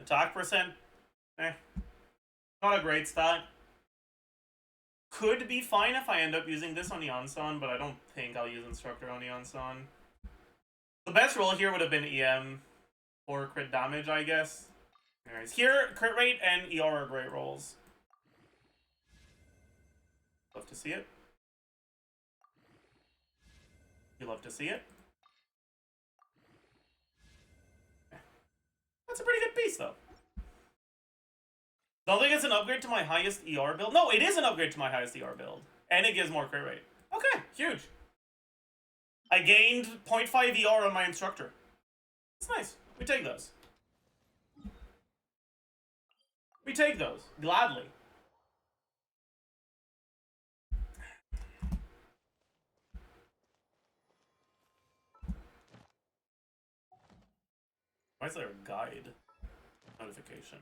Attack percent? Not a great stat. Could be fine if I end up using this on IANSAN, but I don't think I'll use Instructor on IANSAN. The best roll here would have been EM or crit damage, I guess. Anyways, here, crit rate and ER are great rolls. Love to see it. You love to see it. That's a pretty good piece, though. Don't think it's an upgrade to my highest ER build. No, it is an upgrade to my highest ER build. And it gives more crit rate. Okay, huge. I gained 0.5 ER on my Instructor. That's nice. We take those. We take those. Gladly. Why is there a guide notification?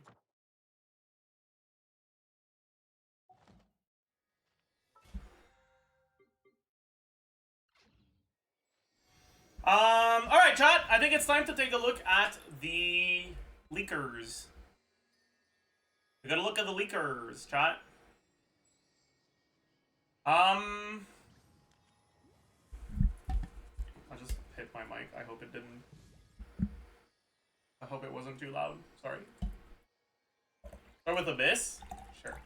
Alright, chat. I think it's time to take a look at the leakers. We gotta look at the leakers, chat. I just hit my mic. I hope it didn't. I hope it wasn't too loud. Sorry. Start with Abyss? Sure.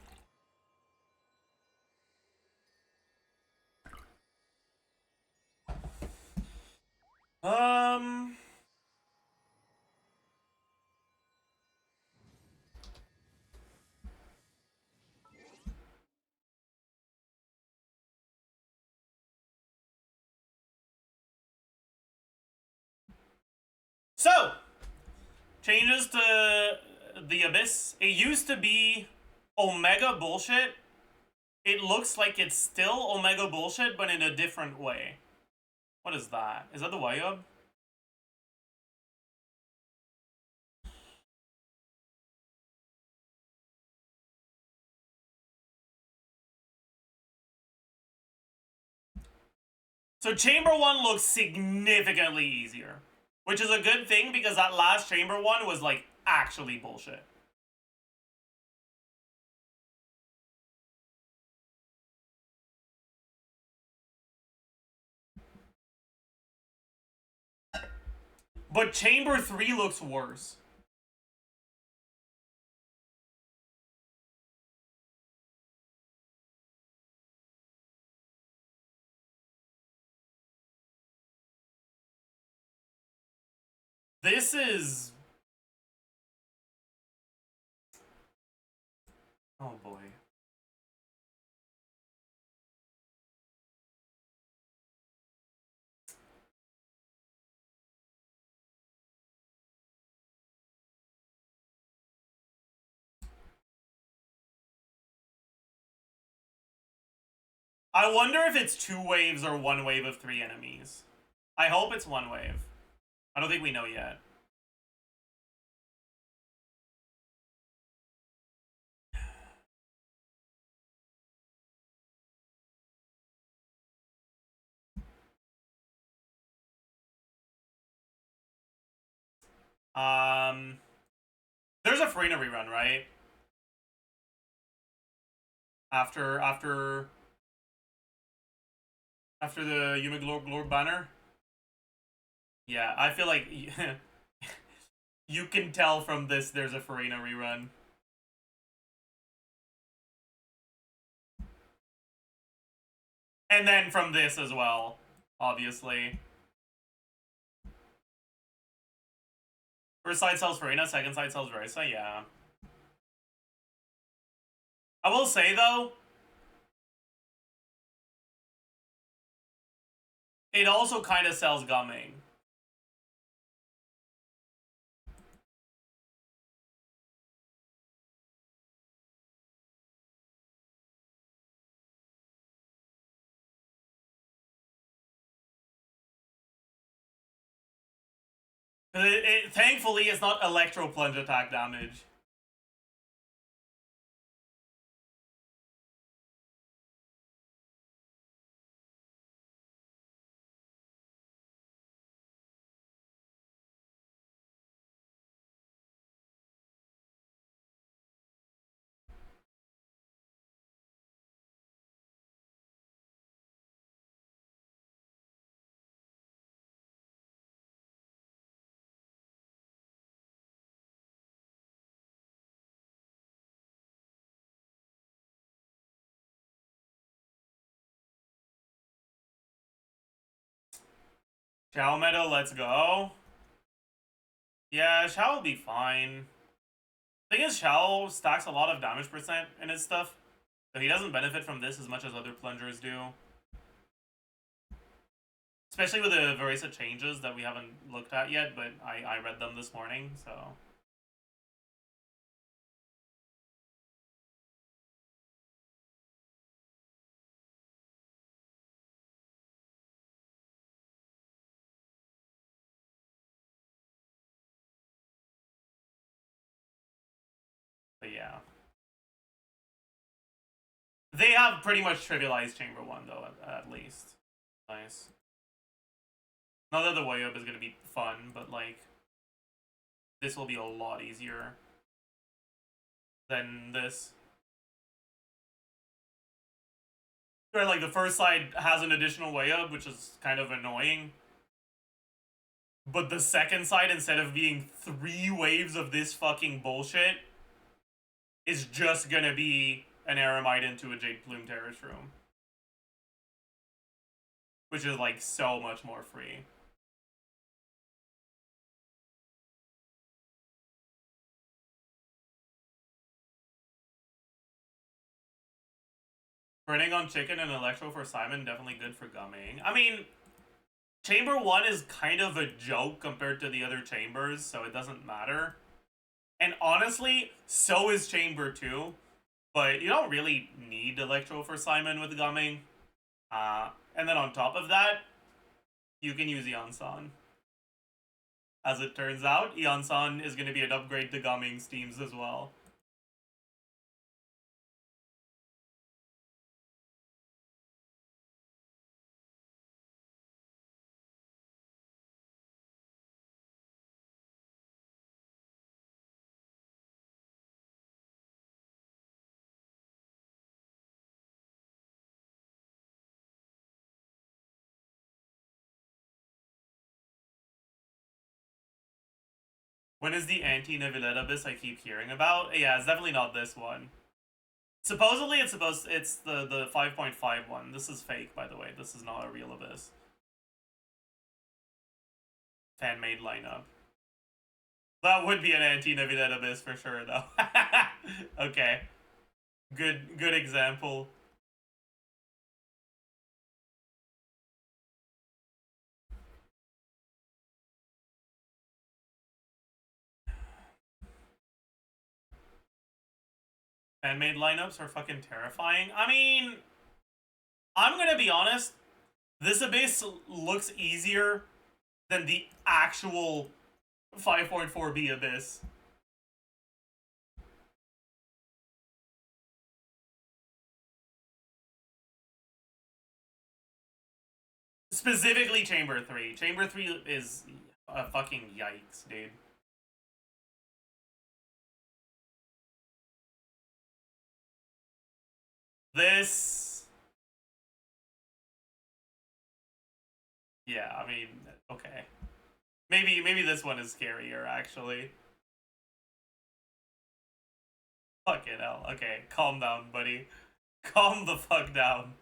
So, changes to the Abyss. It used to be Omega bullshit. It looks like it's still Omega bullshit, but in a different way. What is that? Is that the Wayub? So Chamber 1 looks significantly easier. Which is a good thing because that last Chamber 1 was like actually bullshit. But Chamber 3 looks worse. This is... Oh boy. I wonder if it's 2 waves or 1 wave of 3 enemies. I hope it's 1 wave. I don't think we know yet. There's a Farina rerun, right? After the Yuma Glor banner? Yeah, I feel like you can tell from this there's a Farina rerun. And then from this as well, obviously. First side sells Farina, second side sells VARESA, yeah. I will say though, it also kind of sells Gumming. Thankfully, it's not electro plunge attack damage. Shao meta, let's go. Yeah, Shao will be fine. Thing is, Shao stacks a lot of damage percent in his stuff, so he doesn't benefit from this as much as other plungers do. Especially with the VARESA changes that we haven't looked at yet, but I read them this morning, so... But yeah. They have pretty much trivialized Chamber 1, though, at least. Nice. Not that the way up is going to be fun, but, like, this will be a lot easier than this. Where, like, the first side has an additional way up, which is kind of annoying. But the second side, instead of being 3 waves of this fucking bullshit, is just gonna be an Aramite into a Jade Plume Terrace Room. Which is, like, so much more free. Printing on Chicken and Electro for Simon, definitely good for gumming. I mean, Chamber 1 is kind of a joke compared to the other chambers, so it doesn't matter. And honestly, so is Chamber 2. But you don't really need Electro for Simon with gumming. And then on top of that, you can use IANSAN. As it turns out, IANSAN is going to be an upgrade to gumming steams as well. When is the anti-Nevillet Abyss I keep hearing about? Yeah, it's definitely not this one. Supposedly it's the 5.5 one. This is fake, by the way. This is not a real Abyss. Fan-made lineup. That would be an anti-Nevillet Abyss for sure, though. Okay. Good example. Fan-made lineups are fucking terrifying. I mean, I'm gonna be honest. This Abyss looks easier than the actual 5.4B Abyss. Specifically Chamber 3. Chamber 3 is a fucking yikes, dude. This... Yeah, I mean, okay. Maybe this one is scarier, actually. Fucking hell. Okay, calm down, buddy. Calm the fuck down.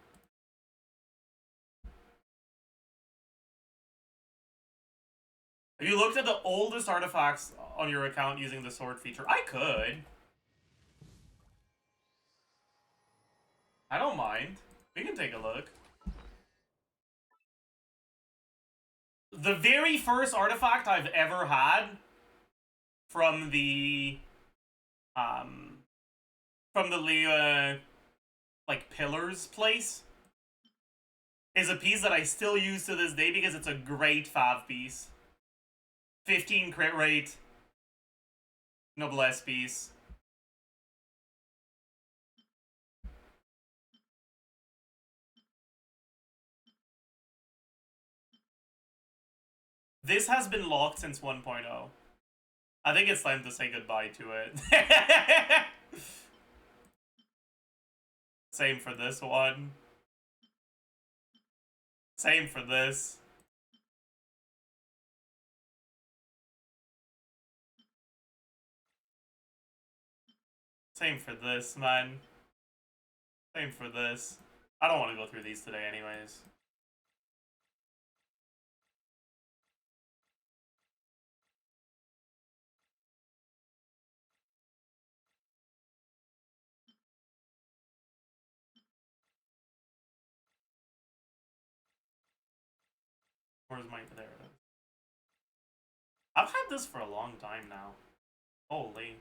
Have you looked at the oldest artifacts on your account using the sword feature? I could. I don't mind. We can take a look. The very first artifact I've ever had from the like pillars place is a piece that I still use to this day because it's a great fav piece. 15 crit rate. Noblesse piece. This has been locked since 1.0. I think it's time to say goodbye to it. Same for this one. Same for this. Same for this, man. Same for this. I don't want to go through these today anyways. Where's my... There it is. I've had this for a long time now. Holy.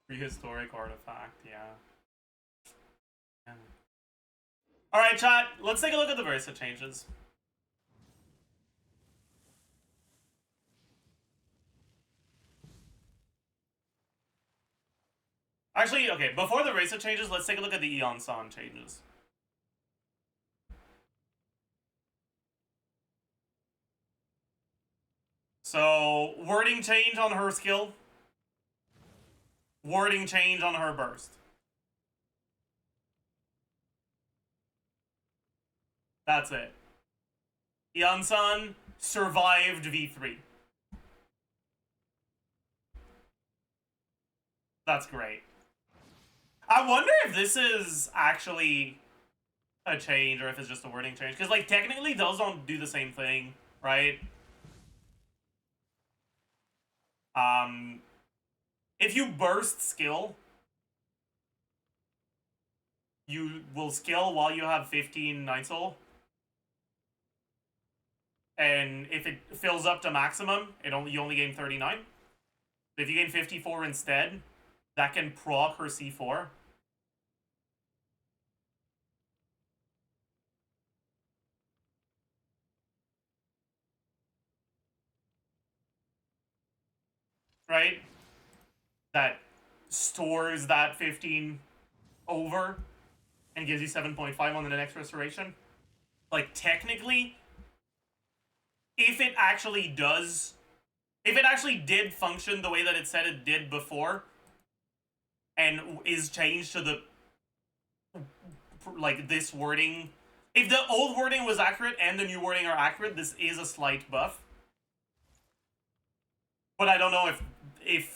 Prehistoric artifact, yeah. Alright, chat, let's take a look at the VARESA changes. Actually, okay, before the VARESA changes, let's take a look at the IANSAN changes. So, wording change on her skill. Wording change on her burst. That's it. IANSAN survived V3. That's great. I wonder if this is actually a change or if it's just a wording change. Because, like, technically those don't do the same thing, right? If you burst skill, you will skill while you have 15 Night Soul. And if it fills up to maximum, you only gain 39. If you gain 54 instead, that can proc her C4. Right? That stores that 15 over and gives you 7.5 on the next restoration. Like, technically, if it actually did function the way that it said it did before, and is changed to the, like, this wording, if the old wording was accurate and the new wording are accurate, this is a slight buff. But I don't know if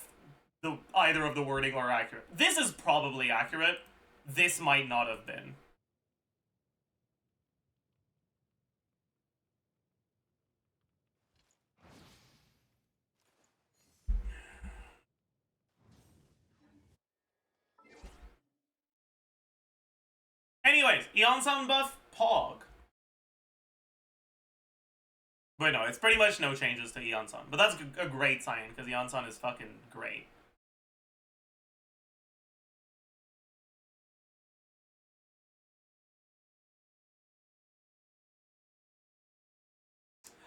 either of the wording are accurate. This is probably accurate. This might not have been. Anyways, IANSAN buff, Pog. But no, it's pretty much no changes to IANSAN. But that's a great sign, because IANSAN is fucking great.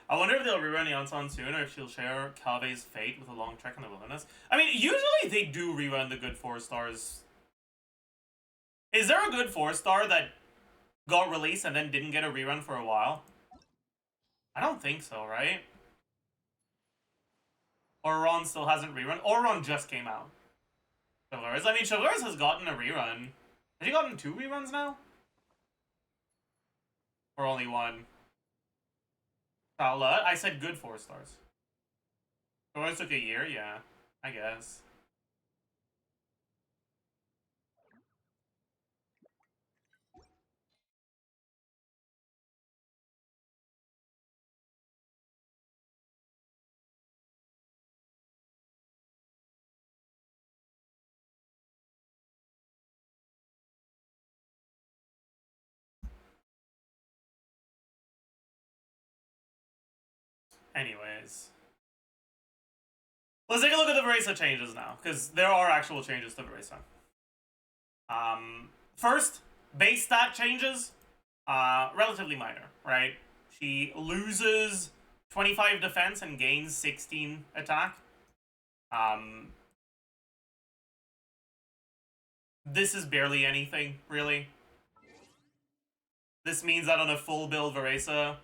I wonder if they'll rerun IANSAN soon, or if she'll share Kave's fate with a long trek in the wilderness. I mean, usually they do rerun the good 4-stars. Is there a good 4-star that got released and then didn't get a rerun for a while? I don't think so, right? Oron still hasn't rerun. Oron just came out. Chivalrous. I mean, Chivalrous has gotten a rerun. Has he gotten 2 reruns now? Or only 1? I said good 4-stars. Chivalrous took a year? Yeah, I guess. Anyways. Let's take a look at the VARESA changes now, because there are actual changes to VARESA. First, base stat changes, relatively minor, right? She loses 25 defense and gains 16 attack. This is barely anything, really. This means that on a full build VARESA,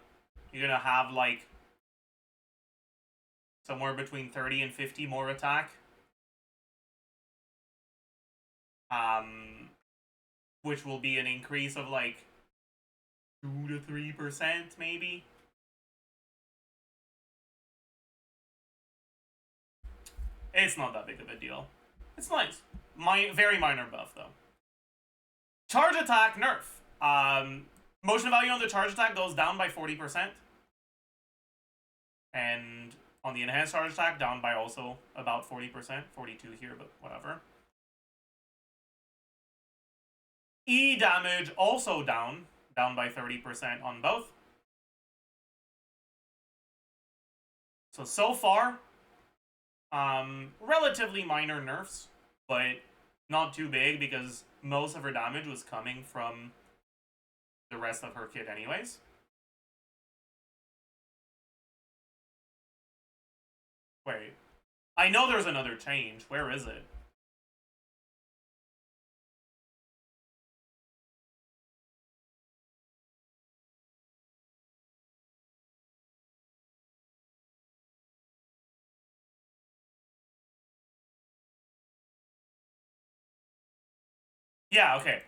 you're gonna have, like, somewhere between 30 and 50 more attack. Which will be an increase of, like, 2 to 3%, maybe? It's not that big of a deal. It's nice. Very minor buff, though. Charge attack nerf. Motion value on the charge attack goes down by 40%. And on the enhanced charge attack, down by also about 40%. 42 here, but whatever. E damage also down by 30% on both. So far, relatively minor nerfs, but not too big because most of her damage was coming from the rest of her kit anyways. Wait. I know there's another change. Where is it? Yeah, okay.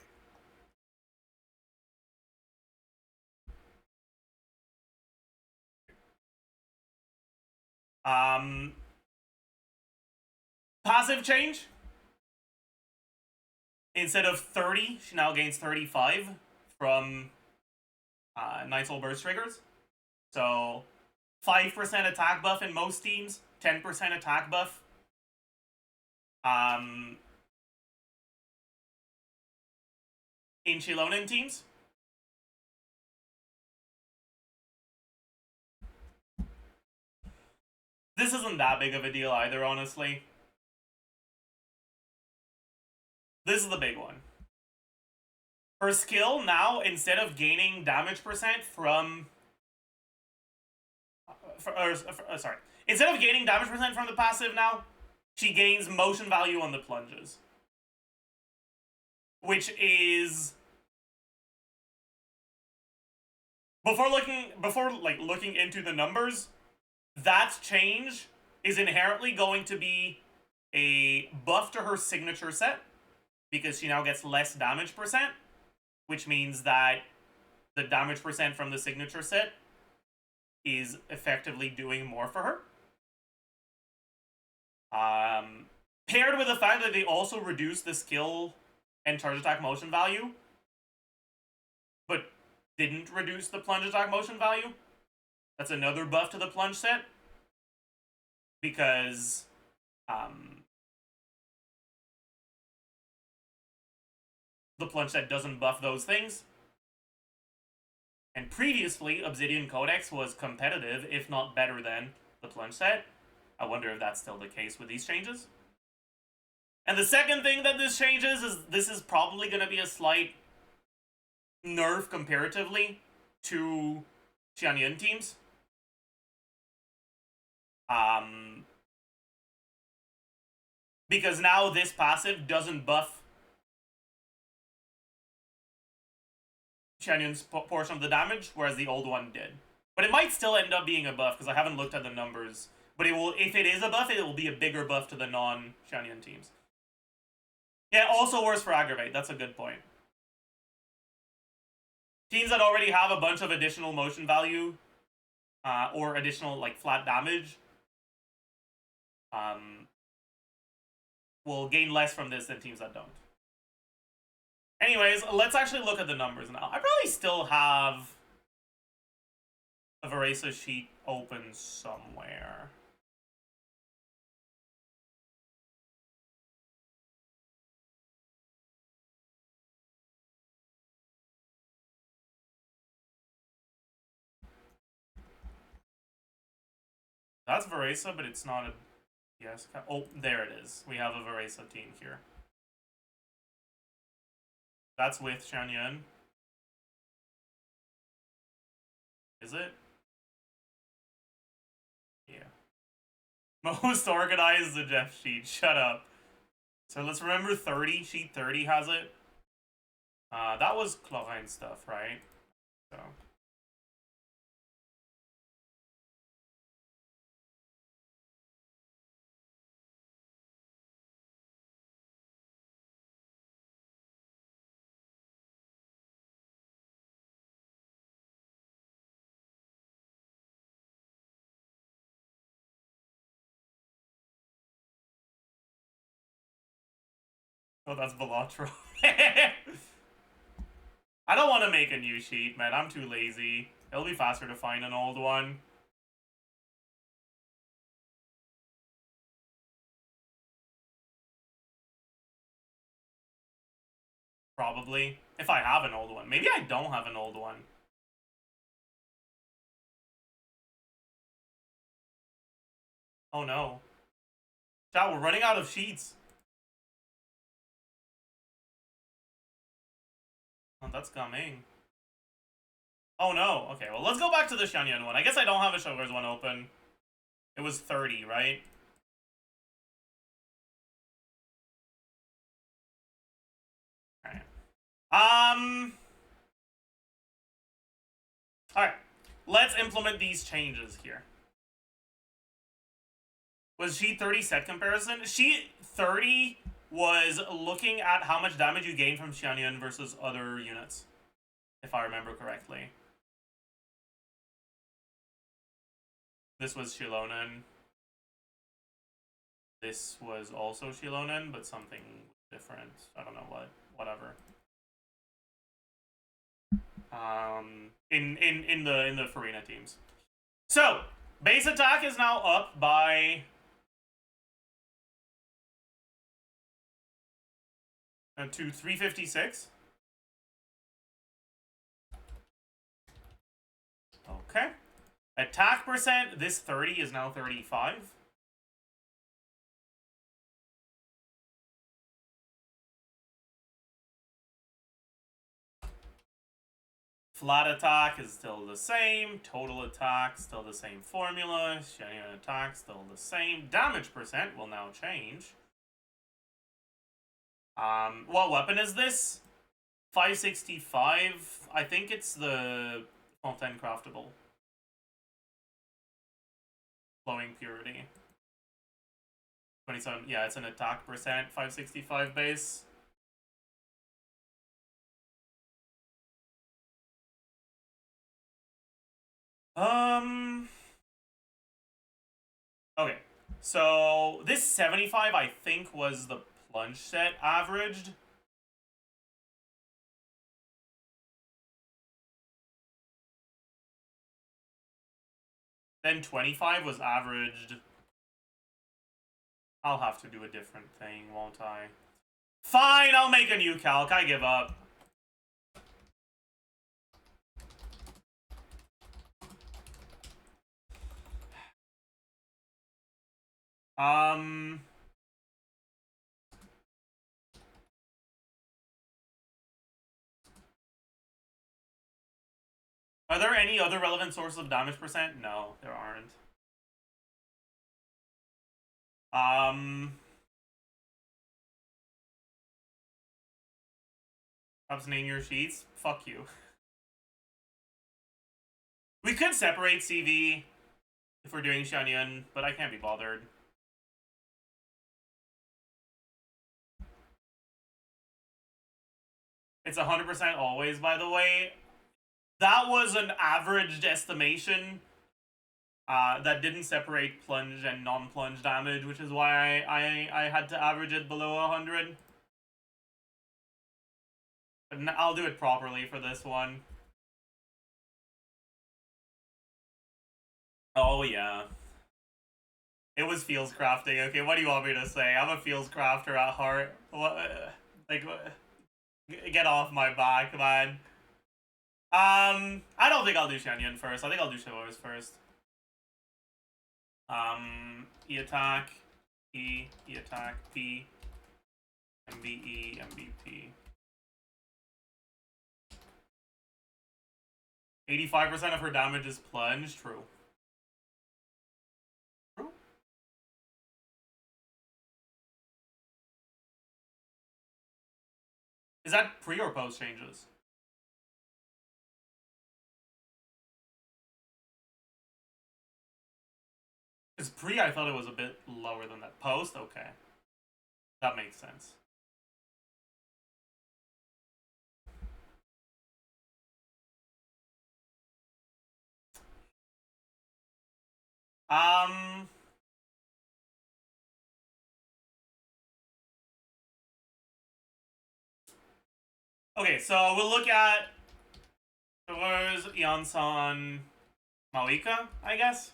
Passive change. Instead of 30, she now gains 35 from Night's Soul Burst triggers. So 5% attack buff in most teams, 10% attack buff. In Chilonan teams. This isn't that big of a deal either, honestly. This is the big one. Her skill now, instead of gaining damage percent from... sorry. Instead of gaining damage percent from the passive now, she gains motion value on the plunges. Which is... Before looking into the numbers, that change is inherently going to be a buff to her signature set, because she now gets less damage percent, which means that the damage percent from the signature set is effectively doing more for her. Paired with the fact that they also reduce the skill and charge attack motion value, but didn't reduce the plunge attack motion value. That's another buff to the plunge set, because the plunge set doesn't buff those things. And previously, Obsidian Codex was competitive, if not better than, the plunge set. I wonder if that's still the case with these changes. And the second thing that this changes is this is probably going to be a slight nerf comparatively to Xianyun teams. Because now this passive doesn't buff Xianyun's portion of the damage, whereas the old one did. But it might still end up being a buff, because I haven't looked at the numbers. But it will, if it is a buff, it will be a bigger buff to the non-Xianyun teams. Yeah, also worse for Aggravate, that's a good point. Teams that already have a bunch of additional motion value, or additional, like, flat damage, will gain less from this than teams that don't. Anyways, let's actually look at the numbers now. I probably still have a VARESA sheet open somewhere. That's VARESA, but it's not a Yes. Oh, there it is. We have a VARESA team here. That's with Xianyun. Is it? Yeah. Most organized the Jeff sheet. Shut up. So let's remember 30. Sheet 30 has it. That was chlorine stuff, right? So. Oh, that's Balatro. I don't want to make a new sheet, man. I'm too lazy. It'll be faster to find an old one. Probably. If I have an old one. Maybe I don't have an old one. Oh no. Chat, we're running out of sheets. Oh, that's coming. Oh no. Okay, well, let's go back to the Xianyun one. I guess I don't have a Sugar's one open. It was 30, right? Alright. Alright. Let's implement these changes here. Was sheet 30 set comparison? Sheet 30 was looking at how much damage you gain from Xianyun versus other units. If I remember correctly. This was Shilonen. This was also Shilonen, but something different. I don't know what. Whatever. In the Farina teams. So, base attack is now up by to 356. Okay. Attack percent, this 30 is now 35. Flat attack is still the same. Total attack, still the same formula. Xianyun attack, still the same. Damage percent will now change. What weapon is this? 565. I think it's the Fontaine Craftable. Flowing Purity. 27. Yeah, it's an attack percent. 565 base. Okay. So this 75, I think, was the plunge set averaged. Then 25 was averaged. I'll have to do a different thing, won't I? Fine, I'll make a new calc. I give up. Are there any other relevant sources of damage percent? No, there aren't. Stop name your sheets. Fuck you. We could separate CV if we're doing Xianyun, but I can't be bothered. It's 100% always, by the way. That was an averaged estimation that didn't separate plunge and non-plunge damage, which is why I had to average it below 100. But I'll do it properly for this one. Oh, yeah. It was Fields crafting. Okay, what do you want me to say? I'm a Fields crafter at heart. What? Like, get off my back, man. I don't think I'll do Xianyun first. I think I'll do Shivers first. E-attack. E, E attack, P, MBE, MBP. 85% of her damage is plunge. True. True. Is that pre or post changes? Because pre, I thought it was a bit lower than that. Post? Okay. That makes sense. Okay, so we'll look at where's IANSAN Malika, I guess.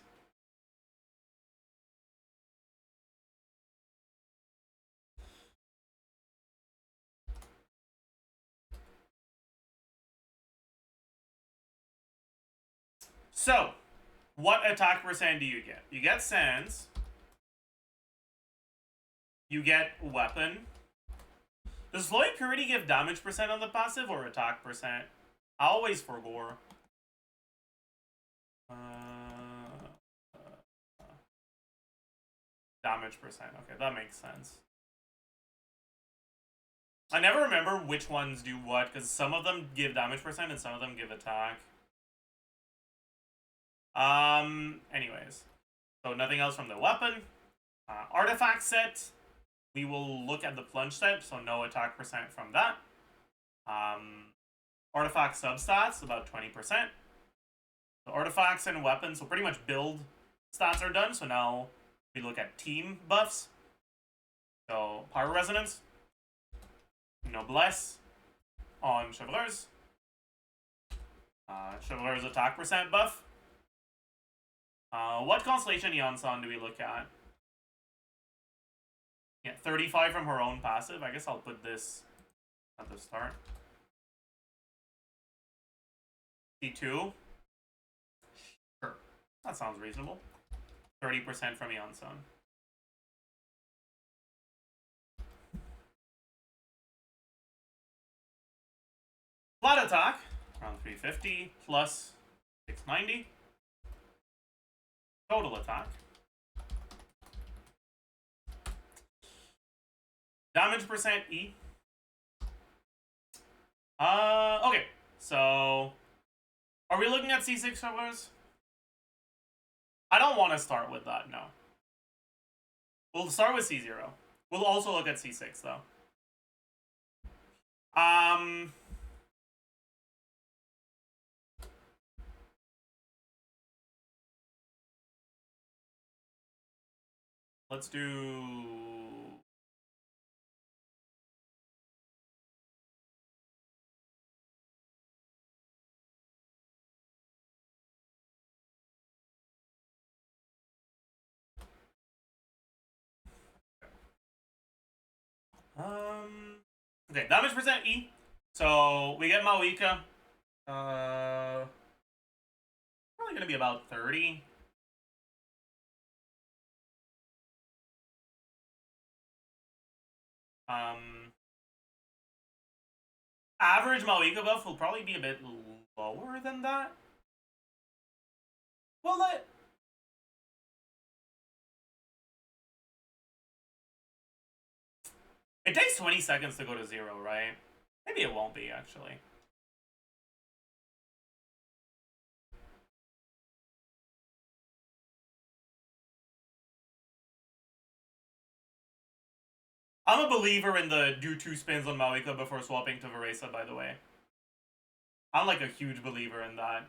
So, what attack percent do you get? You get Sands. You get Weapon. Does Floyd Purity give damage percent on the passive or attack percent? I always forgo. Damage percent. Okay, that makes sense. I never remember which ones do what, because some of them give damage percent and some of them give attack. Anyways. So nothing else from the weapon. Artifact set. We will look at the plunge set, so no attack percent from that. Artifact substats, about 20%. So artifacts and weapons, so pretty much build stats are done. So now we look at team buffs. So Pyro Resonance, Noblesse on Chevaleur's. Chevaleur's attack percent buff. What constellation IANSAN do we look at? Yeah, 35 from her own passive. I guess I'll put this at the start. C2. Sure. That sounds reasonable. 30% from IANSAN. Flat attack, around 350, plus 690. Total attack. Damage percent E. Okay, so are we looking at C6 travelers? I don't want to start with that, no. We'll start with C0. We'll also look at C6 though. Let's do okay, damage percent E. So we get Malika. Probably gonna be about 30. Average Malika buff will probably be a bit lower than that. Well, it takes 20 seconds to go to 0, right? Maybe it won't be, actually. I'm a believer in the do 2 spins on Malika before swapping to VARESA, by the way. I'm like a huge believer in that.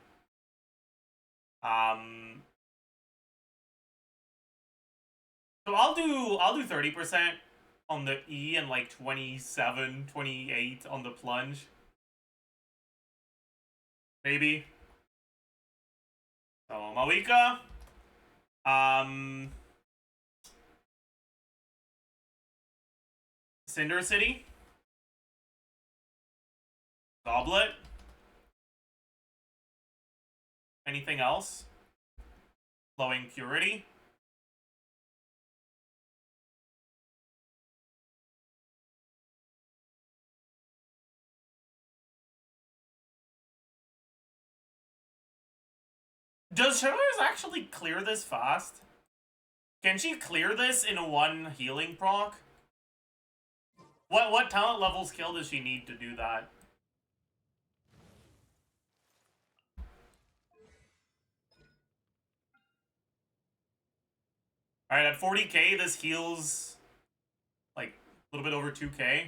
So I'll do 30% on the E and like 27, 28 on the plunge. Maybe. So Malika. Cinder City. Goblet. Anything else? Flowing Purity. Does Shivers actually clear this fast? Can she clear this in one healing proc? What talent level skill does she need to do that? Alright, at 40k, this heals like a little bit over 2k.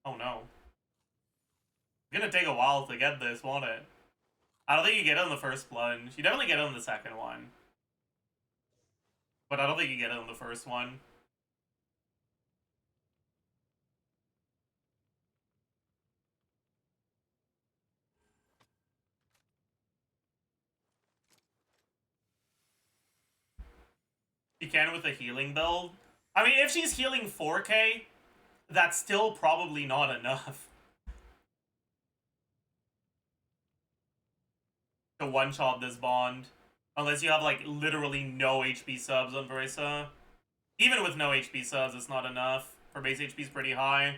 Oh no. It's gonna take a while to get this, won't it? I don't think you get it on the first plunge. You definitely get it on the second one. But I don't think you get it on the first one. You can with a healing build. I mean, if she's healing 4k, that's still probably not enough to one-shot this bond. Unless you have, like, literally no HP subs on VARESA. Even with no HP subs, it's not enough. Her base HP is pretty high.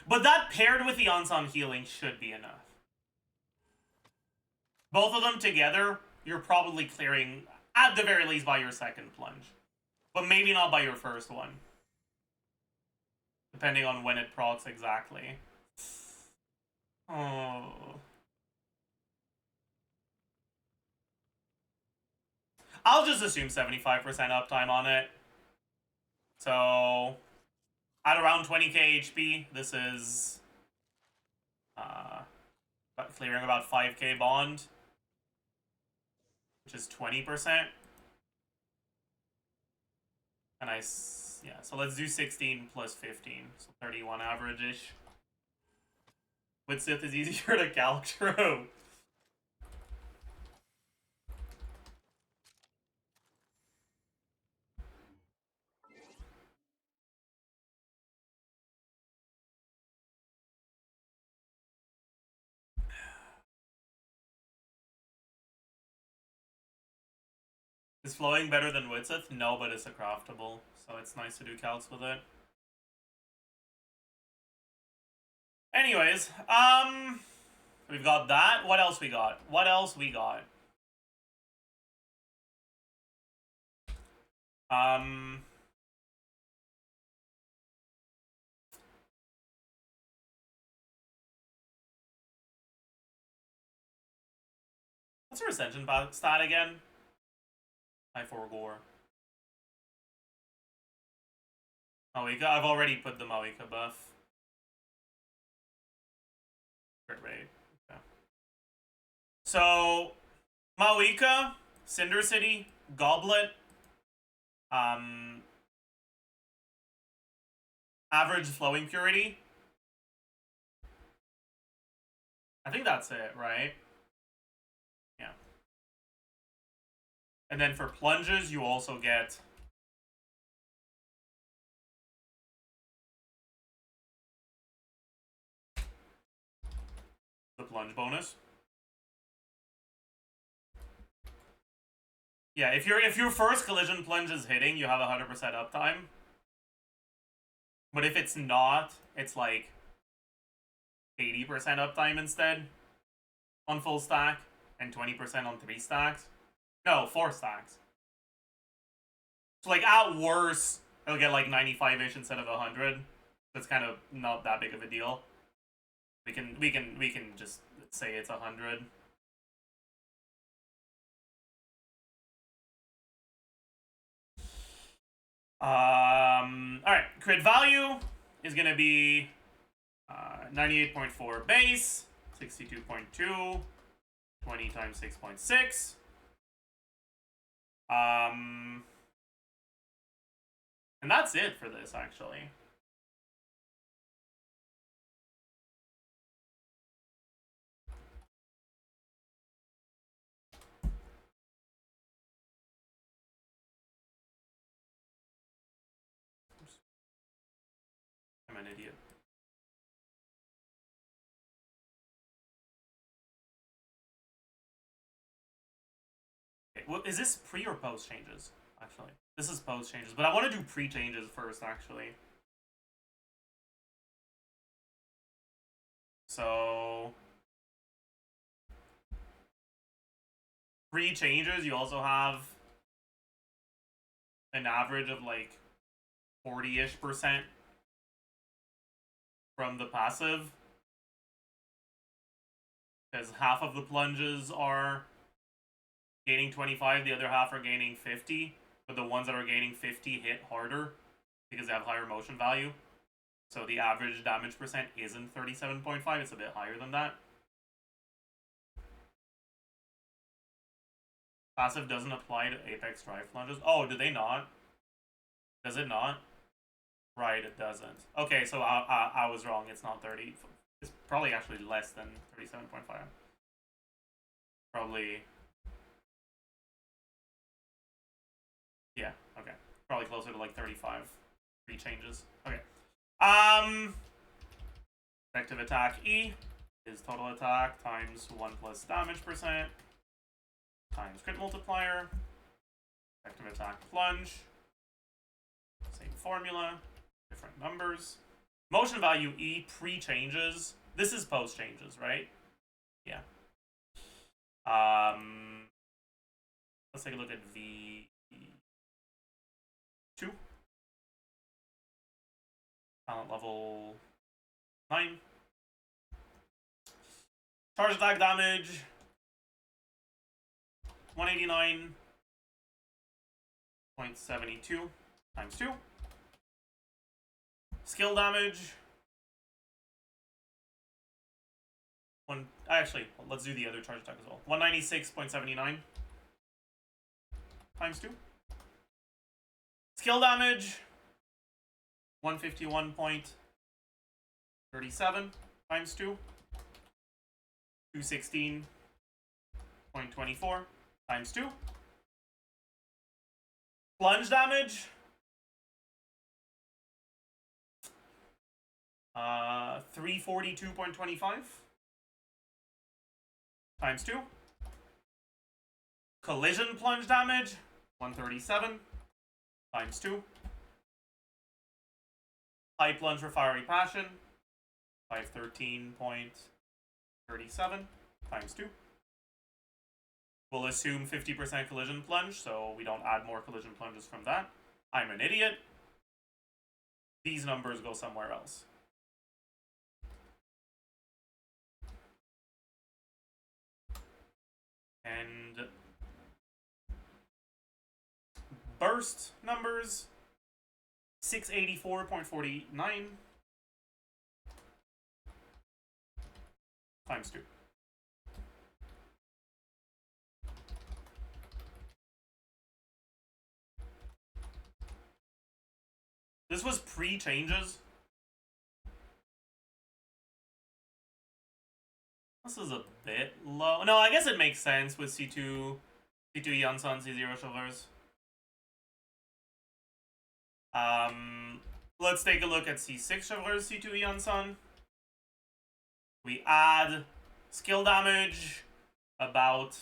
But that paired with the IANSAN healing should be enough. Both of them together, you're probably clearing, at the very least, by your second plunge. But maybe not by your first one. Depending on when it procs exactly. Oh. I'll just assume 75% uptime on it. So, at around 20k HP, this is clearing about 5k bond, which is 20%. And yeah, so let's do 16 plus 15, so 31 average-ish. With Sith is easier to calc, true. Is flowing better than Witzith? No, but it's a craftable, so it's nice to do calcs with it. Anyways, we've got that. What else we got? What else we got? What's her ascension stat again? I forgot. Maoika? I've already put the Maoika buff. Crit rate. Okay. So, Maoika, Cinder City, Goblet, average flowing purity. I think that's it, right? Yeah. And then for plunges, you also get the plunge bonus. Yeah, if your first collision plunge is hitting, you have 100% uptime. But if it's not, it's like 80% uptime instead on full stack and 20% on 3 stacks. No, 4 stacks. So like at worst, it'll get like 95-ish instead of 100. That's kind of not that big of a deal. We can just say it's 100. Alright, crit value is gonna be 98.4 base, 62.2, 20 times 6.6. And that's it for this, actually. I'm an idiot. is this pre or post changes? Actually, this is post changes, but I want to do pre changes first. Actually, so pre changes, you also have an average of like 40-ish% from the passive, because half of the plunges are gaining 25, the other half are gaining 50, but the ones that are gaining 50 hit harder because they have higher motion value. So the average damage percent isn't 37.5, it's a bit higher than that. Passive doesn't apply to Apex Drive plunges. Oh, do they not? Does it not? Right, it doesn't. Okay, so I was wrong. It's not 30. It's probably actually less than 37.5. Probably. Yeah, okay. Probably closer to like 35 re-changes. Okay. Effective attack E is total attack times 1 plus damage percent times crit multiplier. Effective attack plunge. Same formula. Different numbers. Motion value E pre-changes. This is post-changes, right? Yeah. Let's take a look at V2. Talent level 9. Charge attack damage 189.72 times 2. Skill damage. Actually, let's do the other charge attack as well. 196.79 times 2. Skill damage. 151.37 times 2. 216.24 times 2. Plunge damage. 342.25 times 2. Collision plunge damage 137 times 2. High plunge for fiery passion 513.37 times 2. We'll assume 50% collision plunge, so we don't add more collision plunges from that. I'm an idiot. These numbers go somewhere else. And burst numbers 684.49 times 2. This was pre-changes. This is a bit low. No, I guess it makes sense with C2 IANSAN, C0 Chauffeurs. Let's take a look at C6 Chauffeurs, C2 IANSAN. We add skill damage about...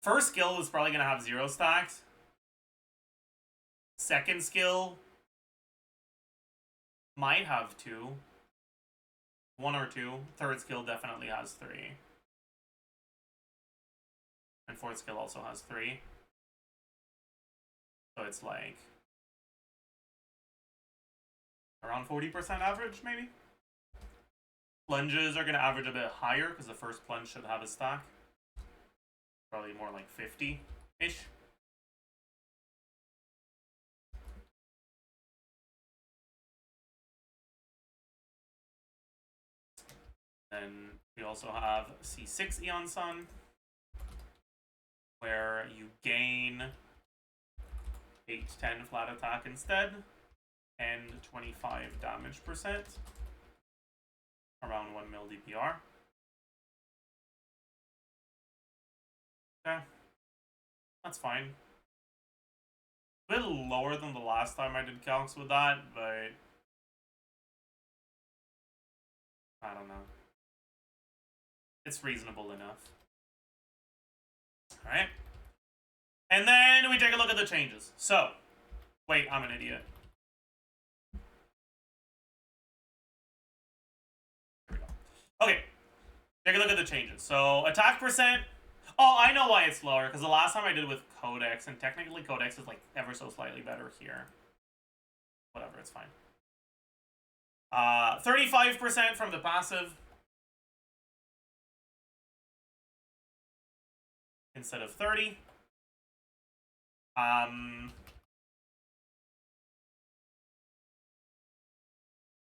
First skill is probably going to have 0 stacks. Second skill might have 2. 1 or 2. Third skill definitely has 3. And fourth skill also has 3. So it's like around 40% average, maybe? Plunges are going to average a bit higher because the first plunge should have a stack. Probably more like 50-ish. Then we also have C6 IANSAN, where you gain 810 flat attack instead, and 25 damage percent, around 1 mil DPR. Okay, that's fine. A bit lower than the last time I did calcs with that, but I don't know. It's reasonable enough. Alright? And then we take a look at the changes. So, wait, I'm an idiot. Here we go. Okay, take a look at the changes. So, attack percent. Oh, I know why it's lower, because the last time I did it with Codex, and technically Codex is like ever so slightly better here. Whatever, it's fine. 35% from the passive. Instead of 30.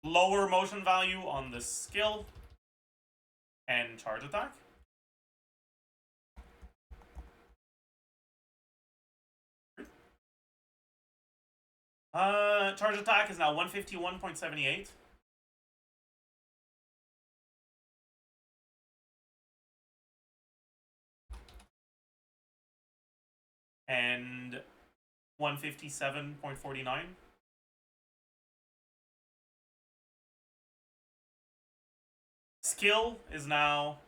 Lower motion value on the skill and charge attack. Charge attack is now 151.78. And 157.49. Skill is now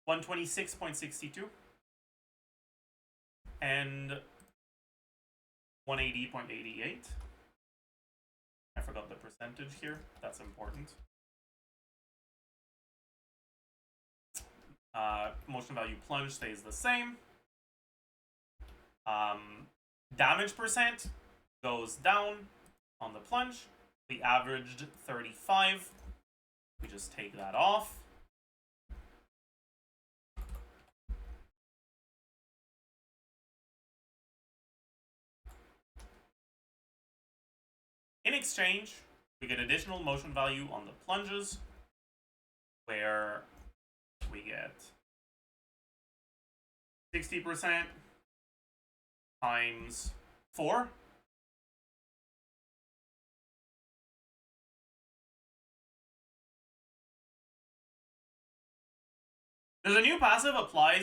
126.62. And 180.88. I forgot the percentage here. That's important. Motion value plunge stays the same. Damage percent goes down on the plunge. We averaged 35. We just take that off. In exchange, we get additional motion value on the plunges, where we get 60% times 4. There's a new passive apply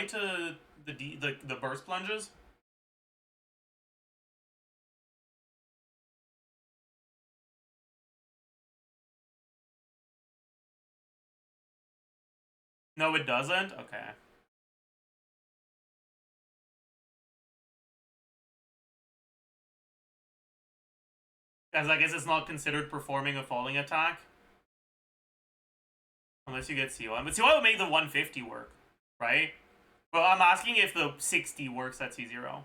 to the burst plunges. No, it doesn't? Okay. As I guess it's not considered performing a falling attack. Unless you get C1. But C1 would make the 150 work, right? Well, I'm asking if the 60 works at C0.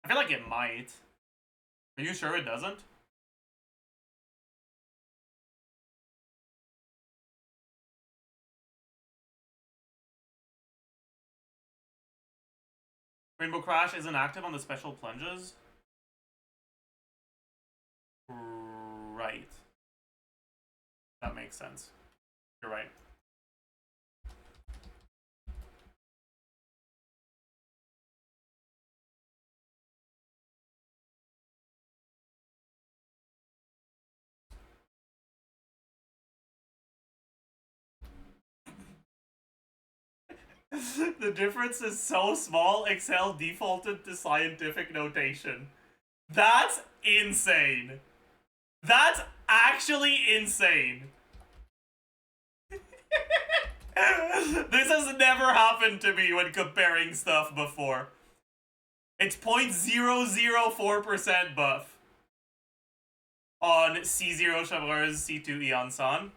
I feel like it might. Are you sure it doesn't? Rainbow Crash isn't active on the special plunges? Right. That makes sense. You're right. The difference is so small, Excel defaulted to scientific notation. That's insane. That's actually insane. This has never happened to me when comparing stuff before. It's 0.004% buff on C0 Chevreuse, C2 IANSAN.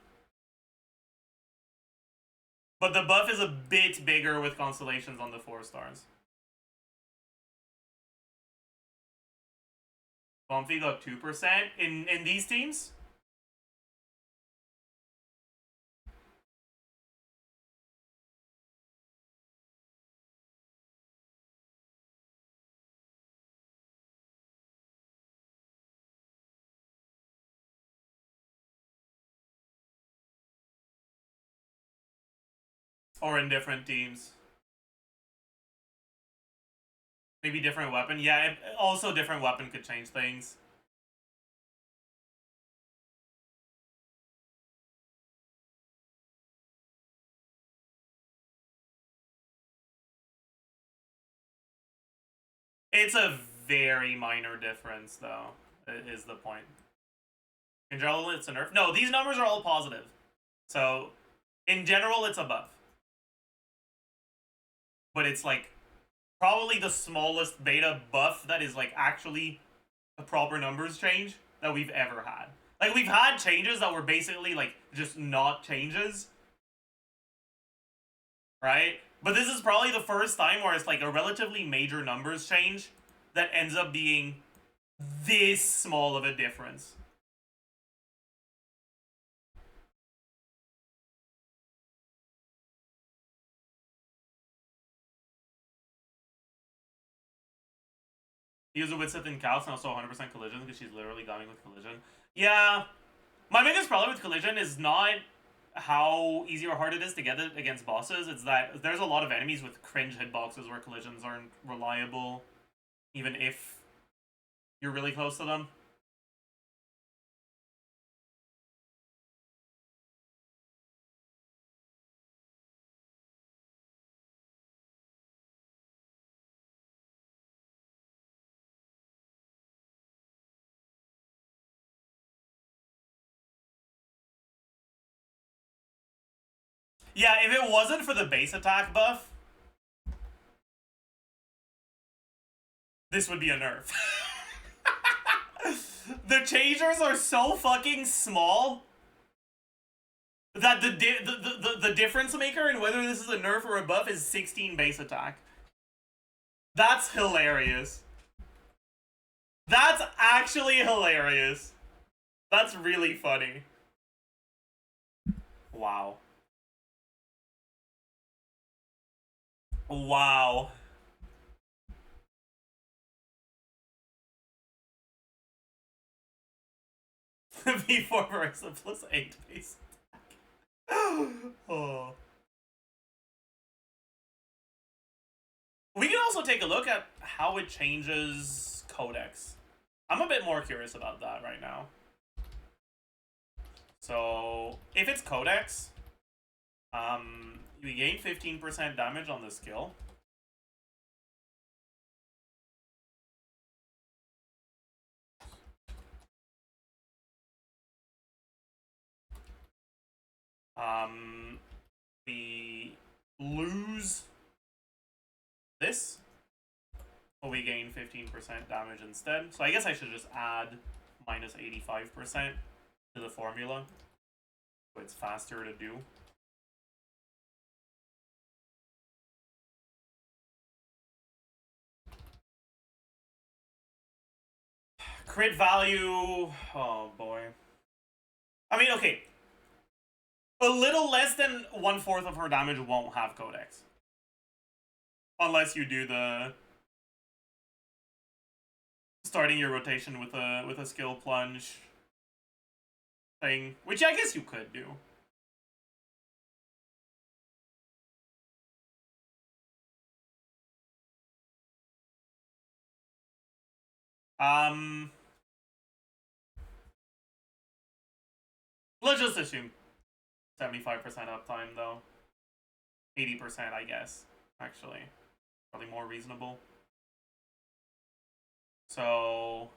But the buff is a bit bigger with constellations on the 4 stars. Bumpy got 2% in these teams. Or in different teams. Maybe different weapon. Yeah, also different weapon could change things. It's a very minor difference, though, is the point. In general, it's a nerf. No, these numbers are all positive. So, in general, it's a buff. but it's like probably the smallest beta buff that is like actually a proper numbers change that we've ever had. Like, we've had changes that were basically like just not changes, right? But this is probably the first time where it's like a relatively major numbers change that ends up being this small of a difference. User with sit in cows and also 100% collision because she's literally going with collision. Yeah, my biggest problem with collision is not how easy or hard it is to get it against bosses. It's that there's a lot of enemies with cringe hitboxes where collisions aren't reliable, even if you're really close to them. Yeah, if it wasn't for the base attack buff, this would be a nerf. The changers are so fucking small that the difference maker in whether this is a nerf or a buff is 16 base attack. That's hilarious. That's actually hilarious. That's really funny. Wow. Wow. V4 VARESA plus 8 base attack. Oh. We can also take a look at how it changes codex. I'm a bit more curious about that right now. So, if it's codex, you gain 15% damage on the skill. We lose this, but we gain 15% damage instead. So I guess I should just add minus 85% to the formula, so it's faster to do. Crit value, oh boy. I mean, okay. A little less than 1/4 of her damage won't have codex. Unless you do the starting your rotation with a skill plunge thing, which I guess you could do. Let's just assume 75% uptime though. 80%, I guess, actually. Probably more reasonable. So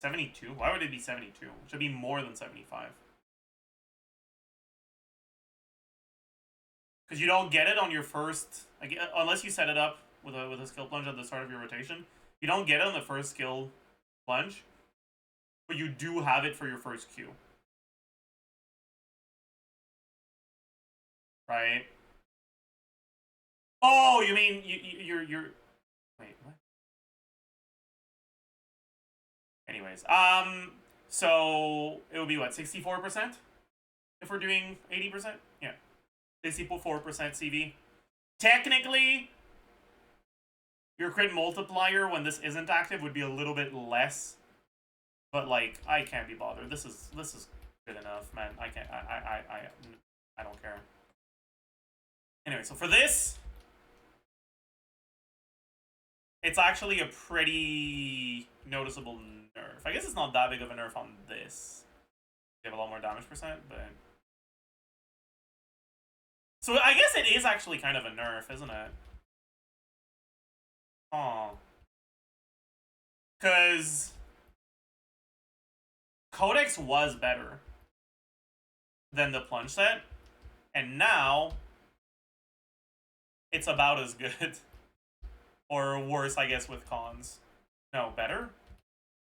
72? Why would it be 72? It should be more than 75. Because you don't get it on your first, like, unless you set it up with a skill plunge at the start of your rotation. You don't get it on the first skill plunge, but you do have it for your first Q. Right? Oh, you mean you're wait, what? Anyways, so it would be what, 64% if we're doing 80%? Yeah. 64% CV. Technically, your crit multiplier when this isn't active would be a little bit less, but like I can't be bothered. This is good enough, man. I can't. I don't care. Anyway, so for this, it's actually a pretty noticeable nerf. I guess it's not that big of a nerf on this. You have a lot more damage percent, but so I guess it is actually kind of a nerf, isn't it? Oh. Because Codex was better than the plunge set, and now it's about as good. Or worse, I guess, with cons. No, better?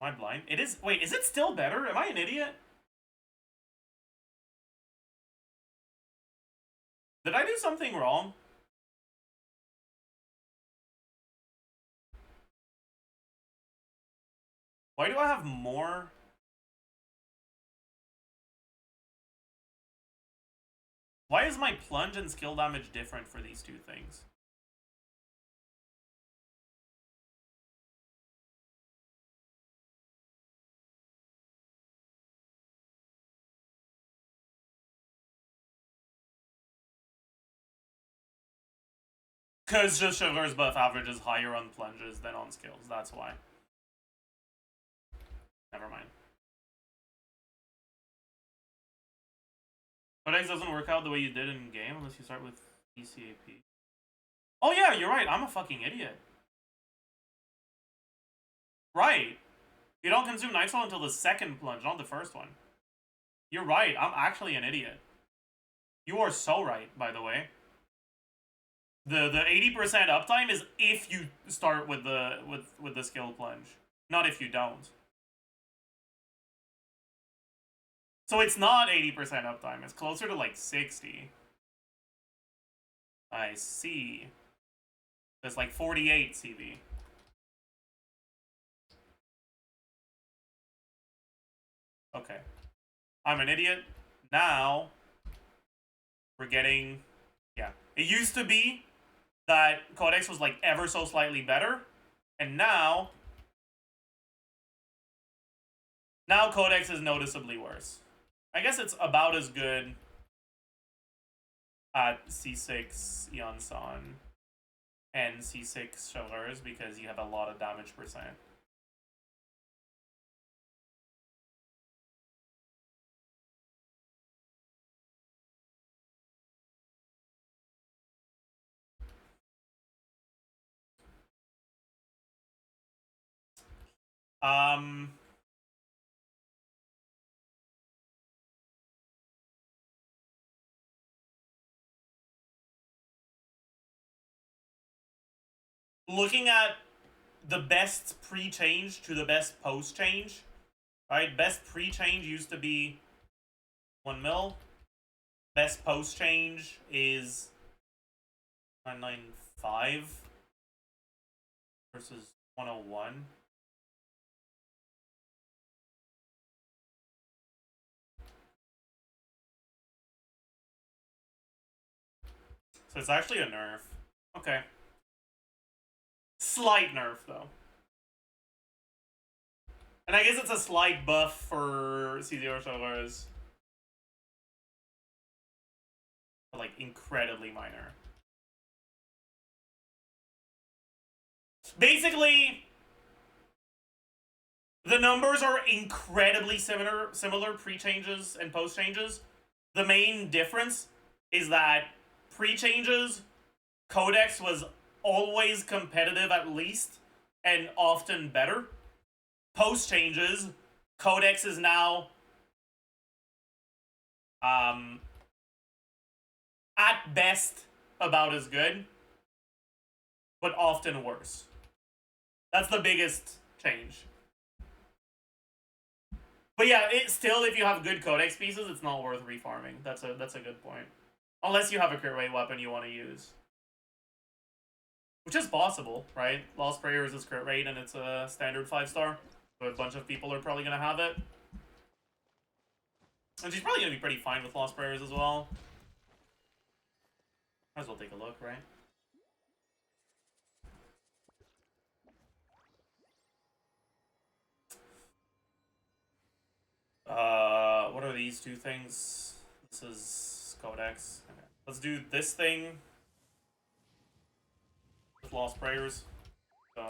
Am I blind? It is. Wait, is it still better? Am I an idiot? Did I do something wrong? Why do I have more? Why is my plunge and skill damage different for these two things? Because just Sugar's buff averages higher on plunges than on skills, that's why. Never mind. Codex doesn't work out the way you did in game unless you start with ECAP. Oh yeah, you're right, I'm a fucking idiot. Right. You don't consume Nitro until the second plunge, not the first one. You're right, I'm actually an idiot. You are so right, by the way. The 80% uptime is if you start with the skill plunge, not if you don't. So it's not 80% uptime, it's closer to like 60. I see. It's like 48 CV. Okay. I'm an idiot. Now we're getting, yeah. It used to be that Codex was like ever so slightly better, and now Codex is noticeably worse. I guess it's about as good at C6 IANSAN and C6 Showers because you have a lot of damage percent. Looking at the best pre-change to the best post-change, right? Best pre-change used to be 1 mil. Best post-change is 995 versus 101. So it's actually a nerf. Okay. Slight nerf, though. And I guess it's a slight buff for C0 Showers. But like, incredibly minor. Basically, the numbers are incredibly similar pre-changes and post-changes. The main difference is that pre-changes, Codex was always competitive at least, and often better. Post-changes, Codex is now at best about as good, but often worse. That's the biggest change. But yeah, it still, if you have good Codex pieces, it's not worth refarming. That's a good point. Unless you have a crit rate weapon you want to use. Which is possible, right? Lost Prayers is crit rate and it's a standard 5-star. So a bunch of people are probably going to have it. And she's probably going to be pretty fine with Lost Prayers as well. Might as well take a look, right? What are these two things? This is Codex. Okay. Let's do this thing with Lost Prayers. So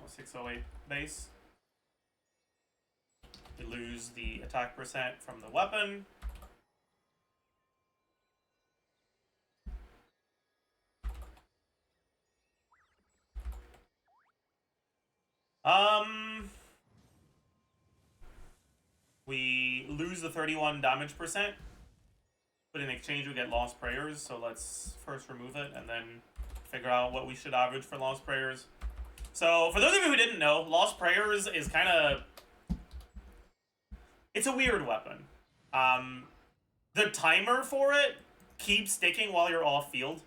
608 base. We lose the attack percent from the weapon. we lose the 31 damage percent, but in exchange we get lost prayers. So let's first remove it and then figure out what we should average for lost prayers. So for those of you who didn't know, lost prayers is kind of, it's a weird weapon. The timer for it keeps ticking while you're off field,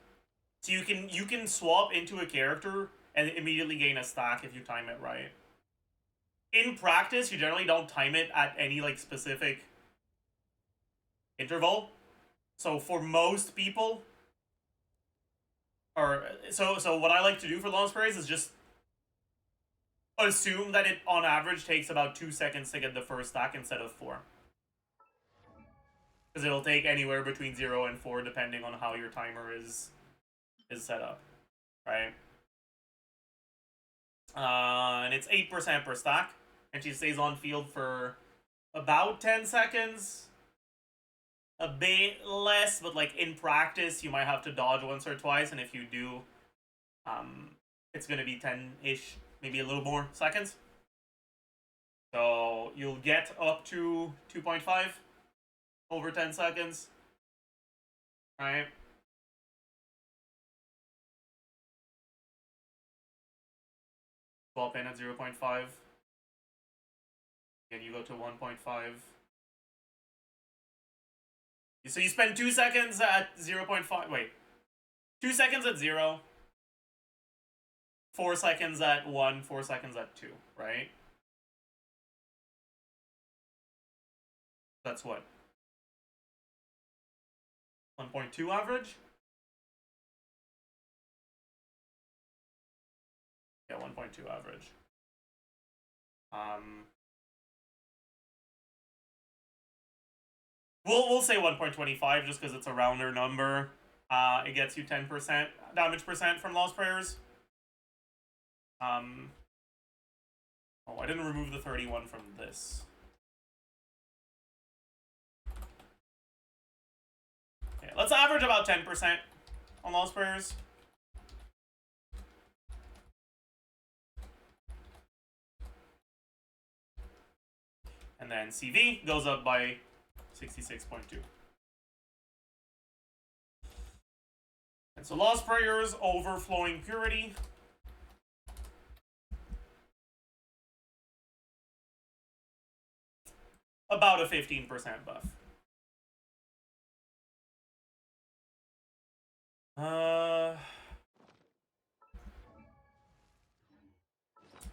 so you can swap into a character and immediately gain a stack if you time it right. In practice, you generally don't time it at any like specific interval. So for most people, or so what I like to do for lost prayers is just assume that it on average takes about 2 seconds to get the first stack instead of 4. Because it'll take anywhere between 0 and 4 depending on how your timer is set up, right? And it's 8% per stack, and she stays on field for about 10 seconds. A bit less, but like in practice, you might have to dodge once or twice, and if you do, it's gonna be 10-ish, maybe a little more seconds. So you'll get up to 2.5 over 10 seconds, right? Swap in at 0.5. And you go to 1.5. So you spend 2 seconds at 0.5. Wait. 2 seconds at 0. 4 seconds at 1. 4 seconds at 2, right? That's what? 1.2 average? Yeah, 1.2 average. We'll say 1.25 just because it's a rounder number. It gets you 10% damage percent from lost prayers. Oh, I didn't remove the 31 from this. Okay, let's average about 10% on lost prayers. And then CV goes up by 66.2. And so lost prayers, overflowing purity. About a 15% buff.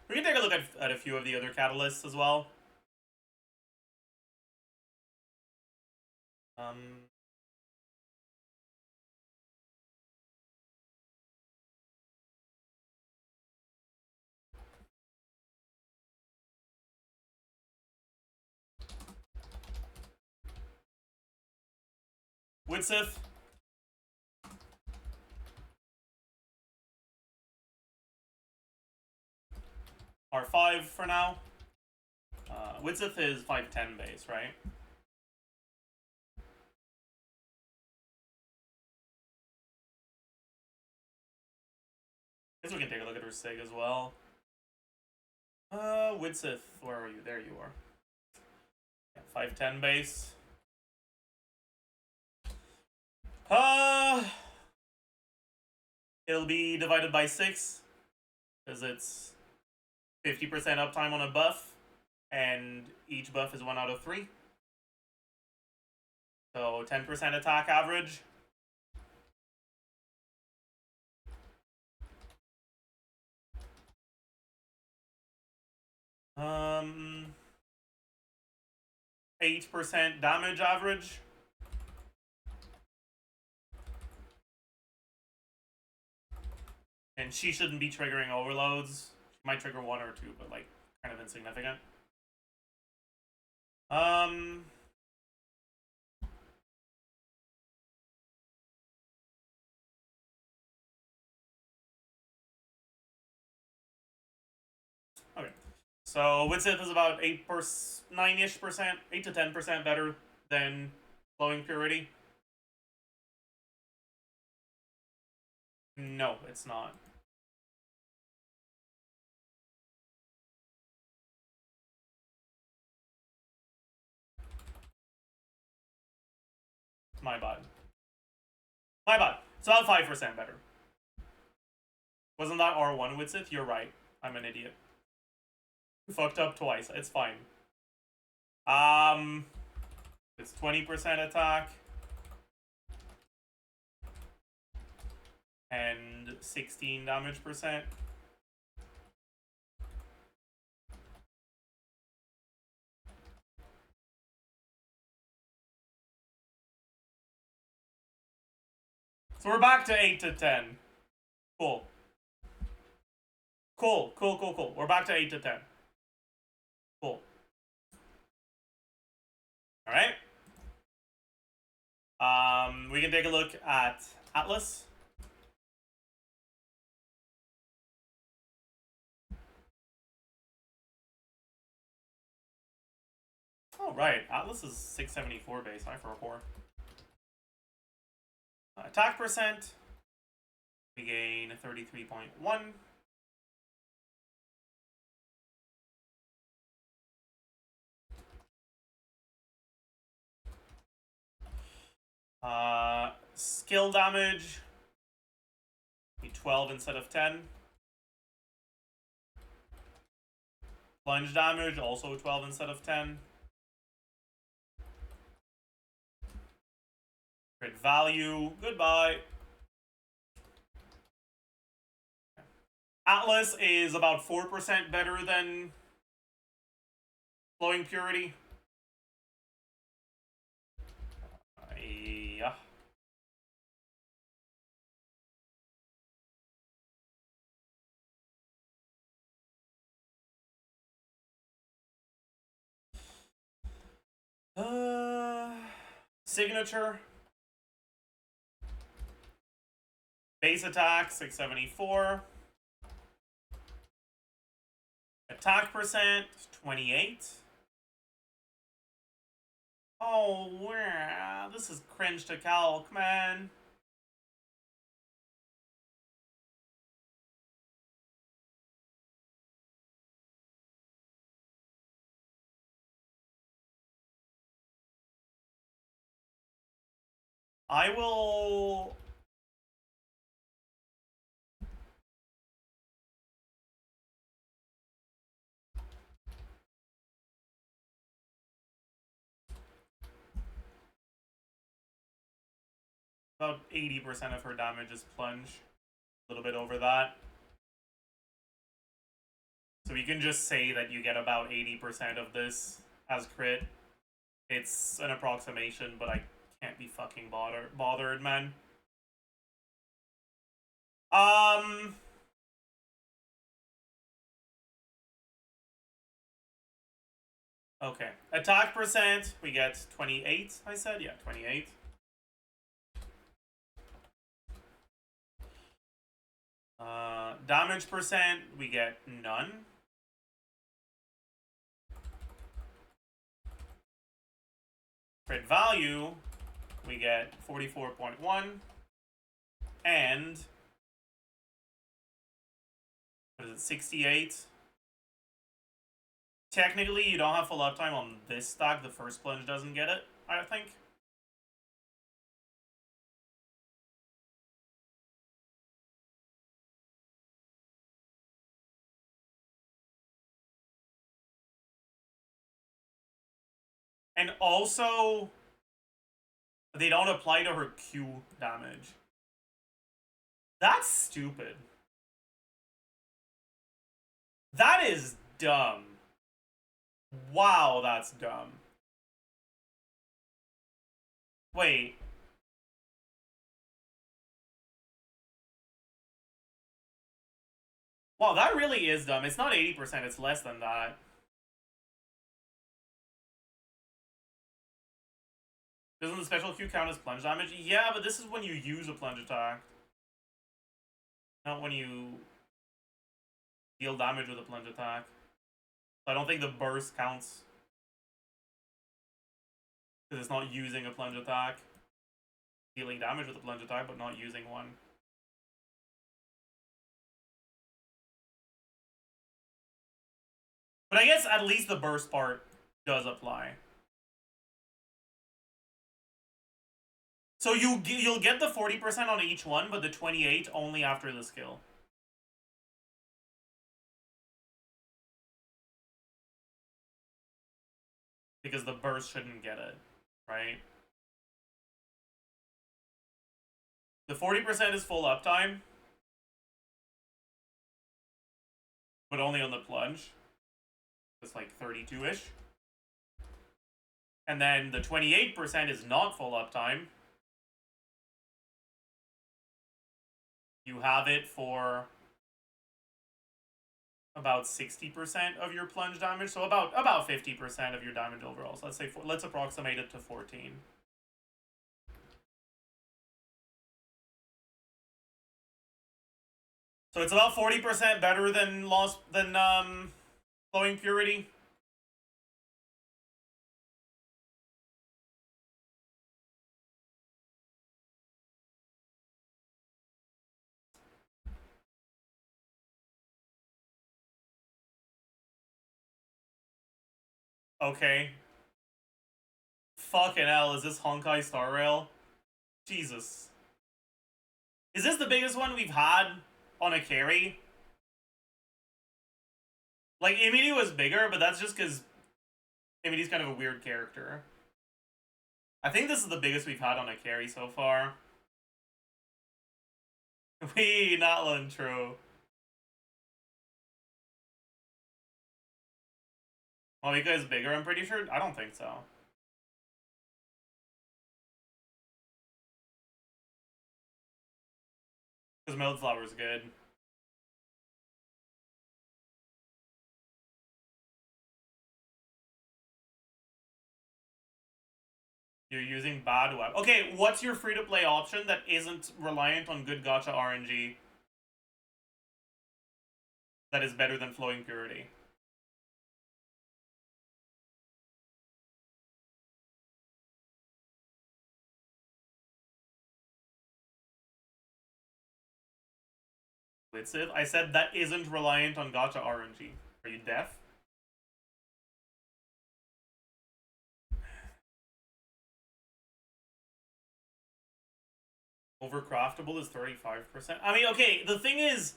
We can take a look at a few of the other catalysts as well. Widsith. R5 for now. Widsith is 510 base, right? I guess we can take a look at her SIG as well. Widsith, where are you? There you are. Yeah, 510 base. It'll be divided by 6, because it's 50% uptime on a buff, and each buff is 1 out of 3. So 10% attack average. Um, 8% damage average. And she shouldn't be triggering overloads. She might trigger 1 or 2, but like kind of insignificant. Okay. So Widsith is about 9-ish percent, 8 to 10% better than flowing purity. No, it's not. My bad. My bad. It's about 5% better. Wasn't that R1 with it? You're right. I'm an idiot. Fucked up twice. It's fine. It's 20% attack. And 16 damage percent. So we're back to 8 to 10. Cool. Cool. We're back to 8 to 10. Cool. Alright. We can take a look at Atlas. Oh, right. Atlas is 674 base. High for a 4. Attack percent. We gain 33.1. Skill damage. Be 12 instead of 10. Plunge damage, also 12 instead of 10. Crit value, goodbye. Atlas is about 4% better than Flowing Purity. Yeah. Signature. Base attack, 674. Attack percent, 28. Oh, wow. This is cringe to calc, man. I will... About 80% of her damage is plunge. A little bit over that. So you can just say that you get about 80% of this as crit. It's an approximation, but I can't be fucking bothered, man. Okay. Attack percent, we get 28, I said? Yeah, 28. Damage percent, we get none. Crit value, we get 44.1. And... what is it, 68? Technically, you don't have full uptime on this stack. The first plunge doesn't get it, I think. And also, they don't apply to her Q damage. That's stupid. That is dumb. Wow, that's dumb. Wait. Wow, that really is dumb. It's not 80%, it's less than that. Doesn't the special Q count as plunge damage? Yeah, but this is when you use a plunge attack. Not when you deal damage with a plunge attack. So I don't think the burst counts. Because it's not using a plunge attack. Dealing damage with a plunge attack, but not using one. But I guess at least the burst part does apply. So you'll get the 40% on each one, but the 28 only after the skill. Because the burst shouldn't get it, right? The 40% is full uptime, but only on the plunge. It's like 32-ish. And then the 28% is not full uptime. You have it for about 60% of your plunge damage, so about 50% of your damage overall. So let's approximate it to 14. So it's about 40% better than Flowing Purity. Okay. Fucking hell, is this Honkai Star Rail? Jesus. Is this the biggest one we've had on a carry? Like, Imidi was bigger, but that's just because Imidi's kind of a weird character. I think this is the biggest we've had on a carry so far. Wee, not Lantro. Moika is bigger, I'm pretty sure? I don't think so. Because Mildflower's good. You're using bad web. Okay, what's your free-to-play option that isn't reliant on good gacha RNG? That is better than Flowing Purity? Witsit? I said that isn't reliant on gacha RNG. Are you deaf? Overcraftable is 35%. I mean, okay, the thing is,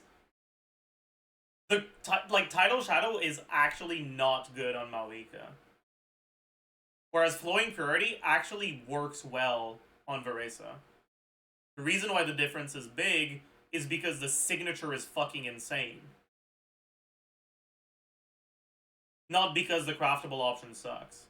Tidal Shadow is actually not good on Mawika. Whereas Flowing Purity actually works well on VARESA. The reason why the difference is big is because the signature is fucking insane. Not because the craftable option sucks.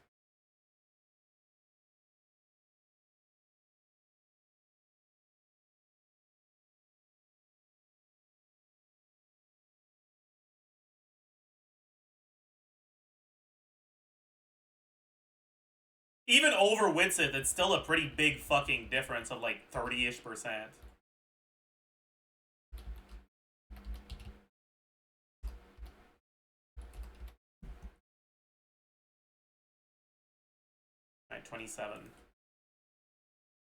Even over Witsit, it's still a pretty big fucking difference of like 30-ish%. Right, 27.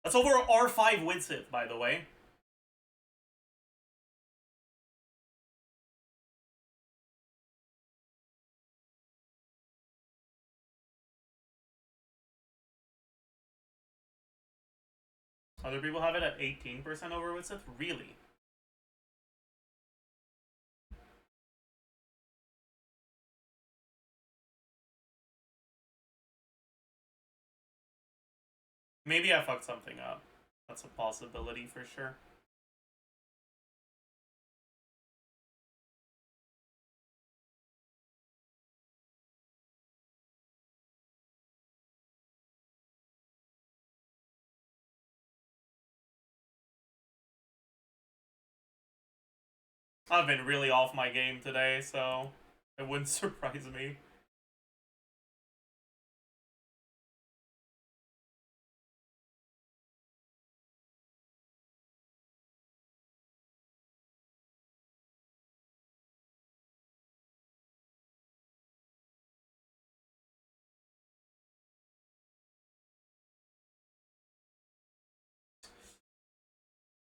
That's over R5 Witsit, by the way. Other people have it at 18% over Witsit? Really? Maybe I fucked something up. That's a possibility for sure. I've been really off my game today, so it wouldn't surprise me.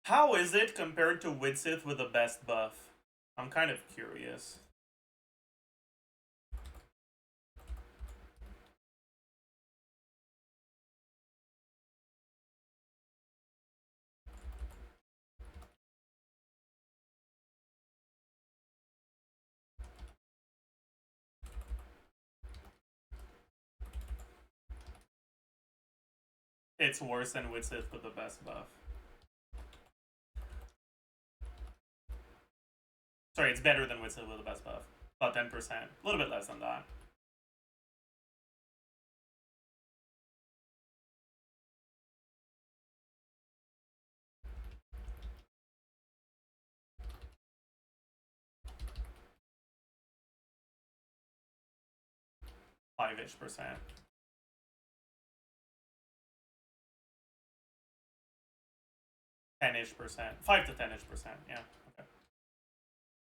How is it compared to Witsit with the best buff? I'm kind of curious. It's worse than Widsith, but the best buff. Sorry, it's better than Widsith with the best buff. About 10%. A little bit less than that. Five-ish percent. 10-ish percent. 5 to 10-ish percent, yeah. Okay.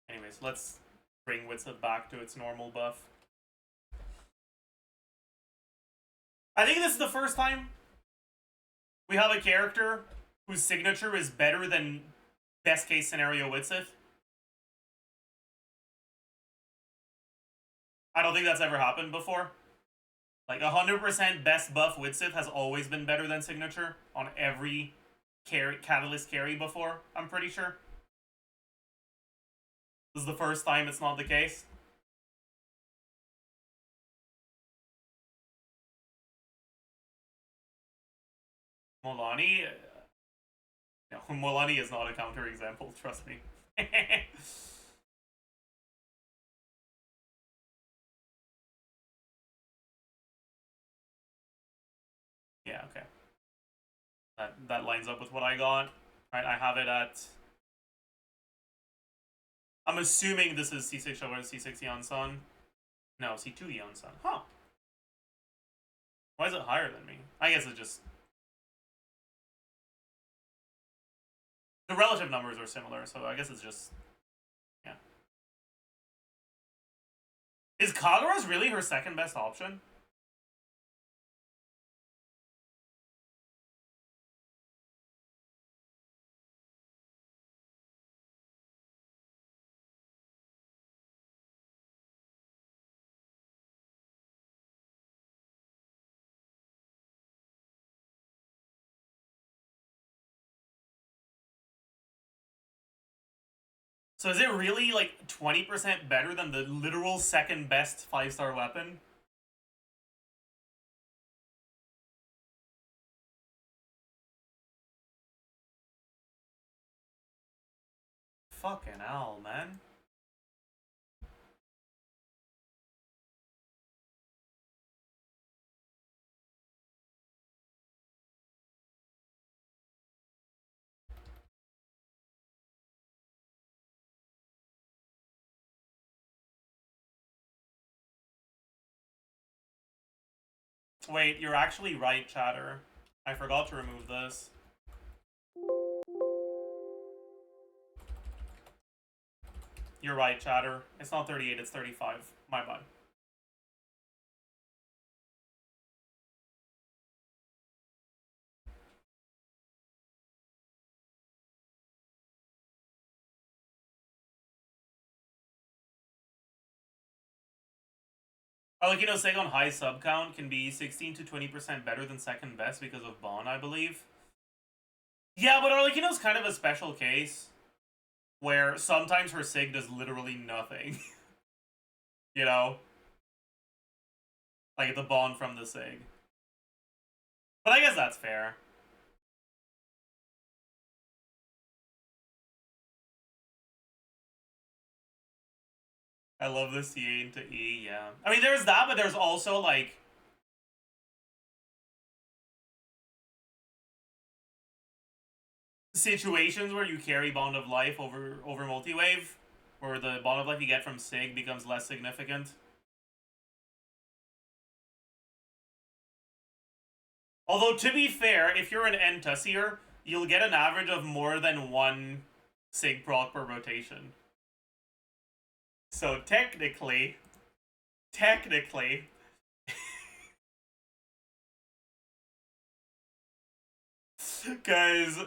Anyways, let's bring Widsith back to its normal buff. I think this is the first time we have a character whose signature is better than best case scenario Widsith. I don't think that's ever happened before. Like 100% best buff Widsith has always been better than signature on every catalyst carry before, I'm pretty sure. This is the first time it's not the case. Molani? No, Molani is not a counterexample, trust me. Yeah, okay. That lines up with what I got. Right, I have it at... I'm assuming this is C6 Showa, C6 IANSAN. No, C2 IANSAN. Huh. Why is it higher than me? I guess it's just... The relative numbers are similar, so I guess it's just... Yeah. Is Kagura's really her second best option? So is it really like 20% better than the literal second best 5-star weapon? Fucking hell, man. Wait, you're actually right, chatter. I forgot to remove this. You're right, chatter. It's not 38, it's 35. My bad. Arlecchino's Seg on high sub count can be 16 to 20% better than second best because of Bond, I believe. Yeah, but Arlecchino's kind of a special case where sometimes her Sig does literally nothing. You know? Like the Bond from the Sig. But I guess that's fair. I love the C into E, yeah. I mean, there's that, but there's also, like... situations where you carry Bond of Life over multi-wave, where the Bond of Life you get from Sig becomes less significant. Although, to be fair, if you're an N-Tussier, you'll get an average of more than one Sig proc per rotation. So technically, guys,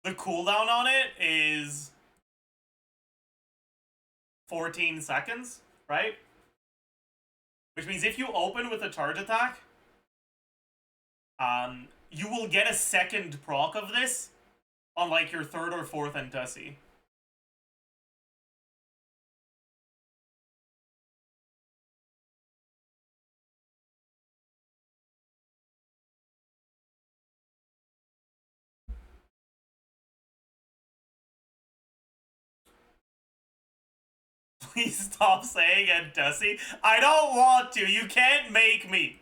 the cooldown on it is 14 seconds, right? Which means if you open with a charge attack, you will get a second proc of this on like your third or fourth N-Tussie. Please stop saying Entussi. I don't want to. You can't make me.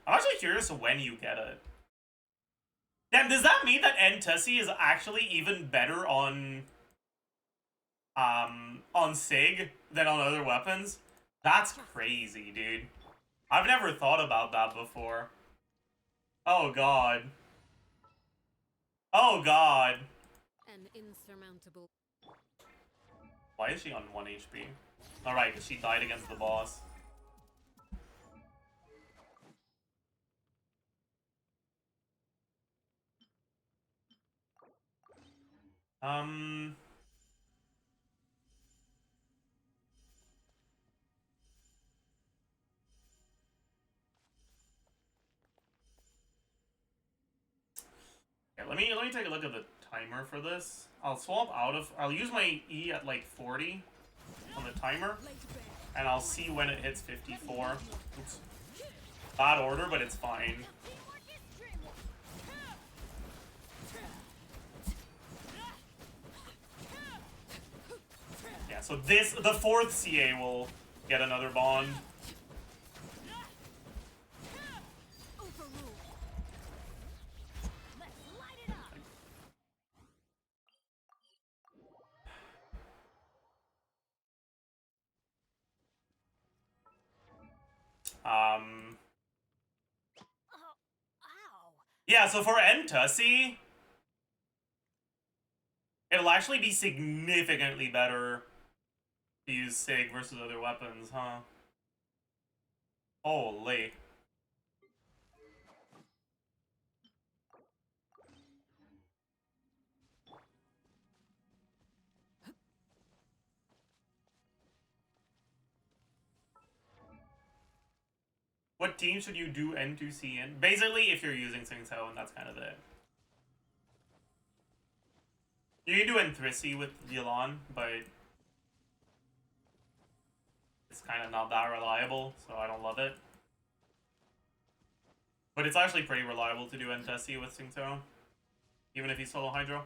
I'm actually curious when you get it. Damn, does that mean that Entussi is actually even better on Sig than on other weapons? That's crazy, dude. I've never thought about that before. Oh god. Oh god. An insurmountable. Why is she on 1 HP? Alright, because she died against the boss. Yeah, let me take a look at the timer for this. I'll use my E at like 40 on the timer, and I'll see when it hits 54. Oops. Bad order, but it's fine. Teamwork is dreamwork. Yeah, so the fourth CA will get another bond. Overruled. Let's light it up. Oh, ow. Yeah, so for Entussi, it'll actually be significantly better to use Sig versus other weapons, huh? Holy. What team should you do N2C in? Basically, if you're using Sing Sao, and that's kind of it. You can do N3C with Ylan, but it's kind of not that reliable, so I don't love it. But it's actually pretty reliable to do N2C with Sing Sao, even if he's solo Hydro.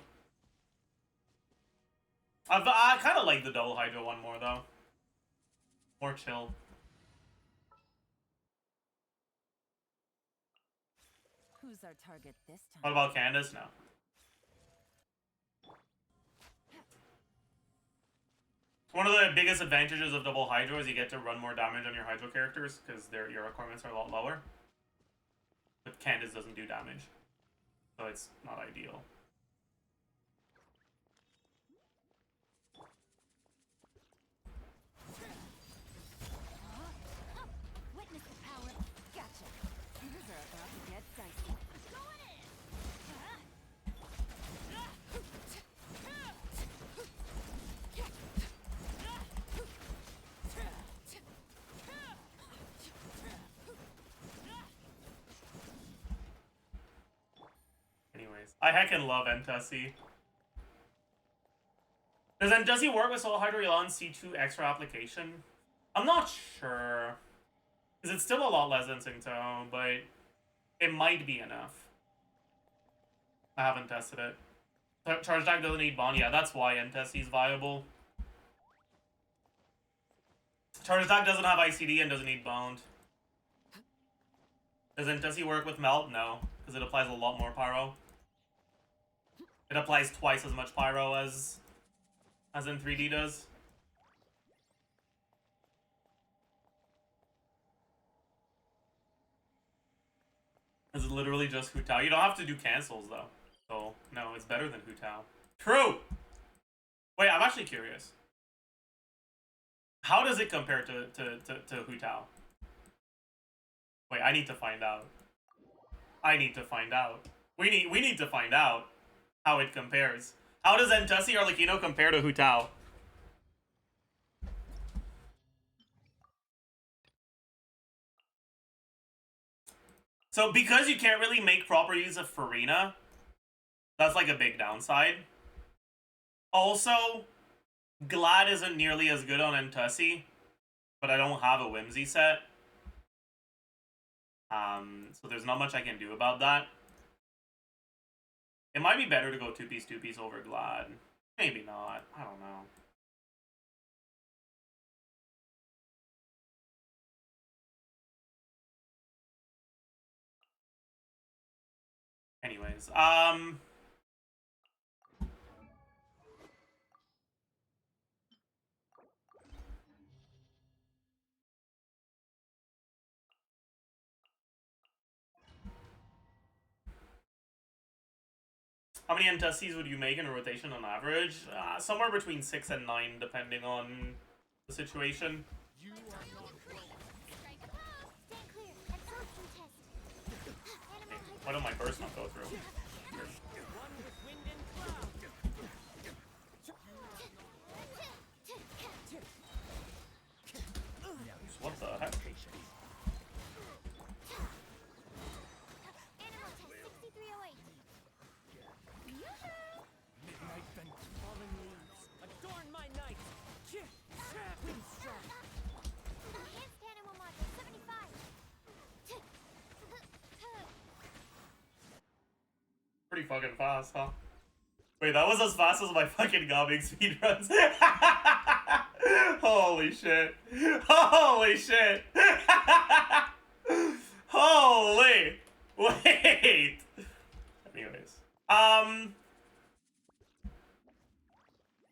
I kind of like the double Hydro one more, though. More chill. Who's our target this time? What about Candace? No. One of the biggest advantages of double Hydro is you get to run more damage on your Hydro characters, because your requirements are a lot lower. But Candace doesn't do damage, so it's not ideal. Witness the power. Gotcha. Things are about to get dicey. Going in. Anyways, I heckin' love Entussi. Does Entussi work with Solo Hydro Ylan C2 extra application? I'm not sure. Because it's still a lot less than Singto, but it might be enough. I haven't tested it. Charge Attack doesn't need bond. Yeah, that's why Entussi is viable. Charge Attack doesn't have ICD and doesn't need bond. Does Entussi work with Melt? No, because it applies a lot more Pyro. It applies twice as much Pyro as in 3D does. It's literally just Hu Tao. You don't have to do cancels though. So no, it's better than Hu Tao. True! Wait, I'm actually curious. How does it compare to Hu Tao? Wait, I need to find out. I need to find out. We need to find out how it compares. How does Entussi Arlecchino compare to Hu Tao? So because you can't really make proper use of Farina, that's like a big downside. Also, Glad isn't nearly as good on Entussi, but I don't have a Whimsy set. So there's not much I can do about that. It might be better to go 2-piece over Glad. Maybe not. I don't know. Anyways, how many NTSCs would you make in a rotation on average? Somewhere between 6 and 9, depending on the situation. You are not Strike a pose. Stand clear. Absorption test. Animal Why don't my burst not go through? One with wind and cloud. What the heck? Animal test 6308. Yoo-hoo! midnight then. Fallen leaves. Adorn my night. Wind strike. Enhanced animal module 75. Pretty fucking fast, huh? Wait, that was as fast as my fucking gobbing speedruns. Holy shit. Holy shit. Holy. Wait. Anyways.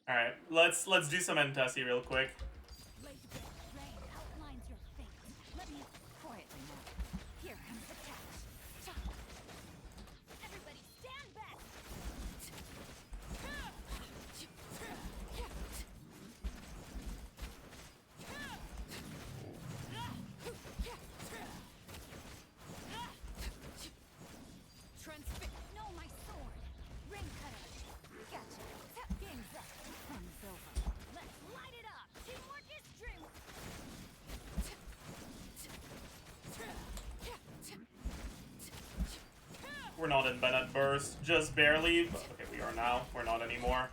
Alright, let's do some NTSC real quick. Rain outlines your fate. Let me quietly now. Here comes the catch. Everybody stand back. Transfix. No, my sword. Ring cutter. Gotcha. Game's up. Fun's over. Let's light it up. Teamwork is strength. We're not in Bennett Burst, just barely. But okay, we are now. We're not anymore.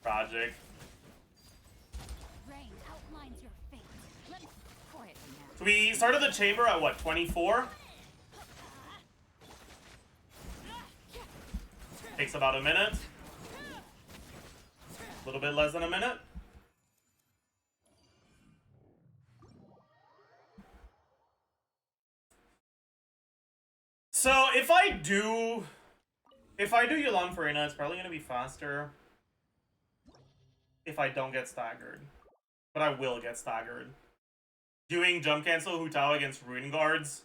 Tragic. Rain outlines your fate. Let me quietly now. So we started the chamber at what, 24? Takes about a minute. A little bit less than a minute. So if I do Yulan Farina, it's probably gonna be faster if I don't get staggered. But I will get staggered. Doing jump cancel Hu Tao against Ruin Guards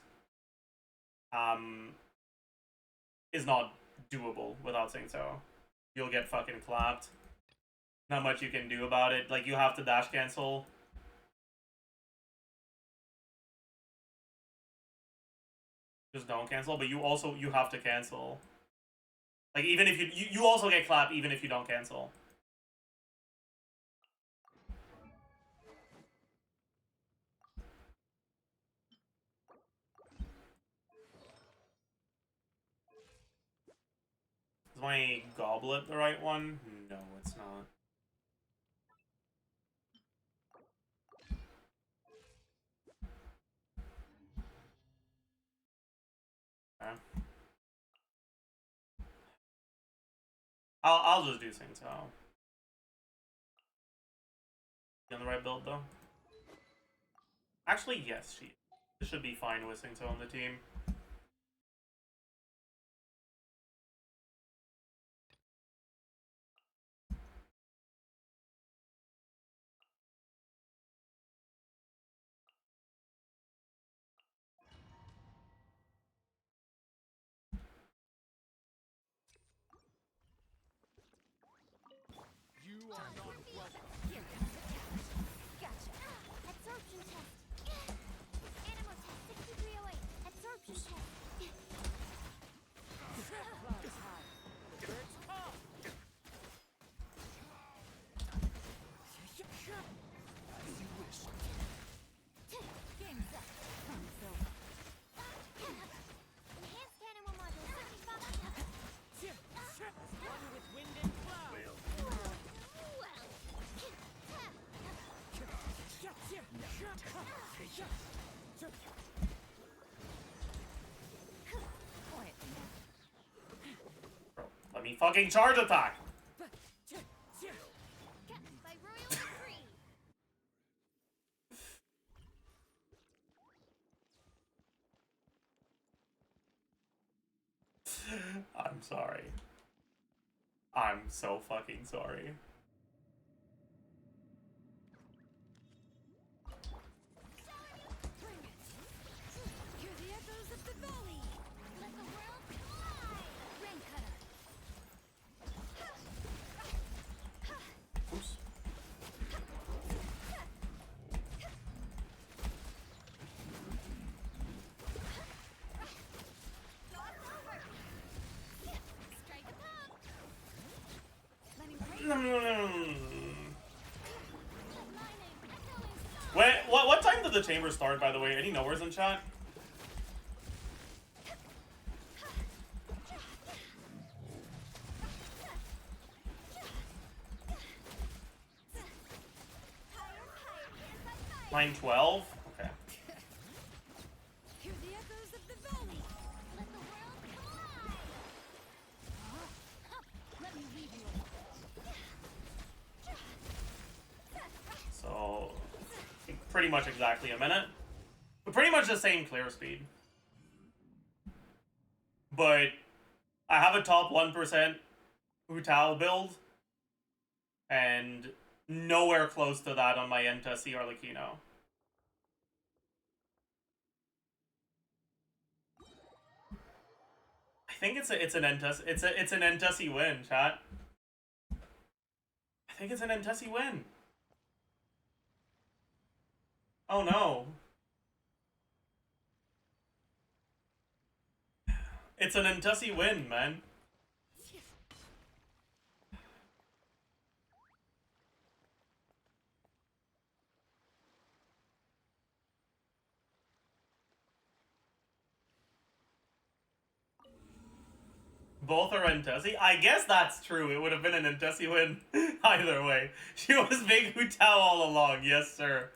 is not doable without saying so. You'll get fucking clapped. Not much you can do about it. Like, you have to dash cancel. Just don't cancel, but you have to cancel. Like, even if you also get clapped even if you don't cancel. Is my goblet the right one? No, it's not. Okay. I'll just do Sing Tao. You on the right build though? Actually, yes, she should be fine with Sing Tao on the team. You are not welcome. Here comes the catch. Gotcha. Absorption test. Animal test 6308. Absorption test. Clouds high. The birds call. As you wish. Game's up. Fun's over. Enhanced animal module 75. One with wind and cloud. me fucking charge attack. By royal decree. I'm sorry. I'm so fucking sorry. Bring it. Hear the echoes of the valley. Let the world collide. Rain cutter. Oops. Strike a pump. Letting rain Mm. lightning echoing song. Wait, what time did the chamber start, by the way? Any knowers in chat? Higher, higher, hands on fire. 9:12? Okay. Hear the echoes of the valley. Let the world collide. Let me leave you. So, pretty much exactly a minute. But pretty much the same clear speed. But I have a top 1% Utao build, and nowhere close to that on my Entesi Arlecchino. I think it's an Entesi win, chat. I think it's an Entesi win. Oh no. It's an Entesi win, man. Both are Entesi? I guess that's true. It would have been an Entesi win either way. She was big Utao all along. Yes, sir.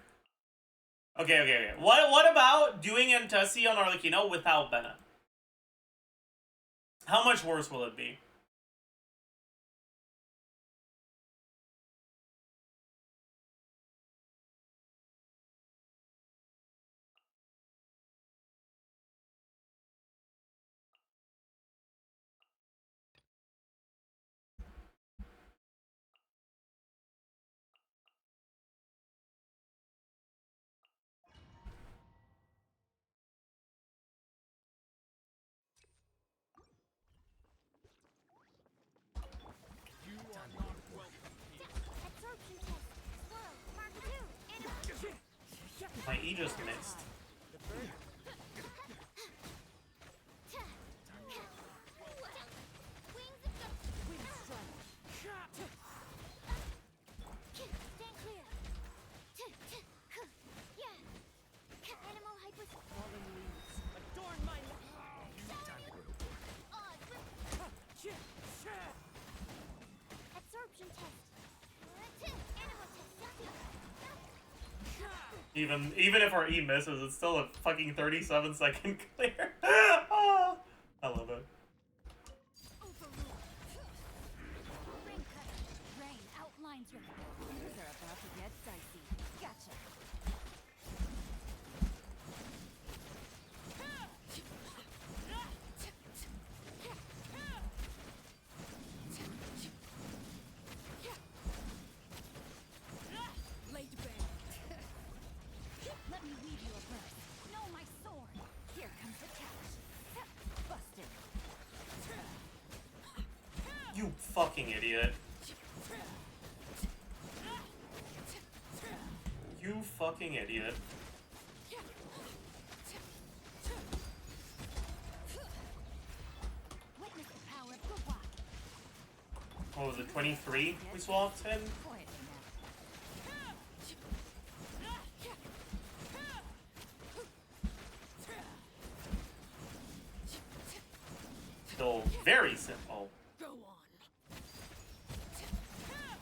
Okay. What about doing Entesi on Arlecchino without Bennett? How much worse will it be? Absorption test. Swirl. Mark 2. Animal. My E just missed. Wings of the wind strike. Stand clear. Yeah. Animal hyper. Fallen leaves. Adorn my Absorption test. Animal test. Even if our E misses, it's still a fucking 37-second clear. Oh, I love it. Overruled. Rain cutter. Rain outlines your. Things are about to get dicey. Gotcha. Laid bare. Let me weave you a verse. Know my sword. Here comes the catch. Busted. You fucking idiot. You fucking idiot. Witness the power of the rock. What was it, 23 we swapped in? Quietly now. Still very simple. Go on.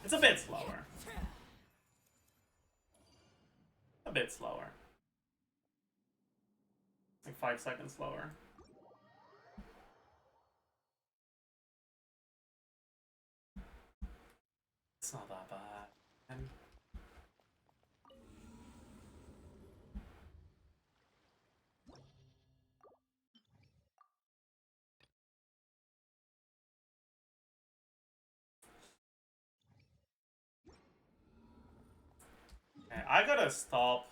It's a bit slower. A bit slower. Like 5 seconds slower. I gotta stop.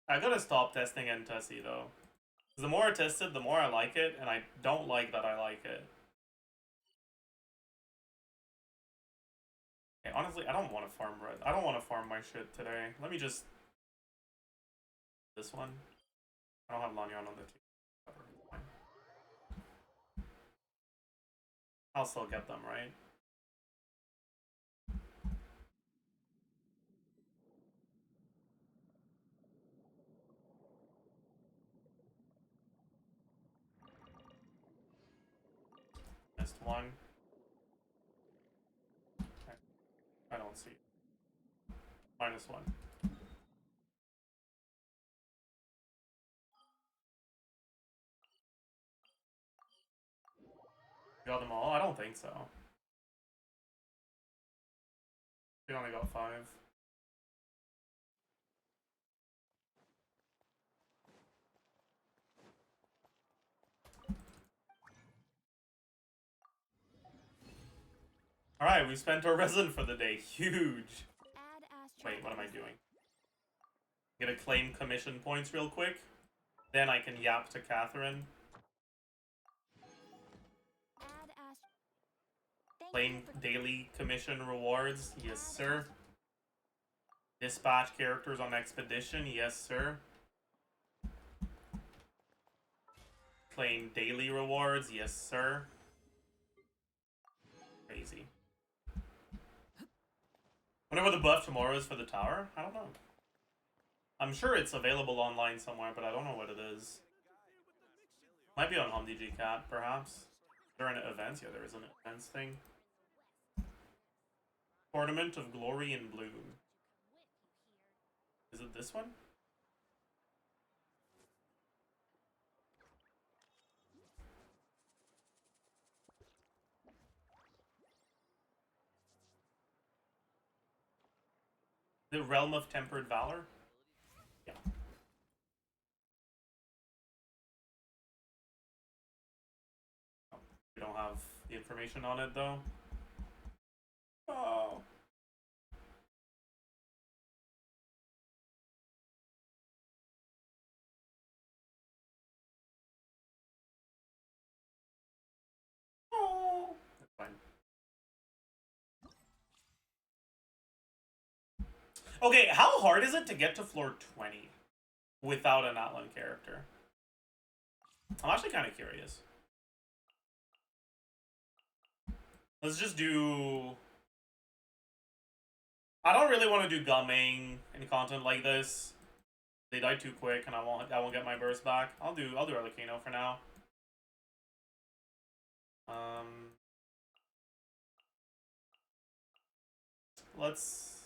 I gotta stop testing Entessi though. The more I test it, the more I like it, and I don't like that I like it. Okay, honestly, I don't want to farm red. I don't want to farm my shit today. Let me just... This one. I don't have Lanyan on the team. I'll still get them, right? Missed one. Okay. I don't see. -1. Got them all? I don't think so. We only got 5. Alright, we spent our resin for the day. Huge! Wait, what am I doing? I'm gonna claim commission points real quick. Then I can yap to Catherine. Claim daily commission rewards. Yes, sir. Dispatch characters on expedition. Yes, sir. Claim daily rewards. Yes, sir. Crazy. Wonder what the buff tomorrow is for the tower? I don't know. I'm sure it's available online somewhere, but I don't know what it is. Might be on HomeDG Cat, perhaps. There are events? Yeah, there is an events thing. Tournament of Glory and Bloom. Is it this one? The Realm of Tempered Valor? Yeah. Oh, we don't have the information on it though. Oh. Oh. That's fine. Okay, how hard is it to get to floor 20 without an Atlan character? I'm actually kind of curious. Let's just do... I don't really want to do gumming in content like this. They die too quick, and I won't get my burst back. I'll do Arlecano for now. Let's...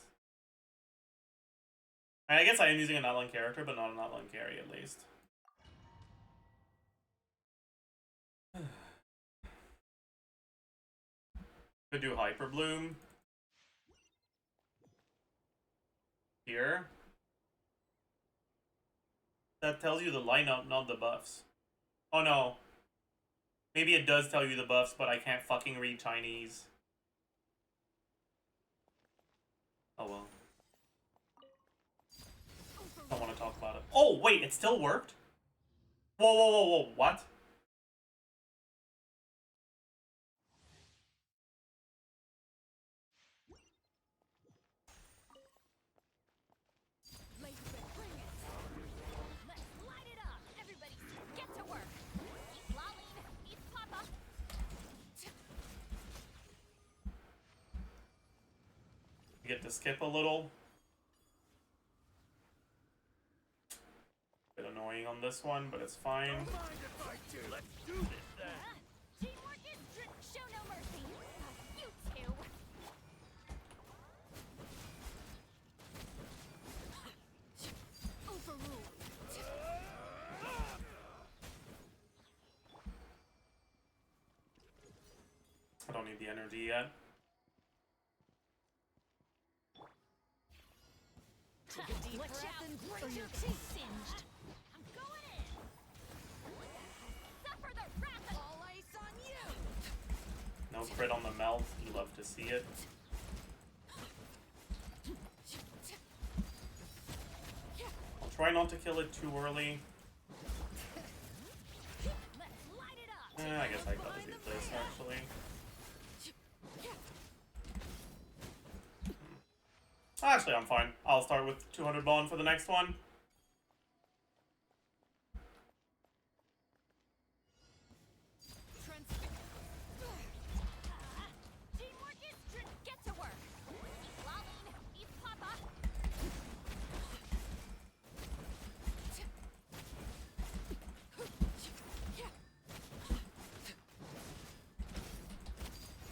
I guess I am using an Atlan character, but not an Atlan carry at least. Could do Hyper Bloom. Here. That tells you the lineup, not the buffs. Oh no. Maybe it does tell you the buffs, but I can't fucking read Chinese. Oh well. Don't want to talk about it. Oh, wait, it still worked? Whoa, whoa, whoa, whoa, what? You get to skip a little. Bit annoying on this one, but it's fine. Don't mind if I do. Let's do this then. Teamwork is show no mercy. You two. Overruled. I don't need the energy yet. Take a deep breath and grit your teeth. Singed. I'm going in. Suffer the wrath of all ice on you. No crit on the melt. You love to see it. try not to kill it too early. Let's light it up. I guess I gotta do this, actually. Actually, I'm fine. I'll start with 200 bond for the next one. Teamwork is get to work. Lolling, eat papa.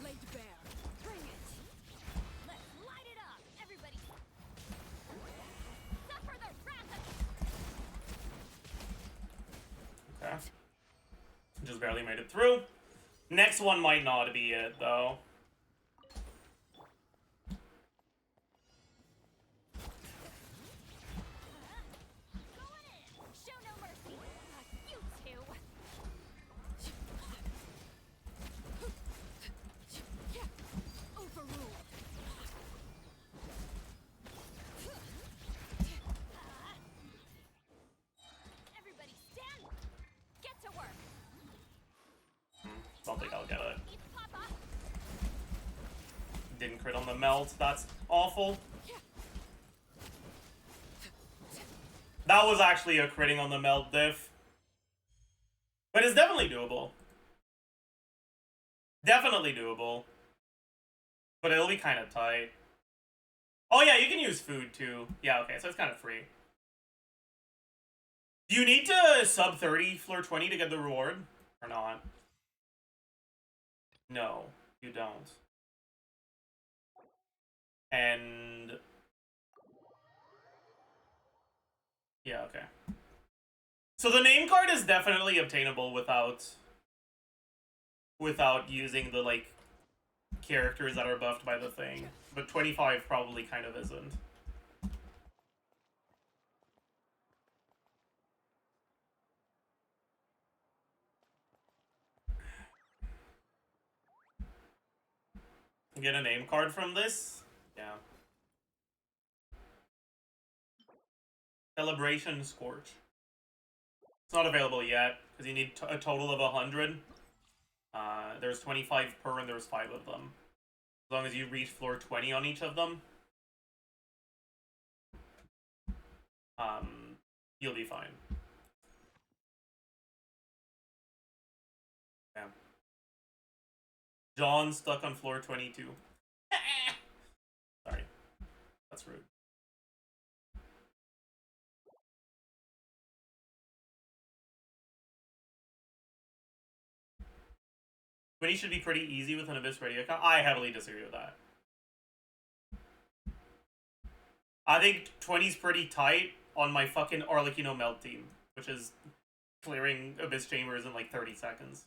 Laid bare. Bring it. Let's light it up, everybody. Suffer the wrath of Okay. Just barely made it through. Next one might not be it, though. going in. Show no mercy. You two. Overruled. Everybody stand. Get to work. Don't think I'll get it. Eat papa. Didn't crit on the melt. That's awful. That was actually a critting on the melt diff. But it's definitely doable. Definitely doable. But it'll be kind of tight. Oh yeah, you can use food too. Yeah, okay, so it's kind of free. Do you need to sub 30 floor 20 to get the reward? Or not? No, you don't. And... yeah, okay. So the name card is definitely obtainable without using the, like, characters that are buffed by the thing. But 25 probably kind of isn't. Get a name card from this? Yeah. Celebration Scorch. It's not available yet, because you need a total of 100. There's 25 per, and there's 5 of them. As long as you reach floor 20 on each of them, you'll be fine. Yeah. John stuck on floor 22. Sorry. That's rude. But he should be pretty easy with an Abyss Radio account. I heavily disagree with that. I think 20's pretty tight on my fucking Arlecchino Melt team, which is clearing Abyss Chambers in like 30 seconds.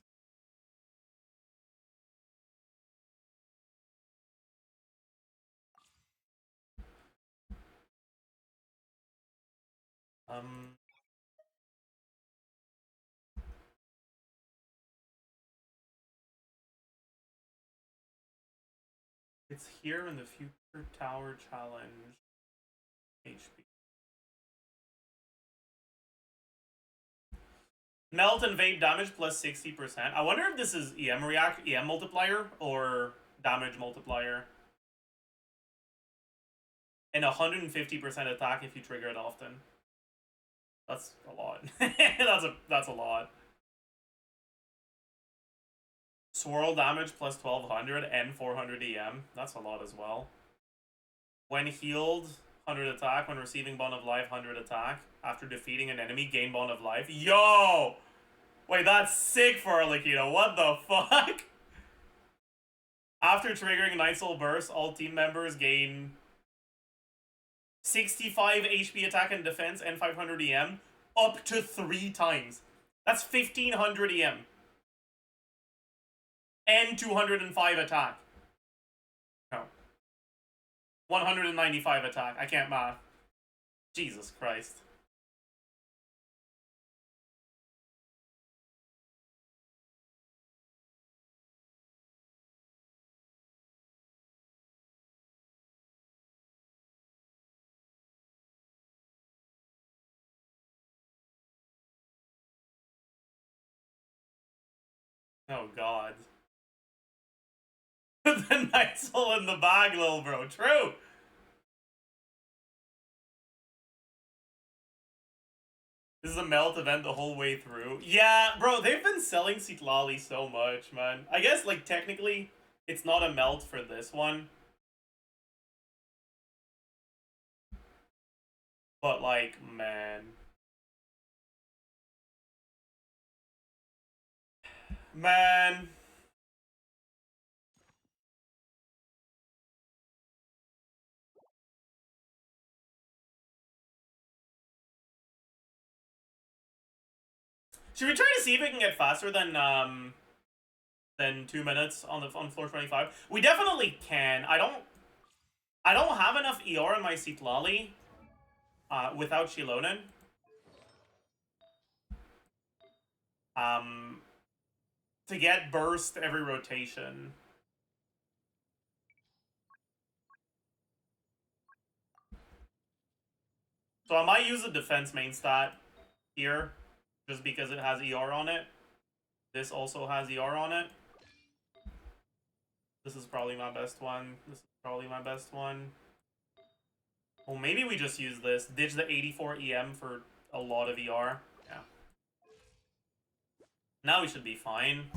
It's here in the Future Tower Challenge HP. Melt and vape damage plus 60%. I wonder if this is EM multiplier or damage multiplier. And 150% attack if you trigger it often. That's a lot. that's a lot. Swirl damage plus 1200 and 400 EM. That's a lot as well. When healed, 100 attack. When receiving Bond of Life, 100 attack. After defeating an enemy, gain Bond of Life. Yo! Wait, that's sick for Arlecchino. What the fuck? After triggering Night Soul Burst, all team members gain 65 HP attack and defense and 500 EM up to 3 times. That's 1500 EM. And 205 attack. No. 195 attack. I can't math. Jesus Christ. Oh god. The knight's all in the bag, little bro. True. This is a melt event the whole way through. Yeah, bro, they've been selling Citlali so much, man. I guess, like, technically, it's not a melt for this one. But, like, man. Man. Should we try to see if we can get faster than 2 minutes on floor 25? We definitely can. I don't have enough ER in my Citlali without Shilonen. To get burst every rotation. So I might use a defense main stat here, just because it has ER on it. This also has ER on it. This is probably my best one. This is probably my best one. Well, maybe we just use this. Ditch the 84 EM for a lot of ER. Yeah. Now we should be fine.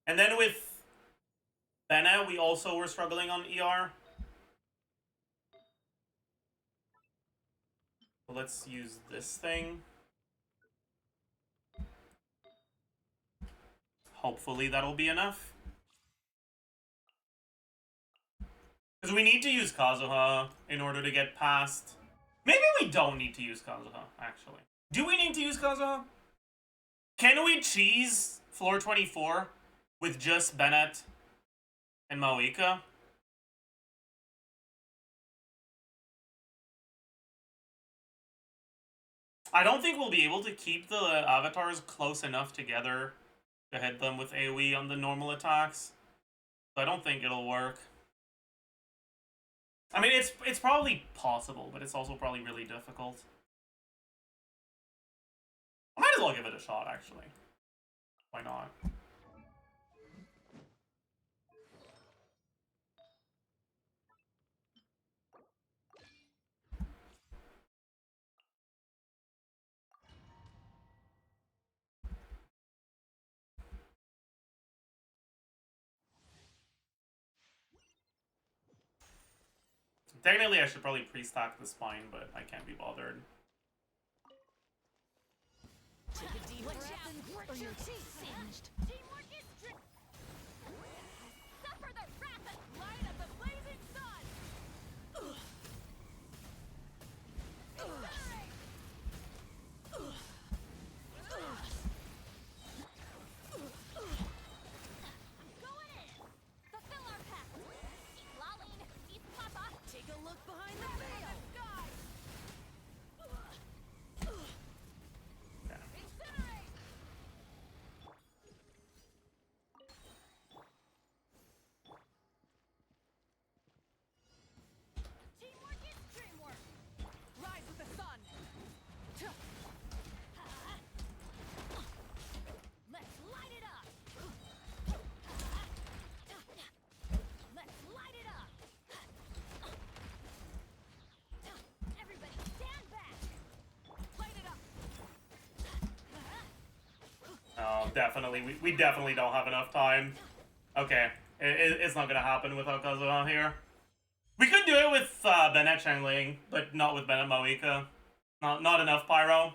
And then with Bena, we also were struggling on ER. So let's use this thing. Hopefully that'll be enough. Because we need to use Kazuha in order to get past... Maybe we don't need to use Kazuha, actually. Do we need to use Kazuha? Can we cheese floor 24 with just Bennett and Maoika? I don't think we'll be able to keep the avatars close enough together to hit them with AoE on the normal attacks. So I don't think it'll work. I mean, it's probably possible, but it's also probably really difficult. I might as well give it a shot, actually. Why not? Technically, I should probably pre-stack the spine, but I can't be bothered. Take a deep breath or your teeth singed. Teamwork is strict. Suffer the wrath and light of the blazing sun. Incinerate. Going in. Fulfill our pact. Eat Laline, eat Papa. Take a look behind the veil. Incinerate. Teamwork is dreamwork. Rise with the sun. Let's light it up. Let's light it up. Everybody stand back. Light it up. Oh, definitely. We definitely don't have enough time. Okay. It's not gonna happen without Kazuha here. We could do it with Bennett Changling, but not with Bennett Moika. Not enough pyro.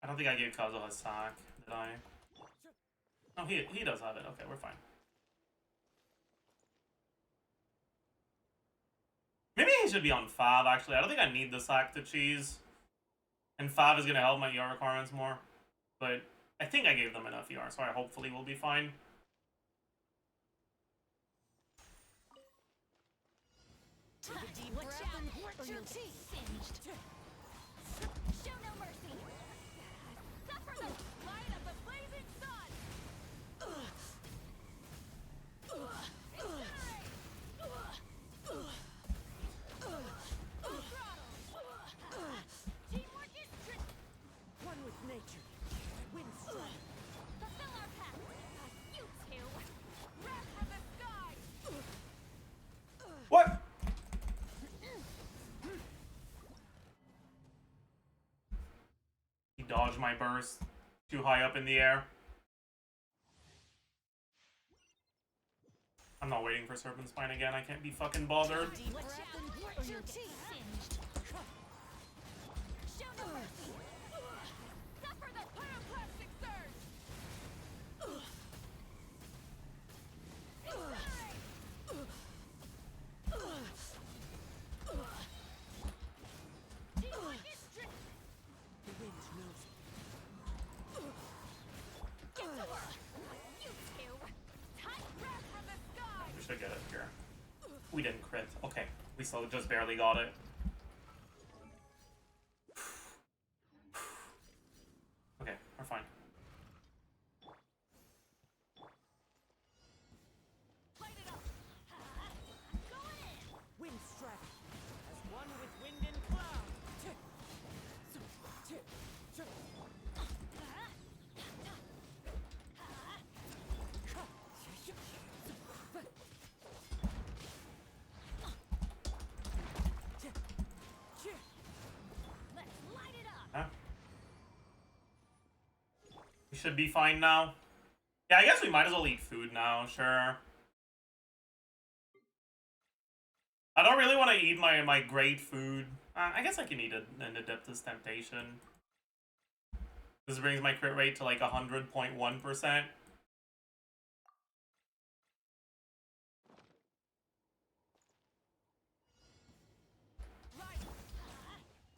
I don't think I gave Kazuha a sack, did I? No, he does have it. Okay, we're fine. Maybe he should be on Fav, actually. I don't think I need the sack to cheese. And Fav is going to help my ER requirements more. But I think I gave them enough ER, so I hopefully will be fine. Take a deep Watch breath out, or your teeth singed. Show no mercy. Suffer the light of the blazing dodge my burst too high up in the air. I'm not waiting for Serpent Spine again. I can't be fucking bothered. Deep breath and grit your teeth. Singed. Show no mercy. Suffer the pyroclastic surge. Teamwork is strict. The wind knows me. Get to work. You two. Tight breath from the sky. We should get it here. We didn't crit. Okay. We still just barely got it. Okay, we're fine. Light it up. Going in. Wind strike. As one with wind and cloud. Let's light it up. Huh? We should be fine now. Yeah, I guess we might as well eat food now, sure. I don't really want to eat my great food. I guess I can eat an Adeptus Temptation. This brings my crit rate to like 100.1%. Right.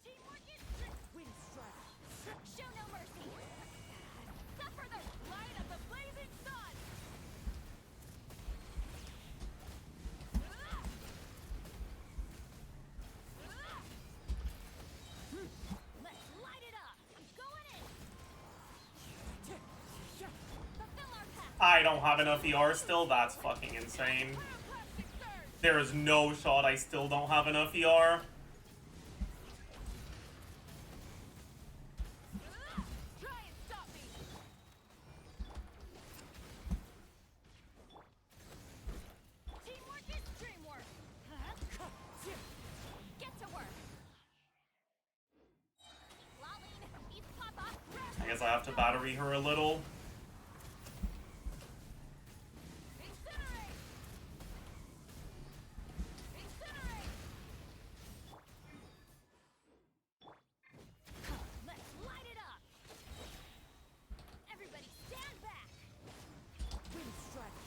Teamwork is strict. Wind strike. Show no mercy. Suffer the light of the blazing sun. Let's light it up. Going in. Fulfill our path. I don't have enough ER still. That's fucking insane. Pyroclastic surge. There is no shot I still don't have enough ER. Try and stop me. Teamwork is dreamwork. Get to work. Lolene, eat Papa. I guess I have to battery her a little. Incinerate. Incinerate. Let's light it up. Everybody stand back. Wind strike.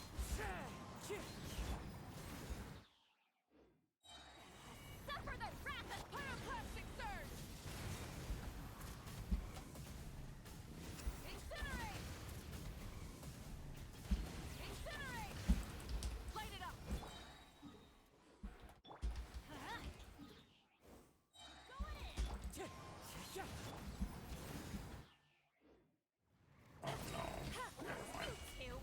Suffer the wrath of pyroclastic surge. Incinerate. Incinerate. Light it up. Going in. Oh no. Okay, fine. Two.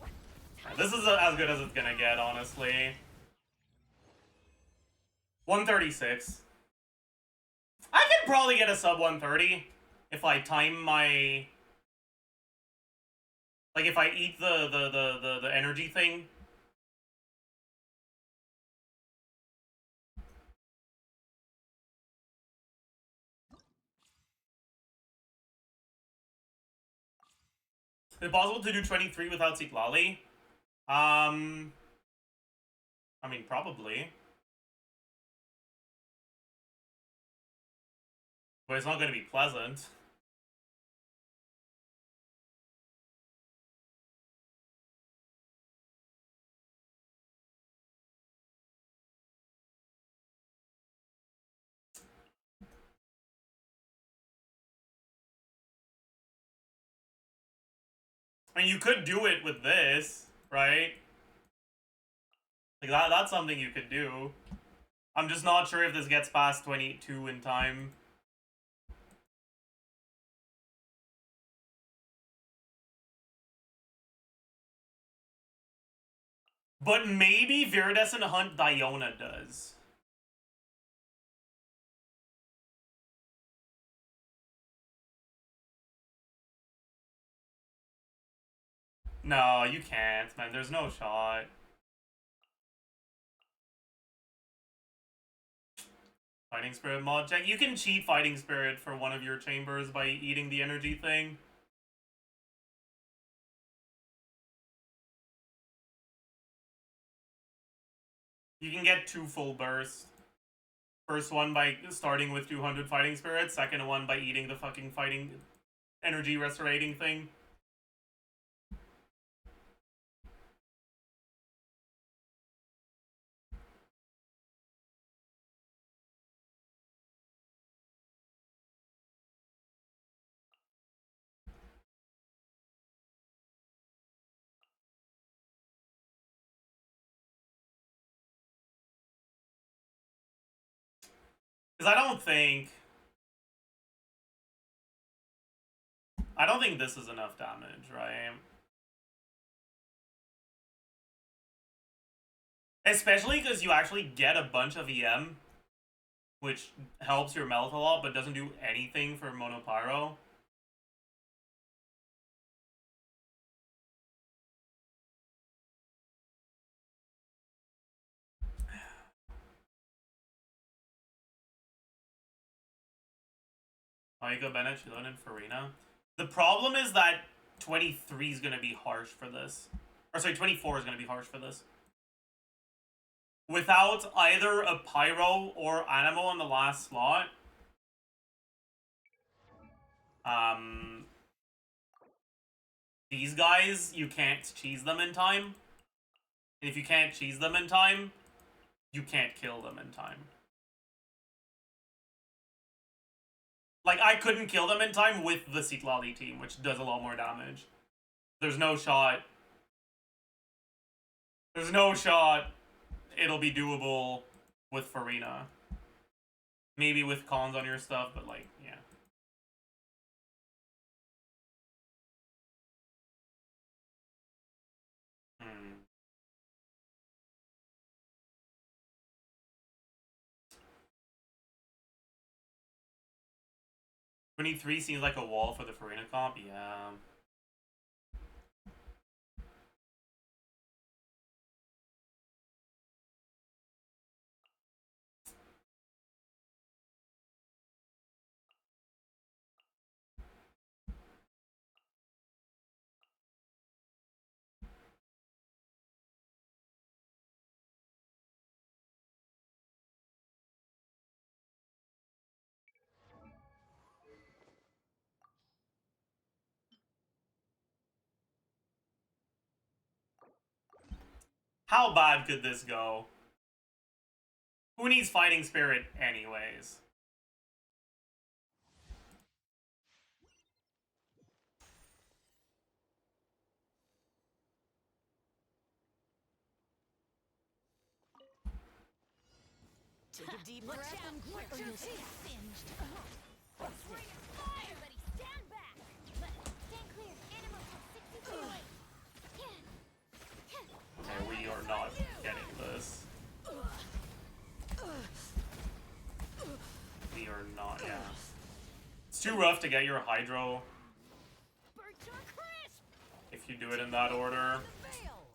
Alright, this is as good as it's gonna get, honestly. 136. I could probably get a sub 130 if I time my... Like, if I eat the energy thing. Is it possible to do 23 without Seeklali? I mean, probably. But it's not going to be pleasant. I mean, you could do it with this, right? Like, that's something you could do. I'm just not sure if this gets past 22 in time. But maybe Viridescent Hunt Diona does. No, you can't, man. There's no shot. Fighting Spirit mod check. You can cheat Fighting Spirit for one of your chambers by eating the energy thing. You can get 2 full bursts. First one by starting with 200 Fighting Spirits. Second one by eating the fucking fighting energy restorating thing. Because I don't think this is enough damage, right? Especially because you actually get a bunch of EM, which helps your melt a lot, but doesn't do anything for Monopyro. Maika, Bennett, Shilon, and Farina. The problem is that 23 is going to be harsh for this. Or sorry, 24 is going to be harsh for this. Without either a Pyro or Animo on the last slot, these guys, you can't cheese them in time. And if you can't cheese them in time, you can't kill them in time. Like, I couldn't kill them in time with the Citlali team, which does a lot more damage. There's no shot. There's no shot it'll be doable with Farina. Maybe with cons on your stuff, but like, yeah. Hmm. "23 seems like a wall for the Farina comp, yeah. How bad could this go? Who needs Fighting Spirit anyways? Take a deep Watch breath out! and Watch or your you'll feet singed. Bring it fire! Everybody stand back! Stand clear. Animal till 60 feet away. Okay, we are not getting this. We are not, yeah. It's too rough to get your Hydro Birds are crisp! if you do it in that order. fail.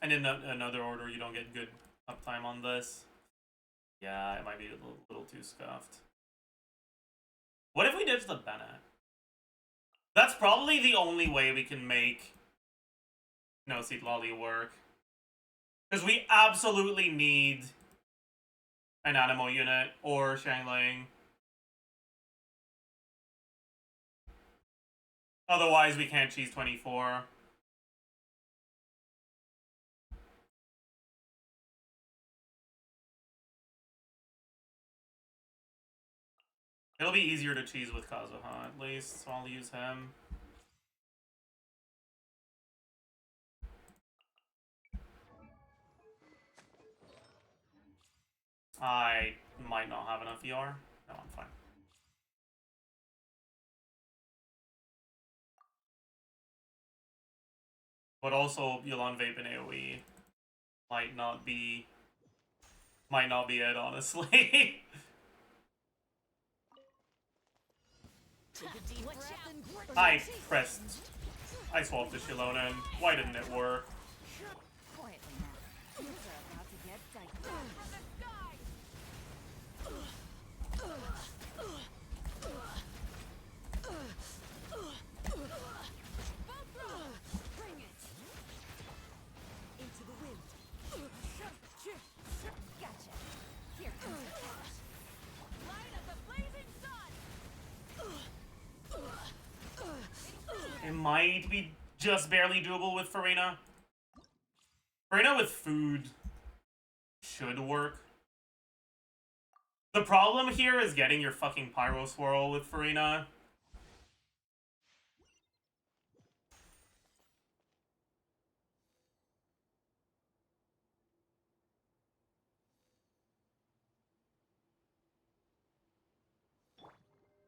And in another order, you don't get good uptime on this. Yeah, it might be a little too scuffed. What if we ditch the Bennett? That's probably the only way we can make No Seat Lolly work. Because we absolutely need an Animo unit or Shangling. Otherwise, we can't cheese 24. It'll be easier to cheese with Kazuha, at least, so I'll use him. I might not have enough ER. No, I'm fine. But also, Yulon Vape and AoE might not be it, honestly. Take a deep Watch breath out! and I swapped the Shilona, and why didn't it work? Quietly now. Things are about to get dicey. Bring it. Into the wind. Gotcha. Here comes the catch. Light of the blazing sun! It might be just barely doable with Farina. Farina with food should work. The problem here is getting your fucking Pyro Swirl with Farina.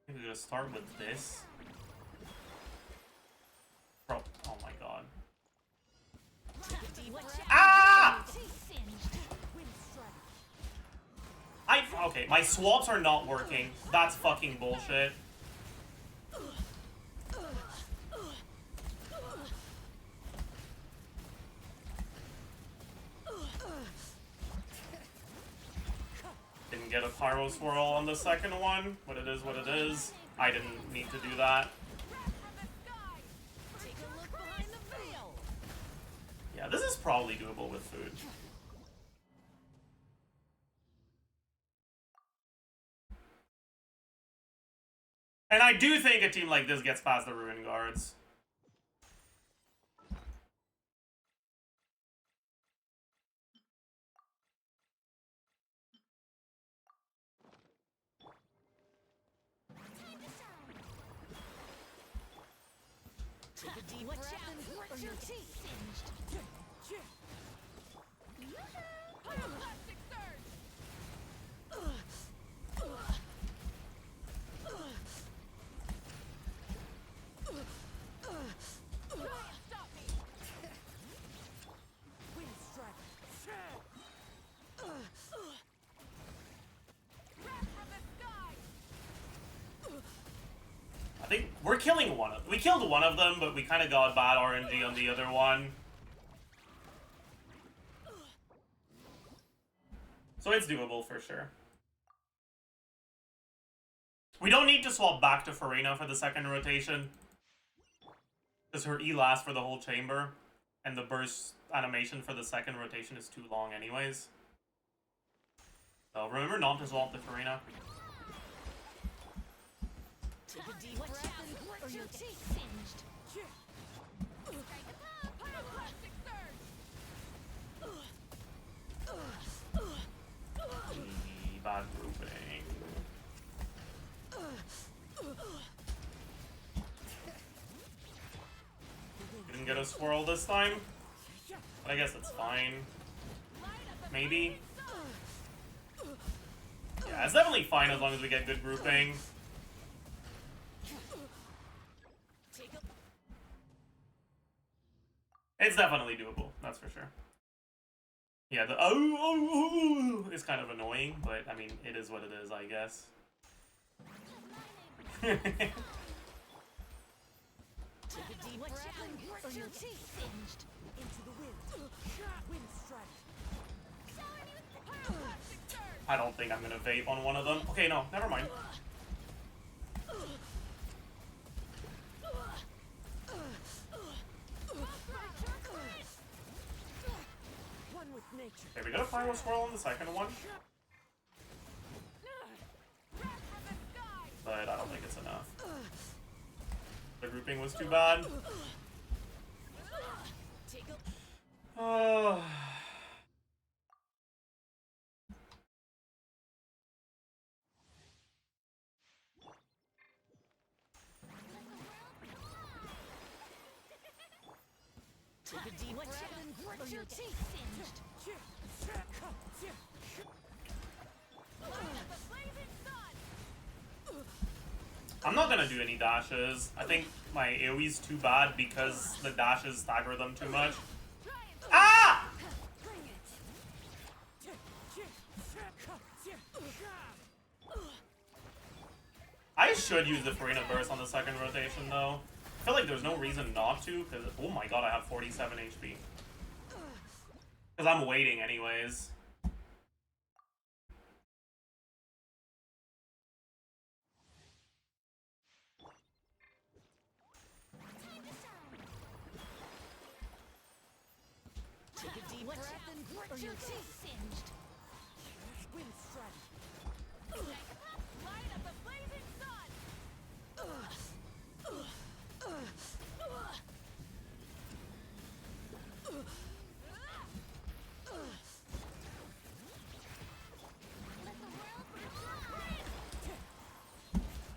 I'm gonna start with this. Bro, oh my god. Ah! Okay, my swaps are not working. That's fucking bullshit. Didn't get a Pyro Swirl on the second one, but it is what it is. I didn't need to do that. Take a look behind the veil! Yeah, this is probably doable with food. And I do think a team like this gets past the Ruin Guards. Take a deep breath and grit your teeth. Pyroclastic surge! Stop me! Wind strike. Wrath from the sky! I think we're killing one of them. We killed one of them, but we kind of got bad RNG on the other one. So it's doable for sure. We don't need to swap back to Farina for the second rotation, because her E lasts for the whole chamber, and the burst animation for the second rotation is too long anyways. So remember not to swap to Farina. Take a deep breath and grit your teeth. Singed. Pyroclastic surge! Bad grouping. Didn't get a swirl this time, but I guess it's fine. Maybe. Yeah, it's definitely fine as long as we get good grouping. It's definitely doable, that's for sure. Yeah, the is kind of annoying, but I mean, it is what it is, I guess. Take a deep breath and grit your teeth. Singed. Into the wind. Wind strike. Pyroclastic surge! I don't think I'm gonna vape on one of them. Okay, no, never mind. One with nature. Okay, we got a Pyro Swirl on the second one, Wrath from the sky! but I don't think it's enough. The grouping was too bad. Take a Oh. Take a deep breath and grit your teeth. Singed. Light of the blazing sun! I'm not gonna do any dashes. I think my AoE's too bad because the dashes stagger them too much. Ah! Bring it. I should use the Farina Burst on the second rotation, though. I feel like there's no reason not to, because, oh my god, I have 47 HP. Because I'm waiting anyways. Take a deep breath and grit your teeth. Singed. Wind strike. Light up the blazing sun! Let the world fly.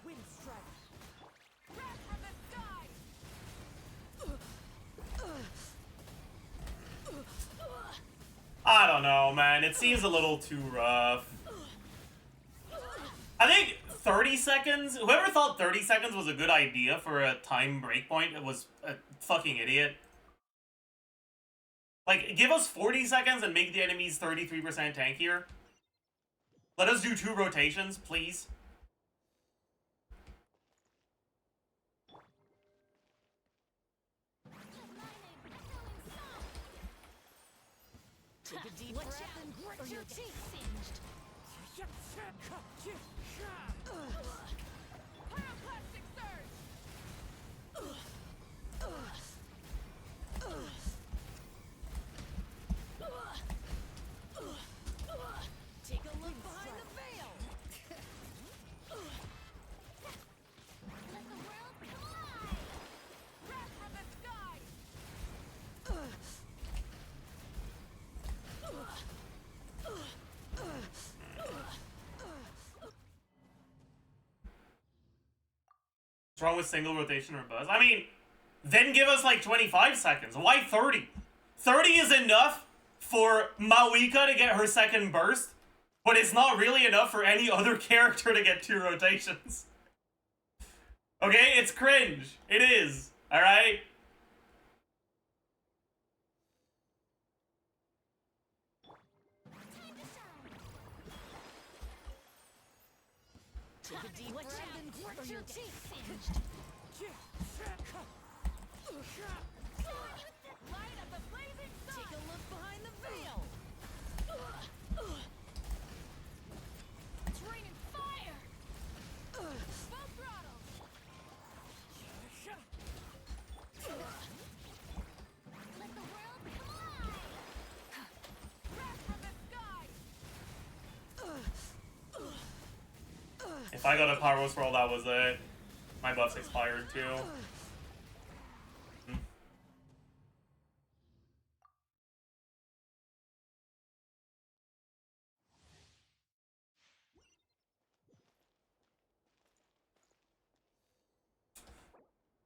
Wind strike. Wrath of the sky! I don't know, man. It seems a little too rough. I think 30 seconds, whoever thought 30 seconds was a good idea for a time breakpoint was a fucking idiot. Like, give us 40 seconds and make the enemies 33% tankier. Let us do 2 rotations, please. Take a deep breath and grit your teeth. Singed. Pyroclastic surge! Take a look behind the veil. Let the world fly. Wrath of the sky! What's wrong with single rotation or buzz? I mean, then give us like 25 seconds. Why 30? 30 is enough for Mawika to get her second burst, but it's not really enough for any other character to get 2 rotations. Okay, it's cringe. It is. Alright? Take a deep breath and grit your teeth. Singed. Light up the blazing sun! Take a look behind the veil. It's raining fire. Full throttle! Let the world fly. Wrath of the sky! If I got a Pyros roll, that was it. My buff's expired too.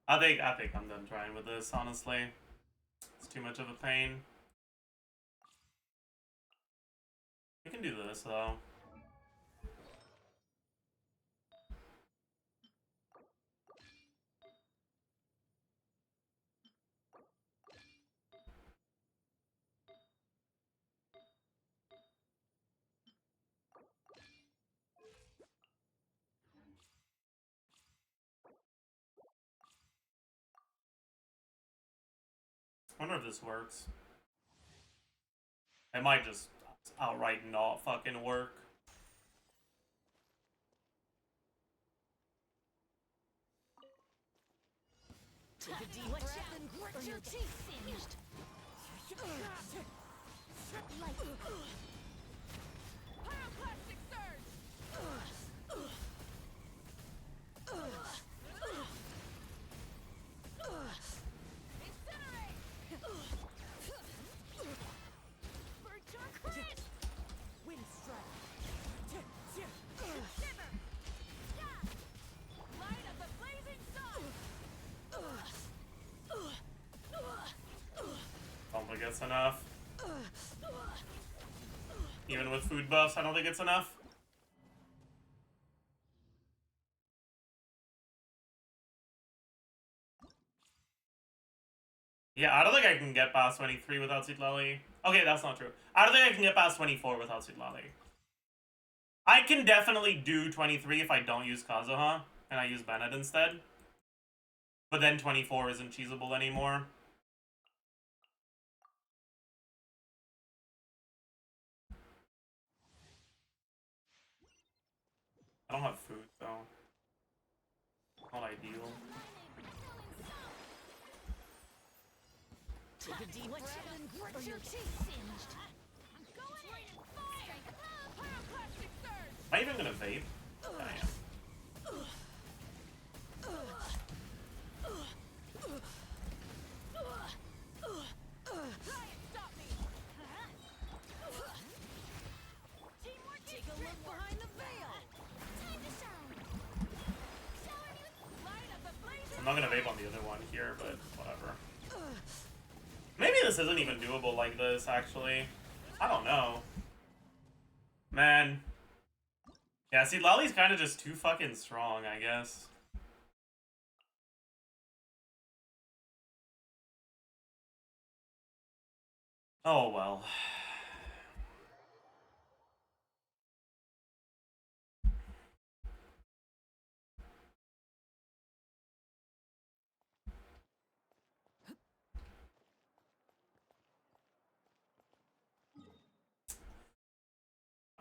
I think I'm done trying with this, honestly. It's too much of a pain. We can do this though. I wonder if this works. It might just outright not fucking work. Take a deep breath and grit your teeth. Singed. Light. Pyroclastic surge! Incinerate! Virtual crit. Wind strike. Shiver! Light of the blazing sun! Don't think it's enough. Even with food buffs, I don't think it's enough. Yeah, I don't think I can get past 23 without Citlali. Okay, that's not true. I don't think I can get past 24 without Citlali. I can definitely do 23 if I don't use Kazuha, and I use Bennett instead. But then 24 isn't cheesable anymore. I don't have food, though. Not ideal. Take a deep breath and grit your teeth. Singed. I'm going in. Strike above. Pyroclastic surge. Am I even gonna vape? I am. Stop me. Teamwork is Take a look behind the veil. time to shine. Showering you light of the blazing. I'm not gonna vape on the other one here, but whatever. Maybe this isn't even doable like this, actually. I don't know. Man. Yeah, see, Lolly's kind of just too fucking strong, I guess. Oh, well.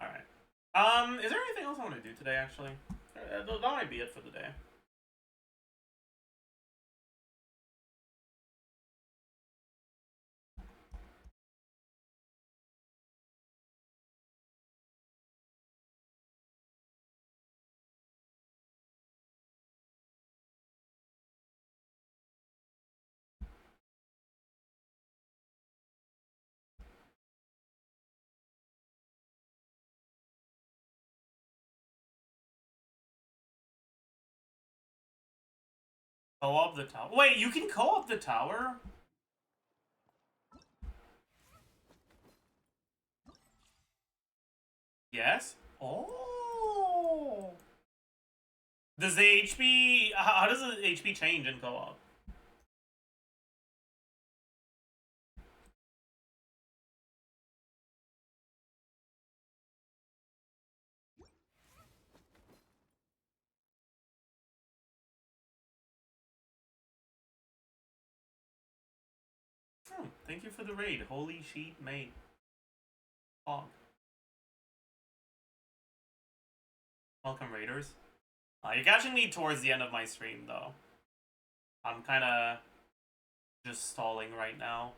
Alright. Is there anything else I want to do today, actually? That might be it for the day. Co-op the tower? Wait, you can co-op the tower? Yes? Oh. Does the HP... How does the HP change in co-op? Oh, thank you for the raid. Holy sheet mate. Fog. Welcome, raiders. You're catching me towards the end of my stream, though. I'm kind of just stalling right now.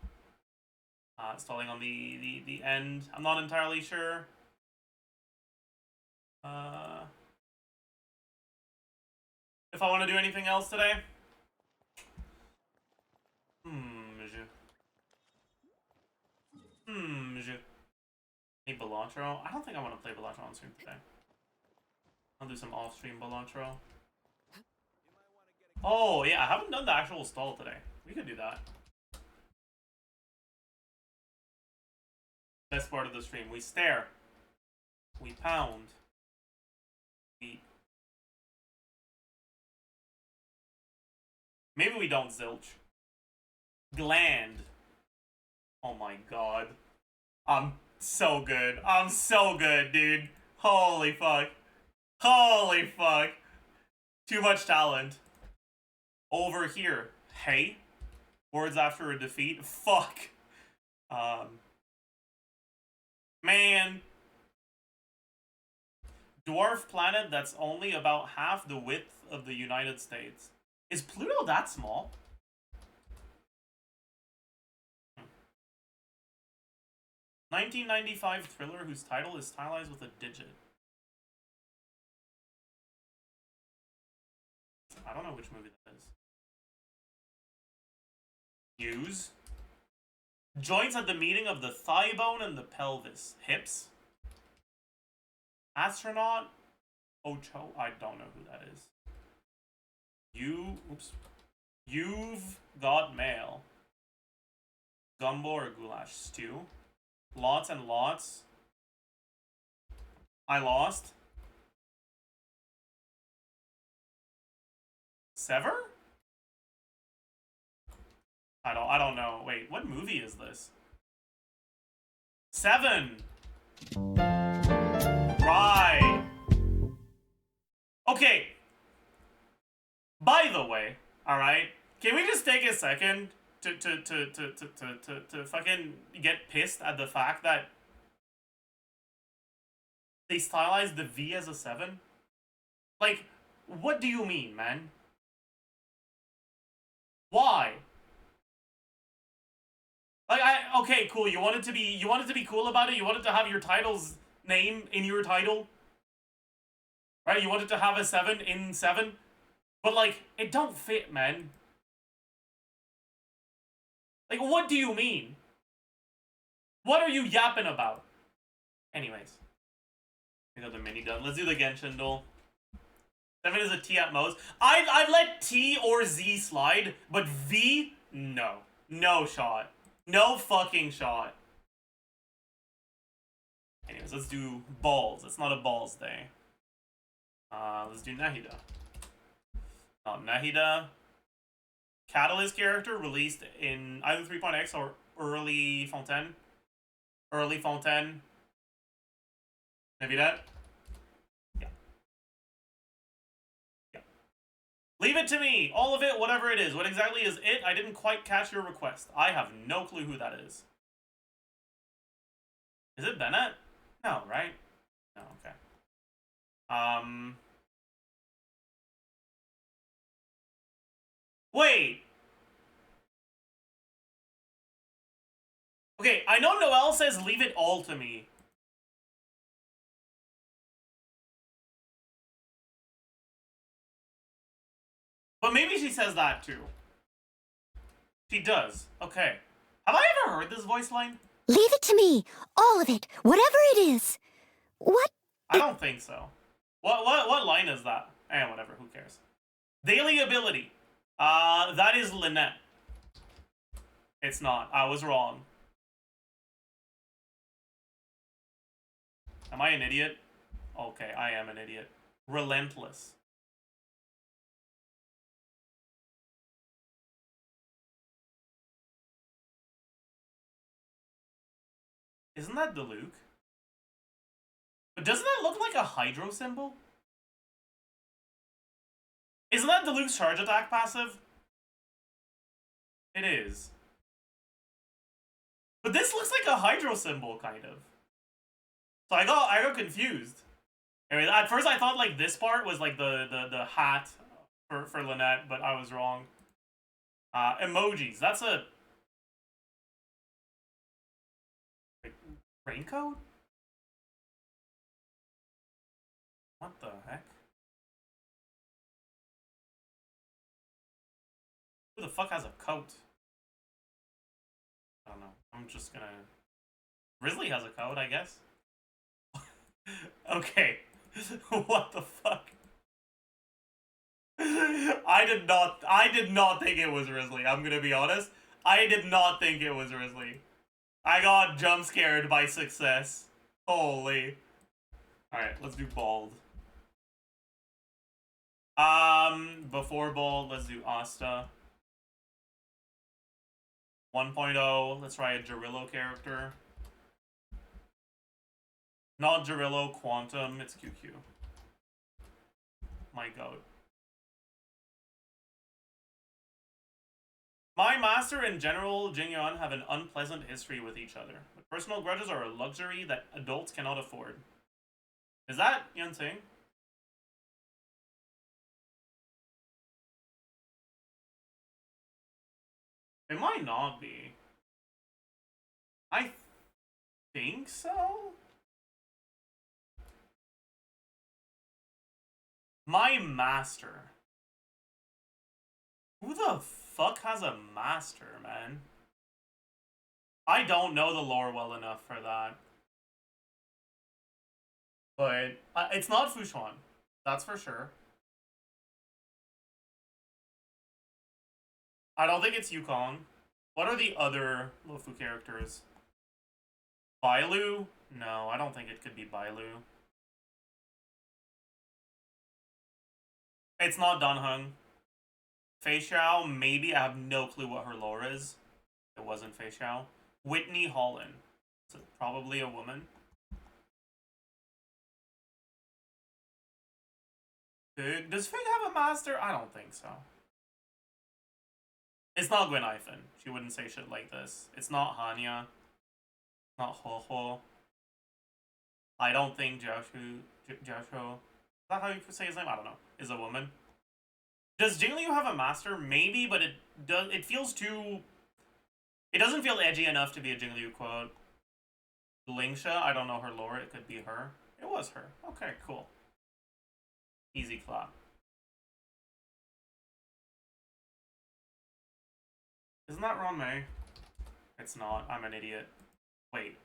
Stalling on the end. I'm not entirely sure. If I want to do anything else today. Hey, Balatro. I don't think I want to play Balatro on stream today. I'll do some off-stream Balatro. Oh, yeah, I haven't done the actual stall today. We could do that. Best part of the stream. We stare. We pound. We... Maybe we don't zilch. Gland. Oh my god. I'm so good. I'm so good, dude. Holy fuck. Holy fuck. Too much talent. Over here. Hey. Words after a defeat. Fuck. Man. Dwarf planet that's only about half the width of the United States. Is Pluto that small? 1995 thriller whose title is stylized with a digit. I don't know which movie that is. Use. Joints at the meeting of the thigh bone and the pelvis. Hips. Astronaut. Ocho. I don't know who that is. Oops. You've got mail. Gumbo or goulash stew. Lots and lots. I lost. Sever? I don't know. Wait, what movie is this? 7. Right. Okay. the way, all right, can we just take a second to fucking get pissed at the fact that they stylized the V as a 7? Like, what do you mean, man? Why? Like, okay, cool. You wanted to be cool about it. You wanted to have your title's name in your title, right? You wanted to have a 7 in 7, but like, it don't fit, man. Like, what do you mean? What are you yapping about? Anyways, we got the mini done. Let's do the Genshin duel. 7 is a T at most. I'd let T or Z slide, but V, no. No shot. No fucking shot. Anyways, let's do balls. It's not a balls day. Let's do Nahida. Nahida. Catalyst character released in either 3.x or early Fontaine. Early Fontaine. Maybe that? Yeah. Yeah. Leave it to me! All of it, whatever it is. What exactly is it? I didn't quite catch your request. I have no clue who that is. Is it Bennett? No, right? No, okay. Wait! Okay, I know Noelle says leave it all to me. But maybe she says that too. She does. Okay. Have I ever heard this voice line? Leave it to me. All of it. Whatever it is. What? I don't think so. What line is that? Eh, whatever, who cares? Daily ability. That is Lynette. It's not. I was wrong. Am I an idiot? Okay, I am an idiot. Relentless. Isn't that the Luke? But doesn't that look like a Hydro symbol? Isn't that the Luke's charge attack passive? It is. But this looks like a Hydro symbol, kind of. So I got confused. Anyway, at first I thought like this part was like the hat for Lynette, but I was wrong. Emojis. That's a raincoat? What the heck? Who the fuck has a coat? I don't know. I'm just gonna... Grizzly has a coat, I guess. Okay. What the fuck? I did not think it was Risley. I'm gonna be honest. I did not think it was Risley. I got jump scared by success. Holy. Alright, let's do bald. Before bald, let's do Asta. 1.0, let's try a Gerillo character. Not Gerillo, Quantum, it's QQ. My goat. My master in general, Jingyuan, have an unpleasant history with each other. But personal grudges are a luxury that adults cannot afford. Is that Yansing? It might not be. I think so? My master. Who the fuck has a master, man? I don't know the lore well enough for that. But it's not Fushuan. That's for sure. I don't think it's Yukong. What are the other Luofu characters? Bailu? No, I don't think it could be Bailu. It's not Danheng. Fei Xiao, maybe. I have no clue what her lore is. It wasn't Fei Xiao. Whitney Holland. So probably a woman. Does Fig have a master? I don't think so. It's not Gwen Ifen. She wouldn't say shit like this. It's not Hanya. Not Ho Ho. I don't think Jasho. Is that how you say his name? I don't know. Is a woman. Does Jingliu have a master? Maybe, but it feels too... It doesn't feel edgy enough to be a Jingliu quote. Lingsha, I don't know her lore. It could be her. It was her. Okay, cool. Easy clap. Isn't that Ron May? It's not. I'm an idiot. Wait.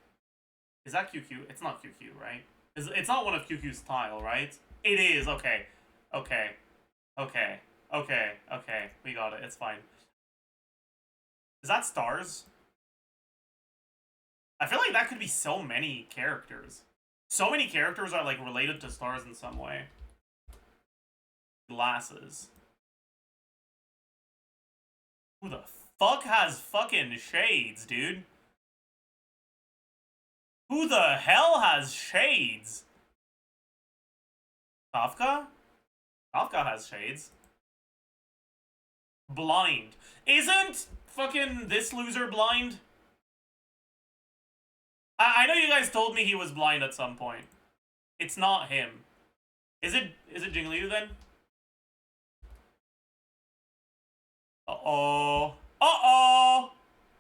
Is that QQ? It's not QQ, right? It's not one of QQ's style, right? It is. Okay. Okay. Okay. Okay. Okay. We got it. It's fine. Is that Stars? I feel like that could be so many characters. So many characters are like related to Stars in some way. Glasses. Who the fuck has fucking shades, dude? Who the hell has shades? Kafka? Kafka has shades. Blind. Isn't fucking this loser blind? I know you guys told me he was blind at some point. It's not him. Is it Jingliu then? Uh-oh. Uh-oh.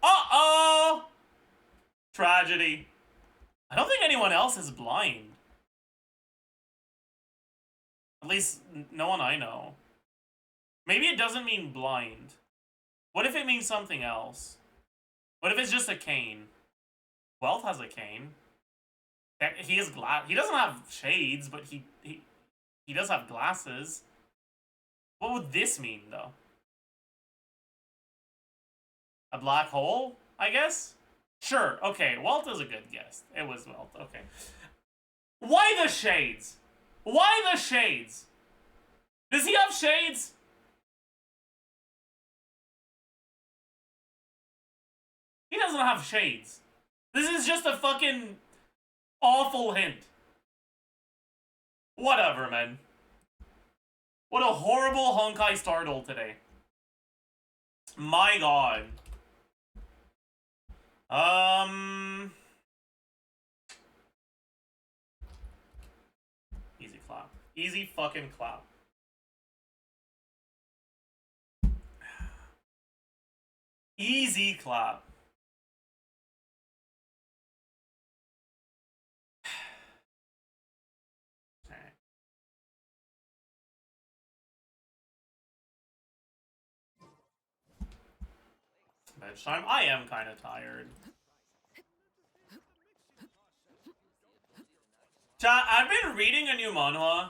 Uh-oh. Tragedy. I don't think anyone else is blind. At least, no one I know. Maybe it doesn't mean blind. What if it means something else? What if it's just a cane? Wealth has a cane. He has he doesn't have shades, but he does have glasses. What would this mean, though? A black hole, I guess? Sure, okay, Walt is a good guess. It was Walt, okay. Why the shades? Why the shades? Does he have shades? He doesn't have shades. This is just a fucking awful hint. Whatever, man. What a horrible Honkai Startle today. My god. Easy clap. Easy fucking clap. Easy clap. Okay. Bedtime. I am kind of tired. Chat, I've been reading a new manhwa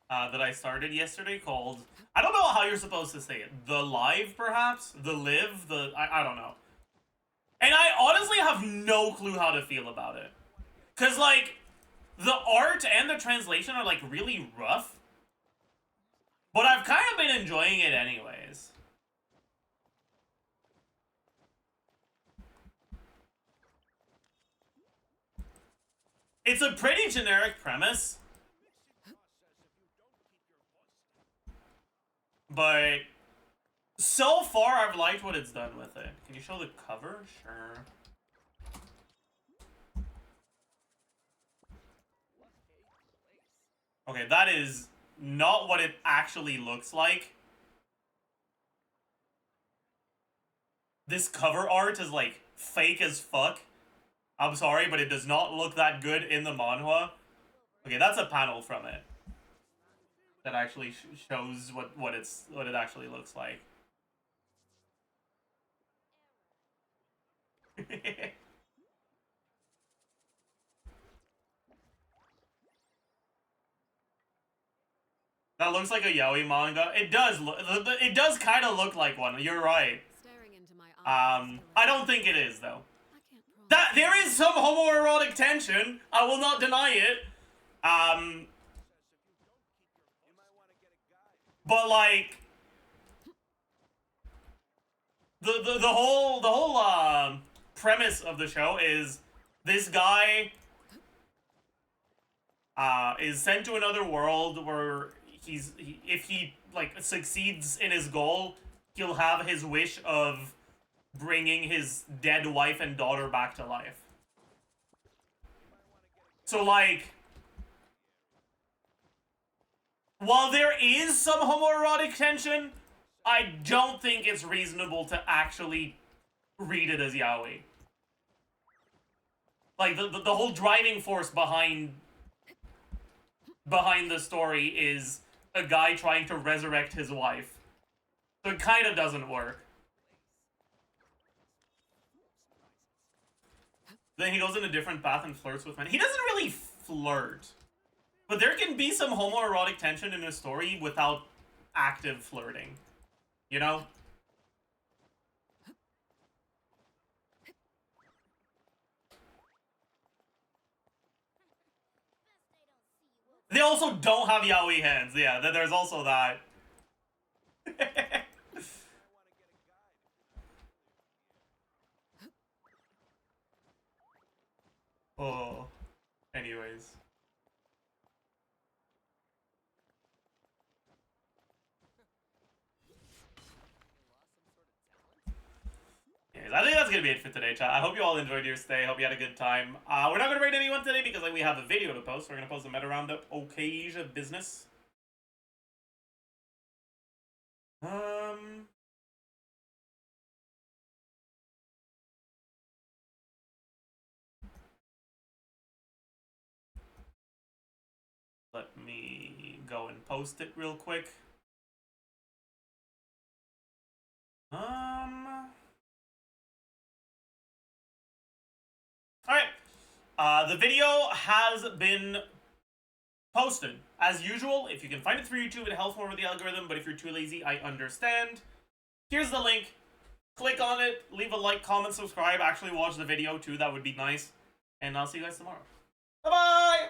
that I started yesterday called, I don't know how you're supposed to say it, The Live, perhaps? The Live? I don't know. And I honestly have no clue how to feel about it. Because, like, the art and the translation are, like, really rough. But I've kind of been enjoying it anyways. It's a pretty generic premise. But so far, I've liked what it's done with it. Can you show the cover? Sure. Okay, that is not what it actually looks like. This cover art is, like, fake as fuck. I'm sorry, but it does not look that good in the manhwa. Okay, that's a panel from it that actually shows what it actually looks like. That looks like a yaoi manga. It does look. It does kind of look like one. You're right. I don't think it is though. That there is some homoerotic tension. I will not deny it. But like the whole premise of the show is this guy is sent to another world where if he like succeeds in his goal, he'll have his wish of bringing his dead wife and daughter back to life. So, like, while there is some homoerotic tension, I don't think it's reasonable to actually read it as yaoi. Like, the whole driving force behind the story is a guy trying to resurrect his wife. So it kind of doesn't work. Then he goes in a different path and flirts with men. He doesn't really flirt. But there can be some homoerotic tension in a story without active flirting. You know? They also don't have yaoi hands. Yeah, there's also that. Oh. Anyways. Anyways, I think that's gonna be it for today, chat. I hope you all enjoyed your stay. Hope you had a good time. We're not gonna rate anyone today because like we have a video to post. We're gonna post a meta roundup. Okay, business. Let me go and post it real quick. Alright. The video has been posted. As usual, if you can find it through YouTube, it helps more with the algorithm, but if you're too lazy, I understand. Here's the link. Click on it, leave a like, comment, subscribe, actually watch the video too, that would be nice. And I'll see you guys tomorrow. Bye-bye!